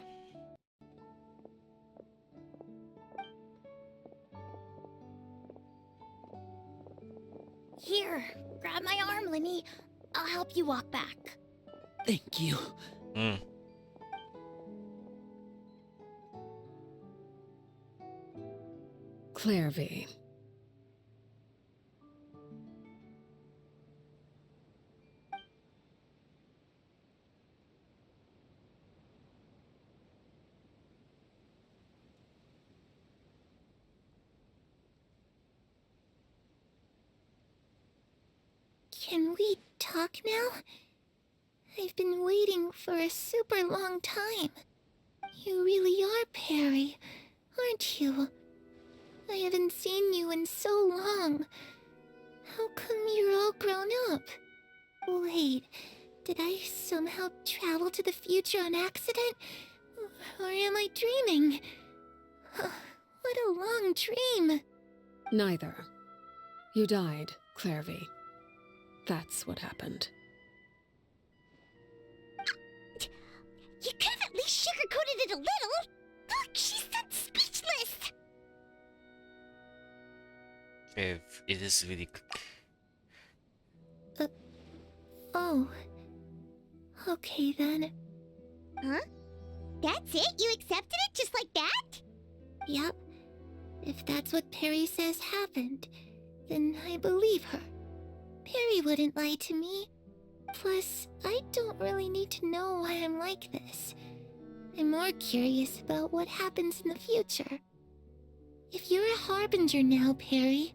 Here, grab my arm, Linny. I'll help you walk back. Thank you. Clairvy. Can we talk now? I've been waiting for a super long time. You really are Perry, aren't you? I haven't seen you in so long. How come you're all grown up? Wait, did I somehow travel to the future on accident? Or am I dreaming? What a long dream. Neither. You died, Clairvy. That's what happened. You could have at least sugarcoated it a little. Look, she's that speechless. If it is really... Oh. Okay then. Huh? That's it? You accepted it just like that? Yep. If that's what Perry says happened, then I believe her. Perry wouldn't lie to me. Plus, I don't really need to know why I'm like this. I'm more curious about what happens in the future. If you're a harbinger now, Perry,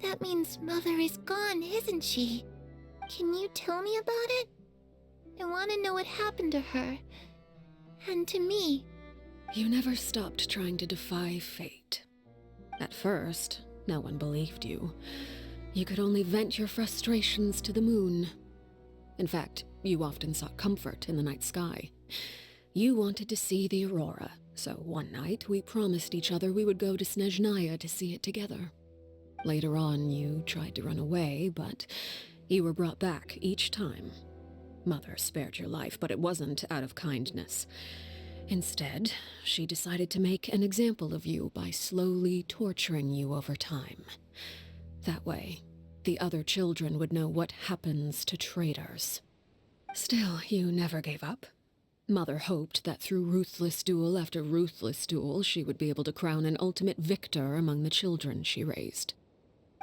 that means Mother is gone, isn't she? Can you tell me about it? I want to know what happened to her. And to me. You never stopped trying to defy fate. At first, no one believed you. You could only vent your frustrations to the moon. In fact, you often sought comfort in the night sky. You wanted to see the aurora, So one night, we promised each other we would go to Snezhnaya to see it together. Later on, you tried to run away, but you were brought back each time. Mother spared your life, but it wasn't out of kindness. Instead, she decided to make an example of you by slowly torturing you over time. That way, the other children would know what happens to traitors. Still, you never gave up. Mother hoped that through ruthless duel after ruthless duel, she would be able to crown an ultimate victor among the children she raised.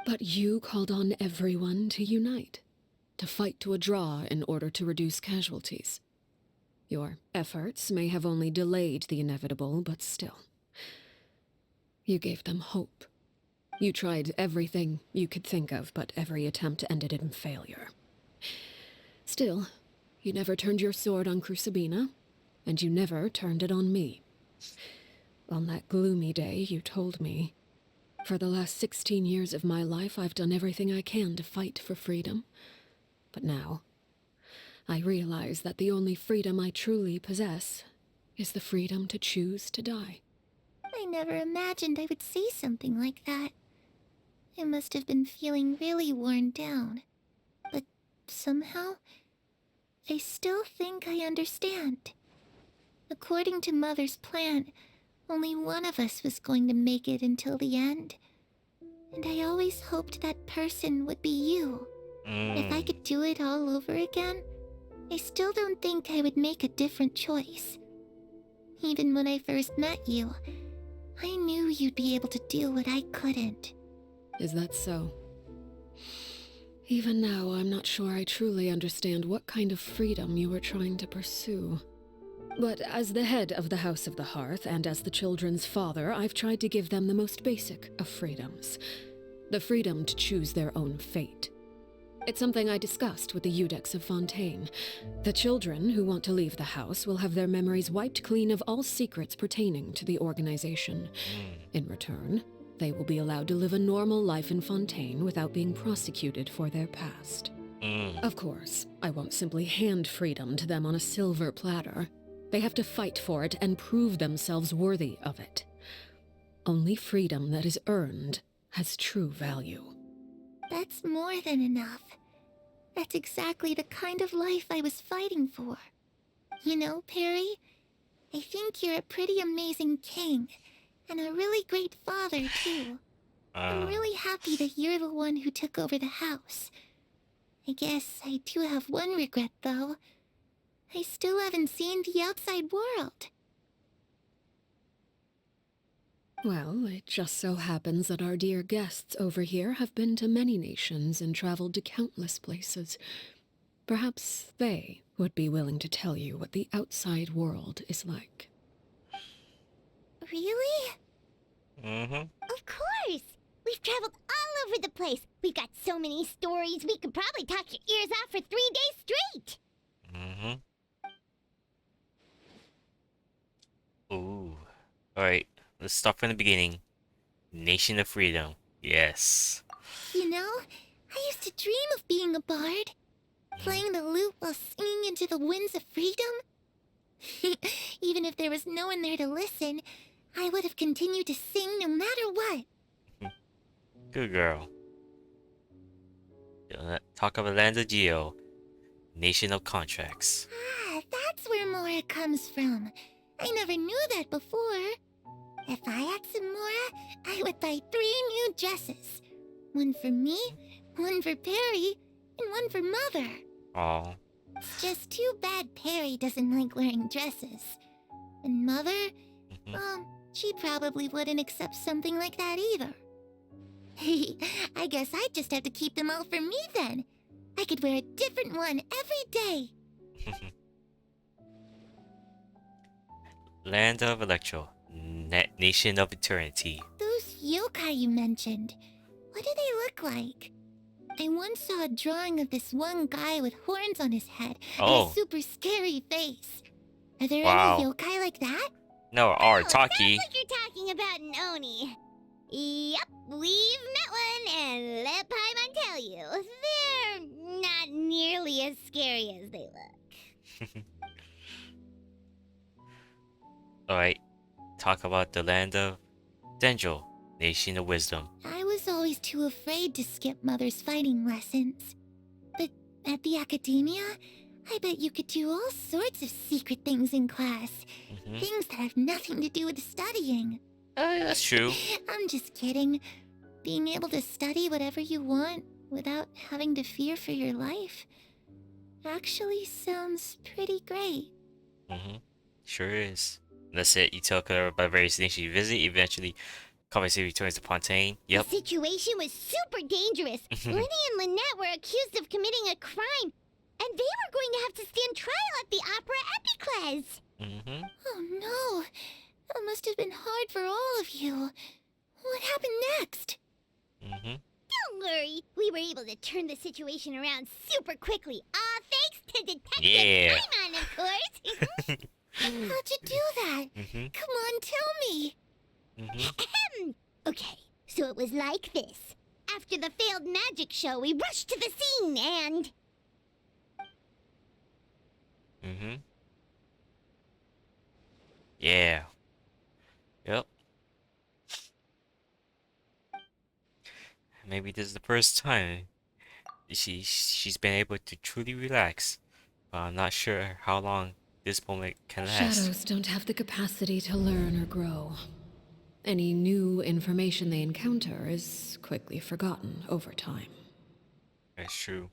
But you called on everyone to unite, to fight to a draw in order to reduce casualties. Your efforts may have only delayed the inevitable, but still. You gave them hope. You tried everything you could think of, but every attempt ended in failure. Still, you never turned your sword on Crucibina, and you never turned it on me. On that gloomy day, you told me, "For the last 16 years of my life, I've done everything I can to fight for freedom. But now, I realize that the only freedom I truly possess is the freedom to choose to die." I never imagined I would say something like that. I must have been feeling really worn down. But somehow, I still think I understand. According to Mother's plan, only one of us was going to make it until the end. And I always hoped that person would be you. If I could do it all over again, I still don't think I would make a different choice. Even when I first met you, I knew you'd be able to do what I couldn't. Is that so? Even now, I'm not sure I truly understand what kind of freedom you were trying to pursue. But as the head of the House of the Hearth and as the children's father, I've tried to give them the most basic of freedoms. The freedom to choose their own fate. It's something I discussed with the Iudex of Fontaine. The children who want to leave the house will have their memories wiped clean of all secrets pertaining to the organization. In return, they will be allowed to live a normal life in Fontaine without being prosecuted for their past. Of course, I won't simply hand freedom to them on a silver platter. They have to fight for it and prove themselves worthy of it. Only freedom that is earned has true value. That's more than enough. That's exactly the kind of life I was fighting for. You know, Perry, I think you're a pretty amazing king, and a really great father, too. I'm really happy that you're the one who took over the house. I guess I do have one regret, though. I still haven't seen the outside world. Well, it just so happens that our dear guests over here have been to many nations and traveled to countless places. Perhaps they would be willing to tell you what the outside world is like. Really? Of course! We've traveled all over the place. We've got so many stories, we could probably talk your ears off for 3 days straight! Ooh. Alright, let's start from the beginning. Nation of Freedom. Yes. You know, I used to dream of being a bard. Playing the lute while singing into the winds of freedom. Even if there was no one there to listen, I would have continued to sing no matter what. Good girl. Talk of the land of Geo. Nation of contracts. Ah, that's where Mora comes from. I never knew that before. If I had some Mora, I would buy 3 new dresses. One for me, one for Perry, and one for Mother. Aw. It's just too bad Perry doesn't like wearing dresses. And Mother, she probably wouldn't accept something like that either. I guess I'd just have to keep them all for me then. I could wear a different one every day. Land of Electro. Nation of Eternity. Those yokai you mentioned, what do they look like? I once saw a drawing of this one guy with horns on his head and a super scary face. Are there any yokai like that? No, Arataki. Sounds like you're talking about an Oni. Yep, we've met one, and let Paimon tell you, they're not nearly as scary as they look. Alright. talk about the land of Denjo, Nation of Wisdom. I was always too afraid to skip Mother's fighting lessons. But at the academia, I bet you could do all sorts of secret things in class. Things that have nothing to do with studying. That's true. I'm just kidding. Being able to study whatever you want without having to fear for your life actually sounds pretty great. Sure is. That's it. You tell her about various nations you visit. Eventually, Kawase returns to Fontaine. Yep. The situation was super dangerous. Lenny and Lynette were accused of committing a crime, and they were going to have to stand trial at the Opera Epicles. Oh no. That must have been hard for all of you. What happened next? Don't worry. We were able to turn the situation around super quickly. All thanks to Detective Paimon, of course. How'd you do that? Come on, tell me. Okay, so it was like this. After the failed magic show, we rushed to the scene and... Yeah. Yep. Maybe this is the first time she's been able to truly relax. But I'm not sure how long this moment can last. Shadows don't have the capacity to learn or grow. Any new information they encounter is quickly forgotten over time. That's true.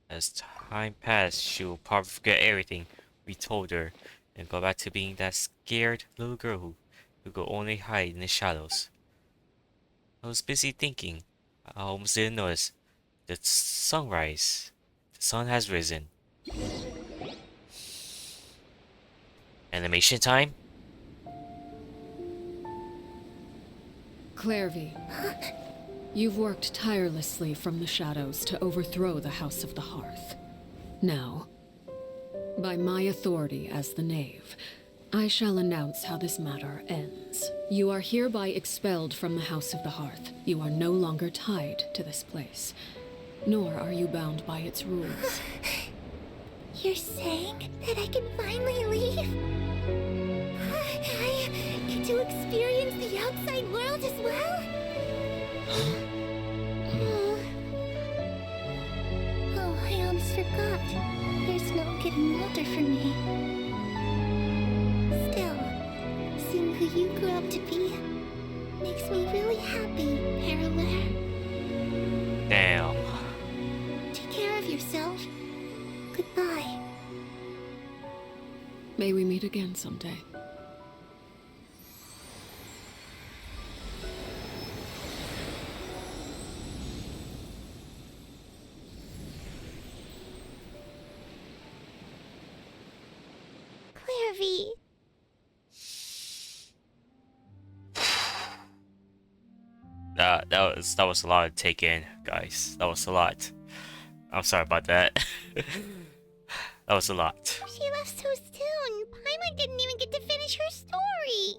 As time passes, she will probably forget everything we told her and go back to being that scared little girl who could only hide in the shadows. I was busy thinking. I almost didn't notice. The sunrise. The sun has risen. Animation time? Clairvy, you've worked tirelessly from the shadows to overthrow the House of the Hearth. Now, by my authority as the Knave, I shall announce how this matter ends. You are hereby expelled from the House of the Hearth. You are no longer tied to this place, nor are you bound by its rules. You're saying that I can finally leave? I get to experience the outside world as well? Oh, I almost forgot. There's no getting older for me. Still, seeing who you grew up to be makes me really happy, Parallel. Damn. Take care of yourself. Goodbye. May we meet again someday. Clairvy. That was a lot to take in, guys. That was a lot. I'm sorry about that. That was a lot. She left so soon. Paimon didn't even get to finish her story.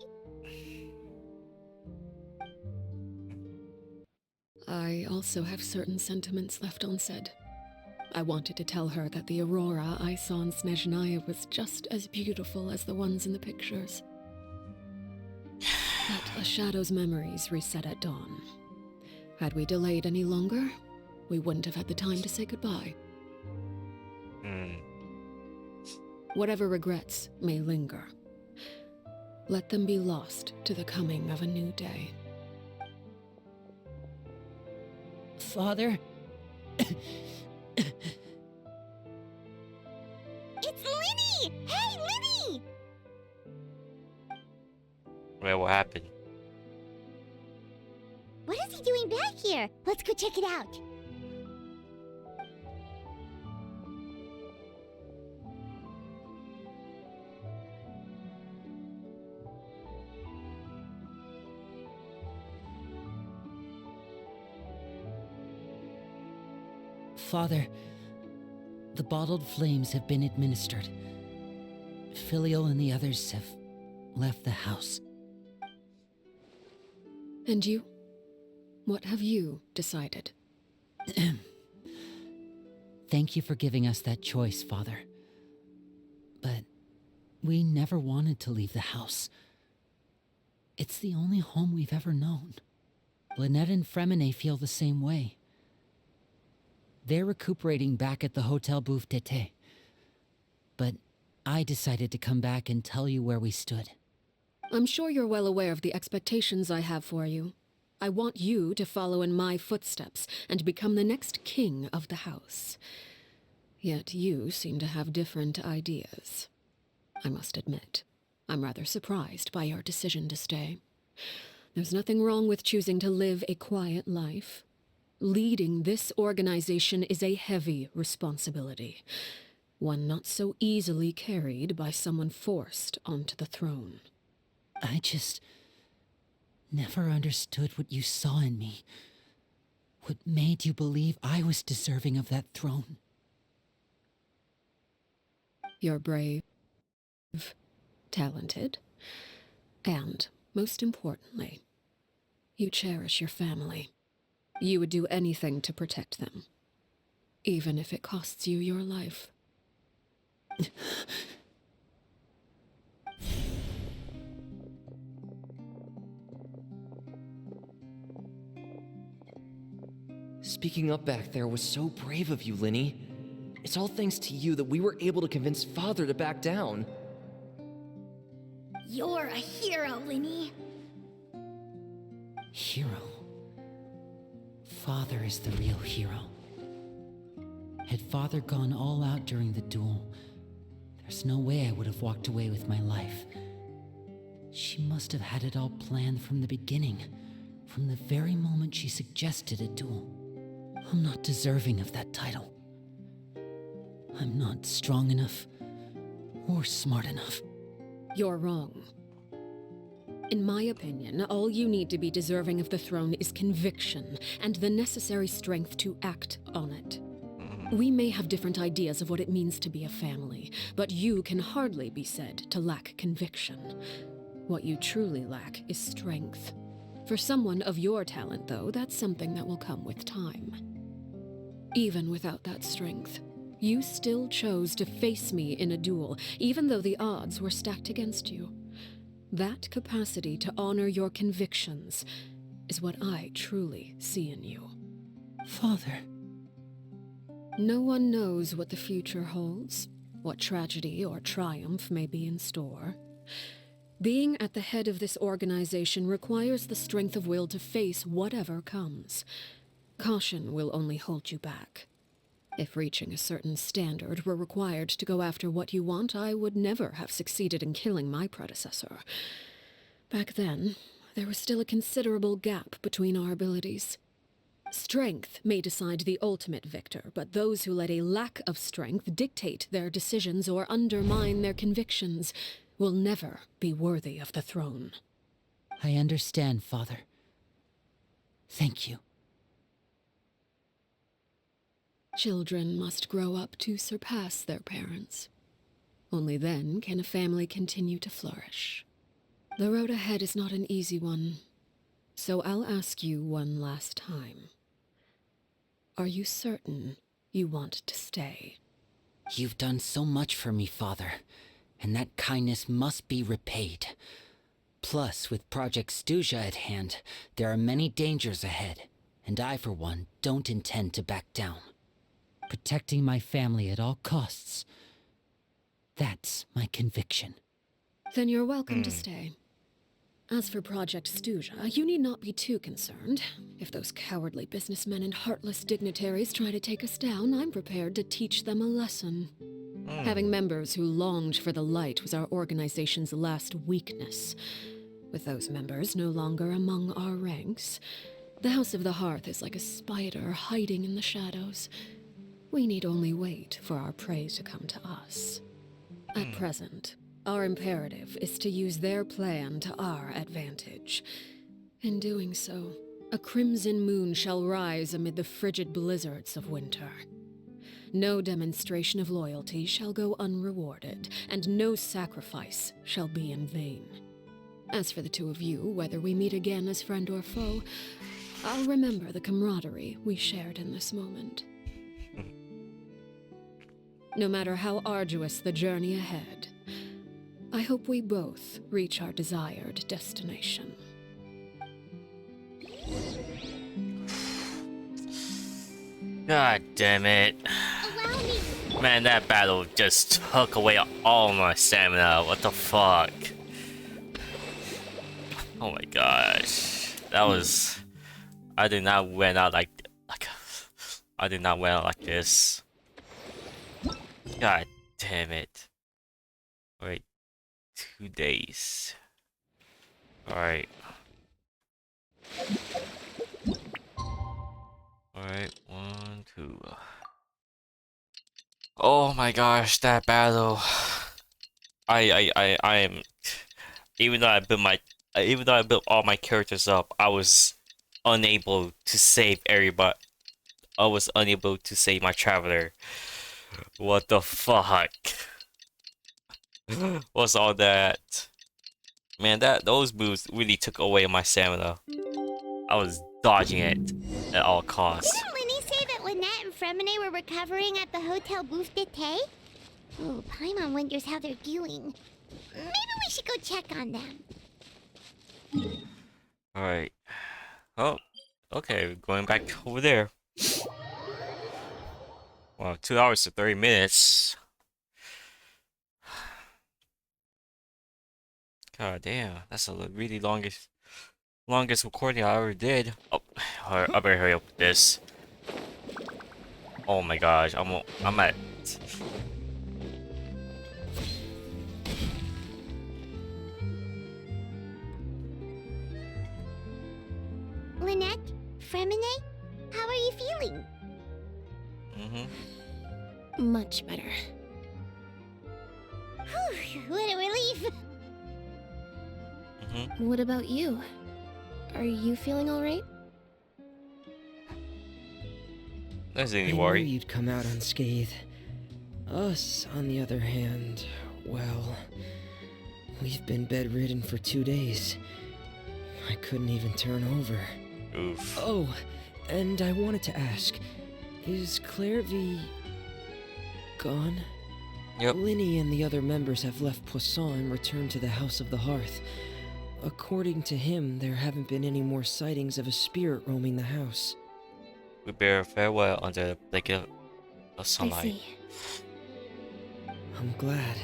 I also have certain sentiments left unsaid. I wanted to tell her that the aurora I saw in Snezhnaya was just as beautiful as the ones in the pictures. But a shadow's memories reset at dawn. Had we delayed any longer, we wouldn't have had the time to say goodbye. Whatever regrets may linger, let them be lost to the coming of a new day. Father? It's Lenny! Hey, Lenny! Wait, what happened? What is he doing back here? Let's go check it out. Father, the bottled flames have been administered. Filio and the others have left the house. And you? What have you decided? Thank you for giving us that choice, Father. But we never wanted to leave the house. It's the only home we've ever known. Lynette and Fremine feel the same way. They're recuperating back at the Hotel Bouffe d'été. But I decided to come back and tell you where we stood. I'm sure you're well aware of the expectations I have for you. I want you to follow in my footsteps and become the next king of the house. Yet you seem to have different ideas. I must admit, I'm rather surprised by your decision to stay. There's nothing wrong with choosing to live a quiet life. Leading this organization is a heavy responsibility, one not so easily carried by someone forced onto the throne. I just never understood what you saw in me. What made you believe I was deserving of that throne? You're brave, talented, and, most importantly, you cherish your family. You would do anything to protect them, even if it costs you your life. Speaking up back there was so brave of you, Linny. It's all thanks to you that we were able to convince Father to back down. You're a hero, Linny. Hero? Father is the real hero. Had Father gone all out during the duel, there's no way I would have walked away with my life. She must have had it all planned from the beginning, from the very moment she suggested a duel. I'm not deserving of that title. I'm not strong enough or smart enough. You're wrong. In my opinion, all you need to be deserving of the throne is conviction and the necessary strength to act on it. We may have different ideas of what it means to be a family, but you can hardly be said to lack conviction. What you truly lack is strength. For someone of your talent, though, that's something that will come with time. Even without that strength, you still chose to face me in a duel, even though the odds were stacked against you. That capacity to honor your convictions is what I truly see in you. Father. No one knows what the future holds, what tragedy or triumph may be in store. Being at the head of this organization requires the strength of will to face whatever comes. Caution will only hold you back. If reaching a certain standard were required to go after what you want, I would never have succeeded in killing my predecessor. Back then, there was still a considerable gap between our abilities. Strength may decide the ultimate victor, but those who let a lack of strength dictate their decisions or undermine their convictions will never be worthy of the throne. I understand, Father. Thank you. Children must grow up to surpass their parents. Only then can a family continue to flourish. The road ahead is not an easy one, so I'll ask you one last time. Are you certain you want to stay? You've done so much for me, Father, and that kindness must be repaid. Plus, with Project Stuja at hand, there are many dangers ahead, and I, for one, don't intend to back down. Protecting my family at all costs. That's my conviction. Then you're welcome to stay. As for Project Stuja, you need not be too concerned. If those cowardly businessmen and heartless dignitaries try to take us down, I'm prepared to teach them a lesson. Having members who longed for the light was our organization's last weakness. With those members no longer among our ranks, the House of the Hearth is like a spider hiding in the shadows. We need only wait for our prey to come to us. At present, our imperative is to use their plan to our advantage. In doing so, a crimson moon shall rise amid the frigid blizzards of winter. No demonstration of loyalty shall go unrewarded, and no sacrifice shall be in vain. As for the two of you, whether we meet again as friend or foe, I'll remember the camaraderie we shared in this moment. No matter how arduous the journey ahead, I hope we both reach our desired destination. God damn it. Man, that battle just took away all my stamina. What the fuck? Oh my gosh. That was... I did not win out like I did not win out like this. God damn it. Wait. 2 days. Alright. Alright, 1, 2. Oh my gosh, that battle. I am, even though I built all my characters up, I was unable to save everybody. I was unable to save my traveler. What the fuck? What's all that? Man, those moves really took away my stamina. I was dodging it at all costs. Didn't Linny say that Lynette and Fremine were recovering at the Hotel Bouffe d'été? Oh, Paimon wonders how they're doing. Maybe we should go check on them. Alright. Oh, okay, going back over there. Well, 2 hours to 30 minutes. God damn, that's a really longest recording I ever did. Oh, I better hurry up with this. Oh my gosh, I'm at... Lynette? Fremine? How are you feeling? Much better. Whew, what a relief! What about you? Are you feeling alright? There's any I worry. knew you'd come out unscathed. Us, on the other hand, well, we've been bedridden for 2 days. I couldn't even turn over. Oof. Oh, and I wanted to ask, is Clairvy gone? Yep. Linny and the other members have left Poisson and returned to the House of the Hearth. According to him, there haven't been any more sightings of a spirit roaming the house. We bear farewell under the blanket of I sunlight. see. I'm glad.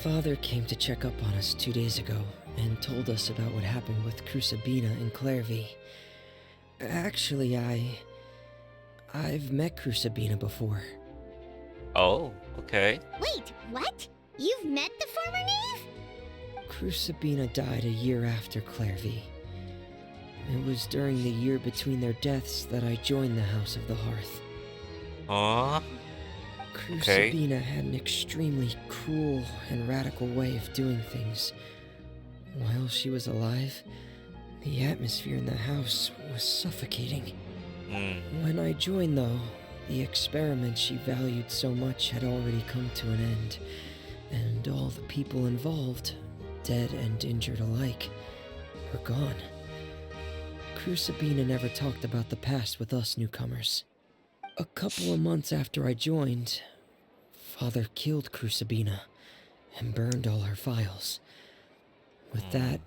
Father came to check up on us 2 days ago and told us about what happened with Crucibina and Clairvy. Actually, I've met Crucibina before. Oh, okay. Wait, what? You've met the former knave? Crucibina died a year after Clairvy. It was during the year between their deaths that I joined the House of the Hearth. Crucibina had an extremely cruel and radical way of doing things. While she was alive, the atmosphere in the house was suffocating. When I joined, though, the experiment she valued so much had already come to an end, and all the people involved, dead and injured alike, were gone. Crucibina never talked about the past with us newcomers. A couple of months after I joined, Father killed Crucibina and burned all her files. With that,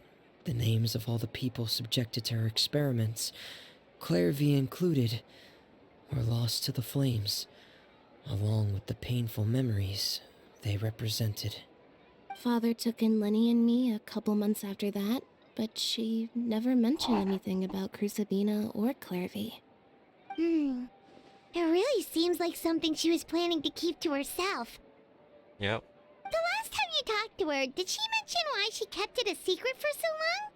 the names of all the people subjected to her experiments, Clairvy included, were lost to the flames, along with the painful memories they represented. Father took in Lenny and me a couple months after that, but she never mentioned anything about Crucibina or Clairvy. It really seems like something she was planning to keep to herself. Yep. The last time you talked to her, did she mention why she kept it a secret for so long?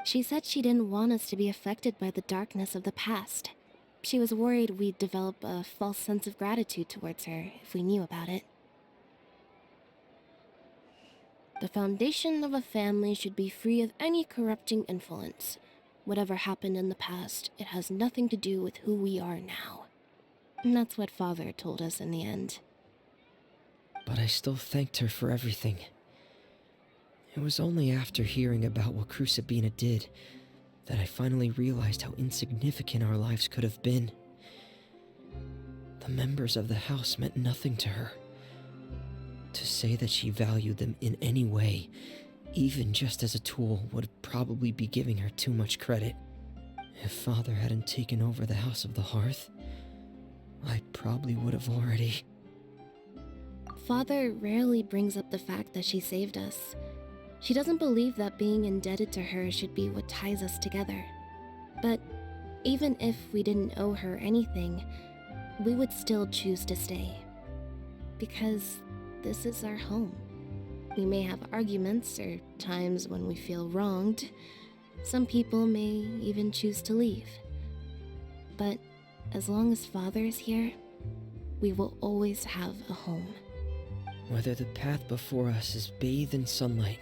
She said she didn't want us to be affected by the darkness of the past. She was worried we'd develop a false sense of gratitude towards her if we knew about it. The foundation of a family should be free of any corrupting influence. Whatever happened in the past, it has nothing to do with who we are now. And that's what Father told us in the end. But I still thanked her for everything. It was only after hearing about what Crucibina did that I finally realized how insignificant our lives could have been. The members of the house meant nothing to her. To say that she valued them in any way, even just as a tool, would probably be giving her too much credit. If Father hadn't taken over the House of the Hearth, I probably would have already... Father rarely brings up the fact that she saved us. She doesn't believe that being indebted to her should be what ties us together. But even if we didn't owe her anything, we would still choose to stay. Because this is our home. We may have arguments or times when we feel wronged. Some people may even choose to leave. But as long as Father is here, we will always have a home. Whether the path before us is bathed in sunlight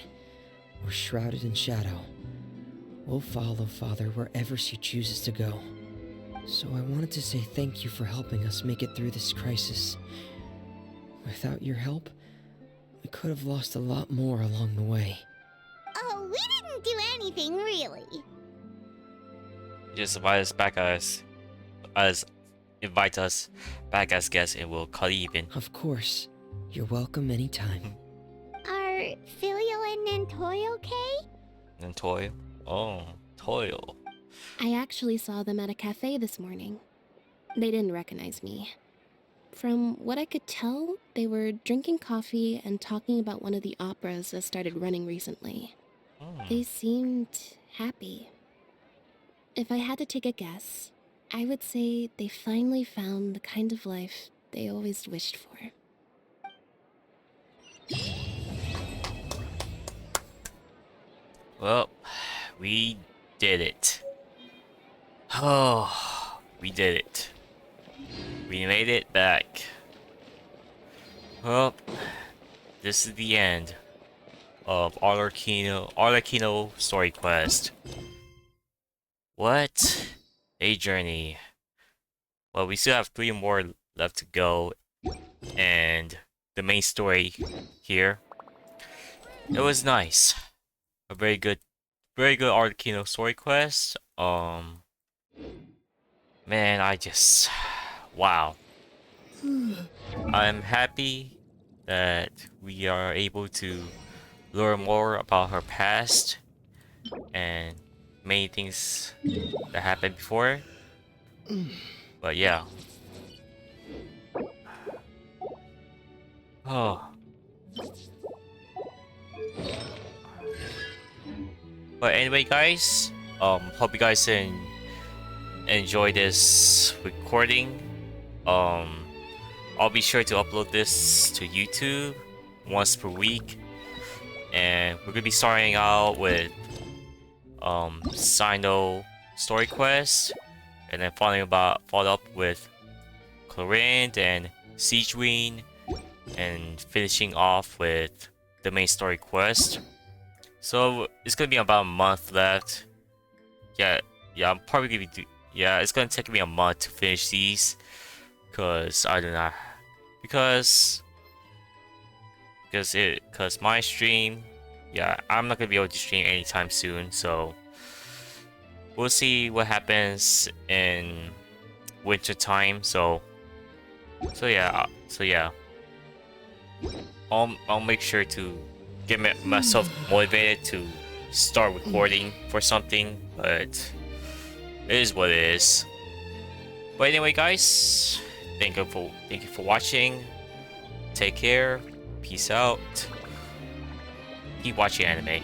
or shrouded in shadow, we'll follow Father wherever she chooses to go. So I wanted to say thank you for helping us make it through this crisis. Without your help, we could have lost a lot more along the way. Oh, we didn't do anything, really. Just invite us back invite us back as guests and we'll cut even. Of course. You're welcome anytime. Are Filio and Nantoy okay? Nantoy? Oh, Toil. I actually saw them at a cafe this morning. They didn't recognize me. From what I could tell, they were drinking coffee and talking about one of the operas that started running recently. They seemed happy. If I had to take a guess, I would say they finally found the kind of life they always wished for. Well, we did it. Oh, we did it. We made it back. Well, this is the end of Arlecchino story quest. What a journey. Well, we still have 3 more left to go, and the main story here. It was nice. A very good Arlecchino story quest. Man, wow. I'm happy that we are able to learn more about her past and many things that happened before. But yeah. Oh. But anyway, guys, hope you guys enjoy this recording. I'll be sure to upload this to YouTube once per week, and we're gonna be starting out with Sino story quest, and then followed up with Clorinth and Siegeween, and finishing off with the main story quest. So it's gonna be about a month left. Yeah, I'm probably gonna be it's gonna take me a month to finish these, cause I do not, because my stream, I'm not gonna be able to stream anytime soon. So we'll see what happens in winter time. So yeah. I'll make sure to get myself motivated to start recording for something, but it is what it is. But anyway, guys, thank you for watching. Take care. Peace out. Keep watching anime.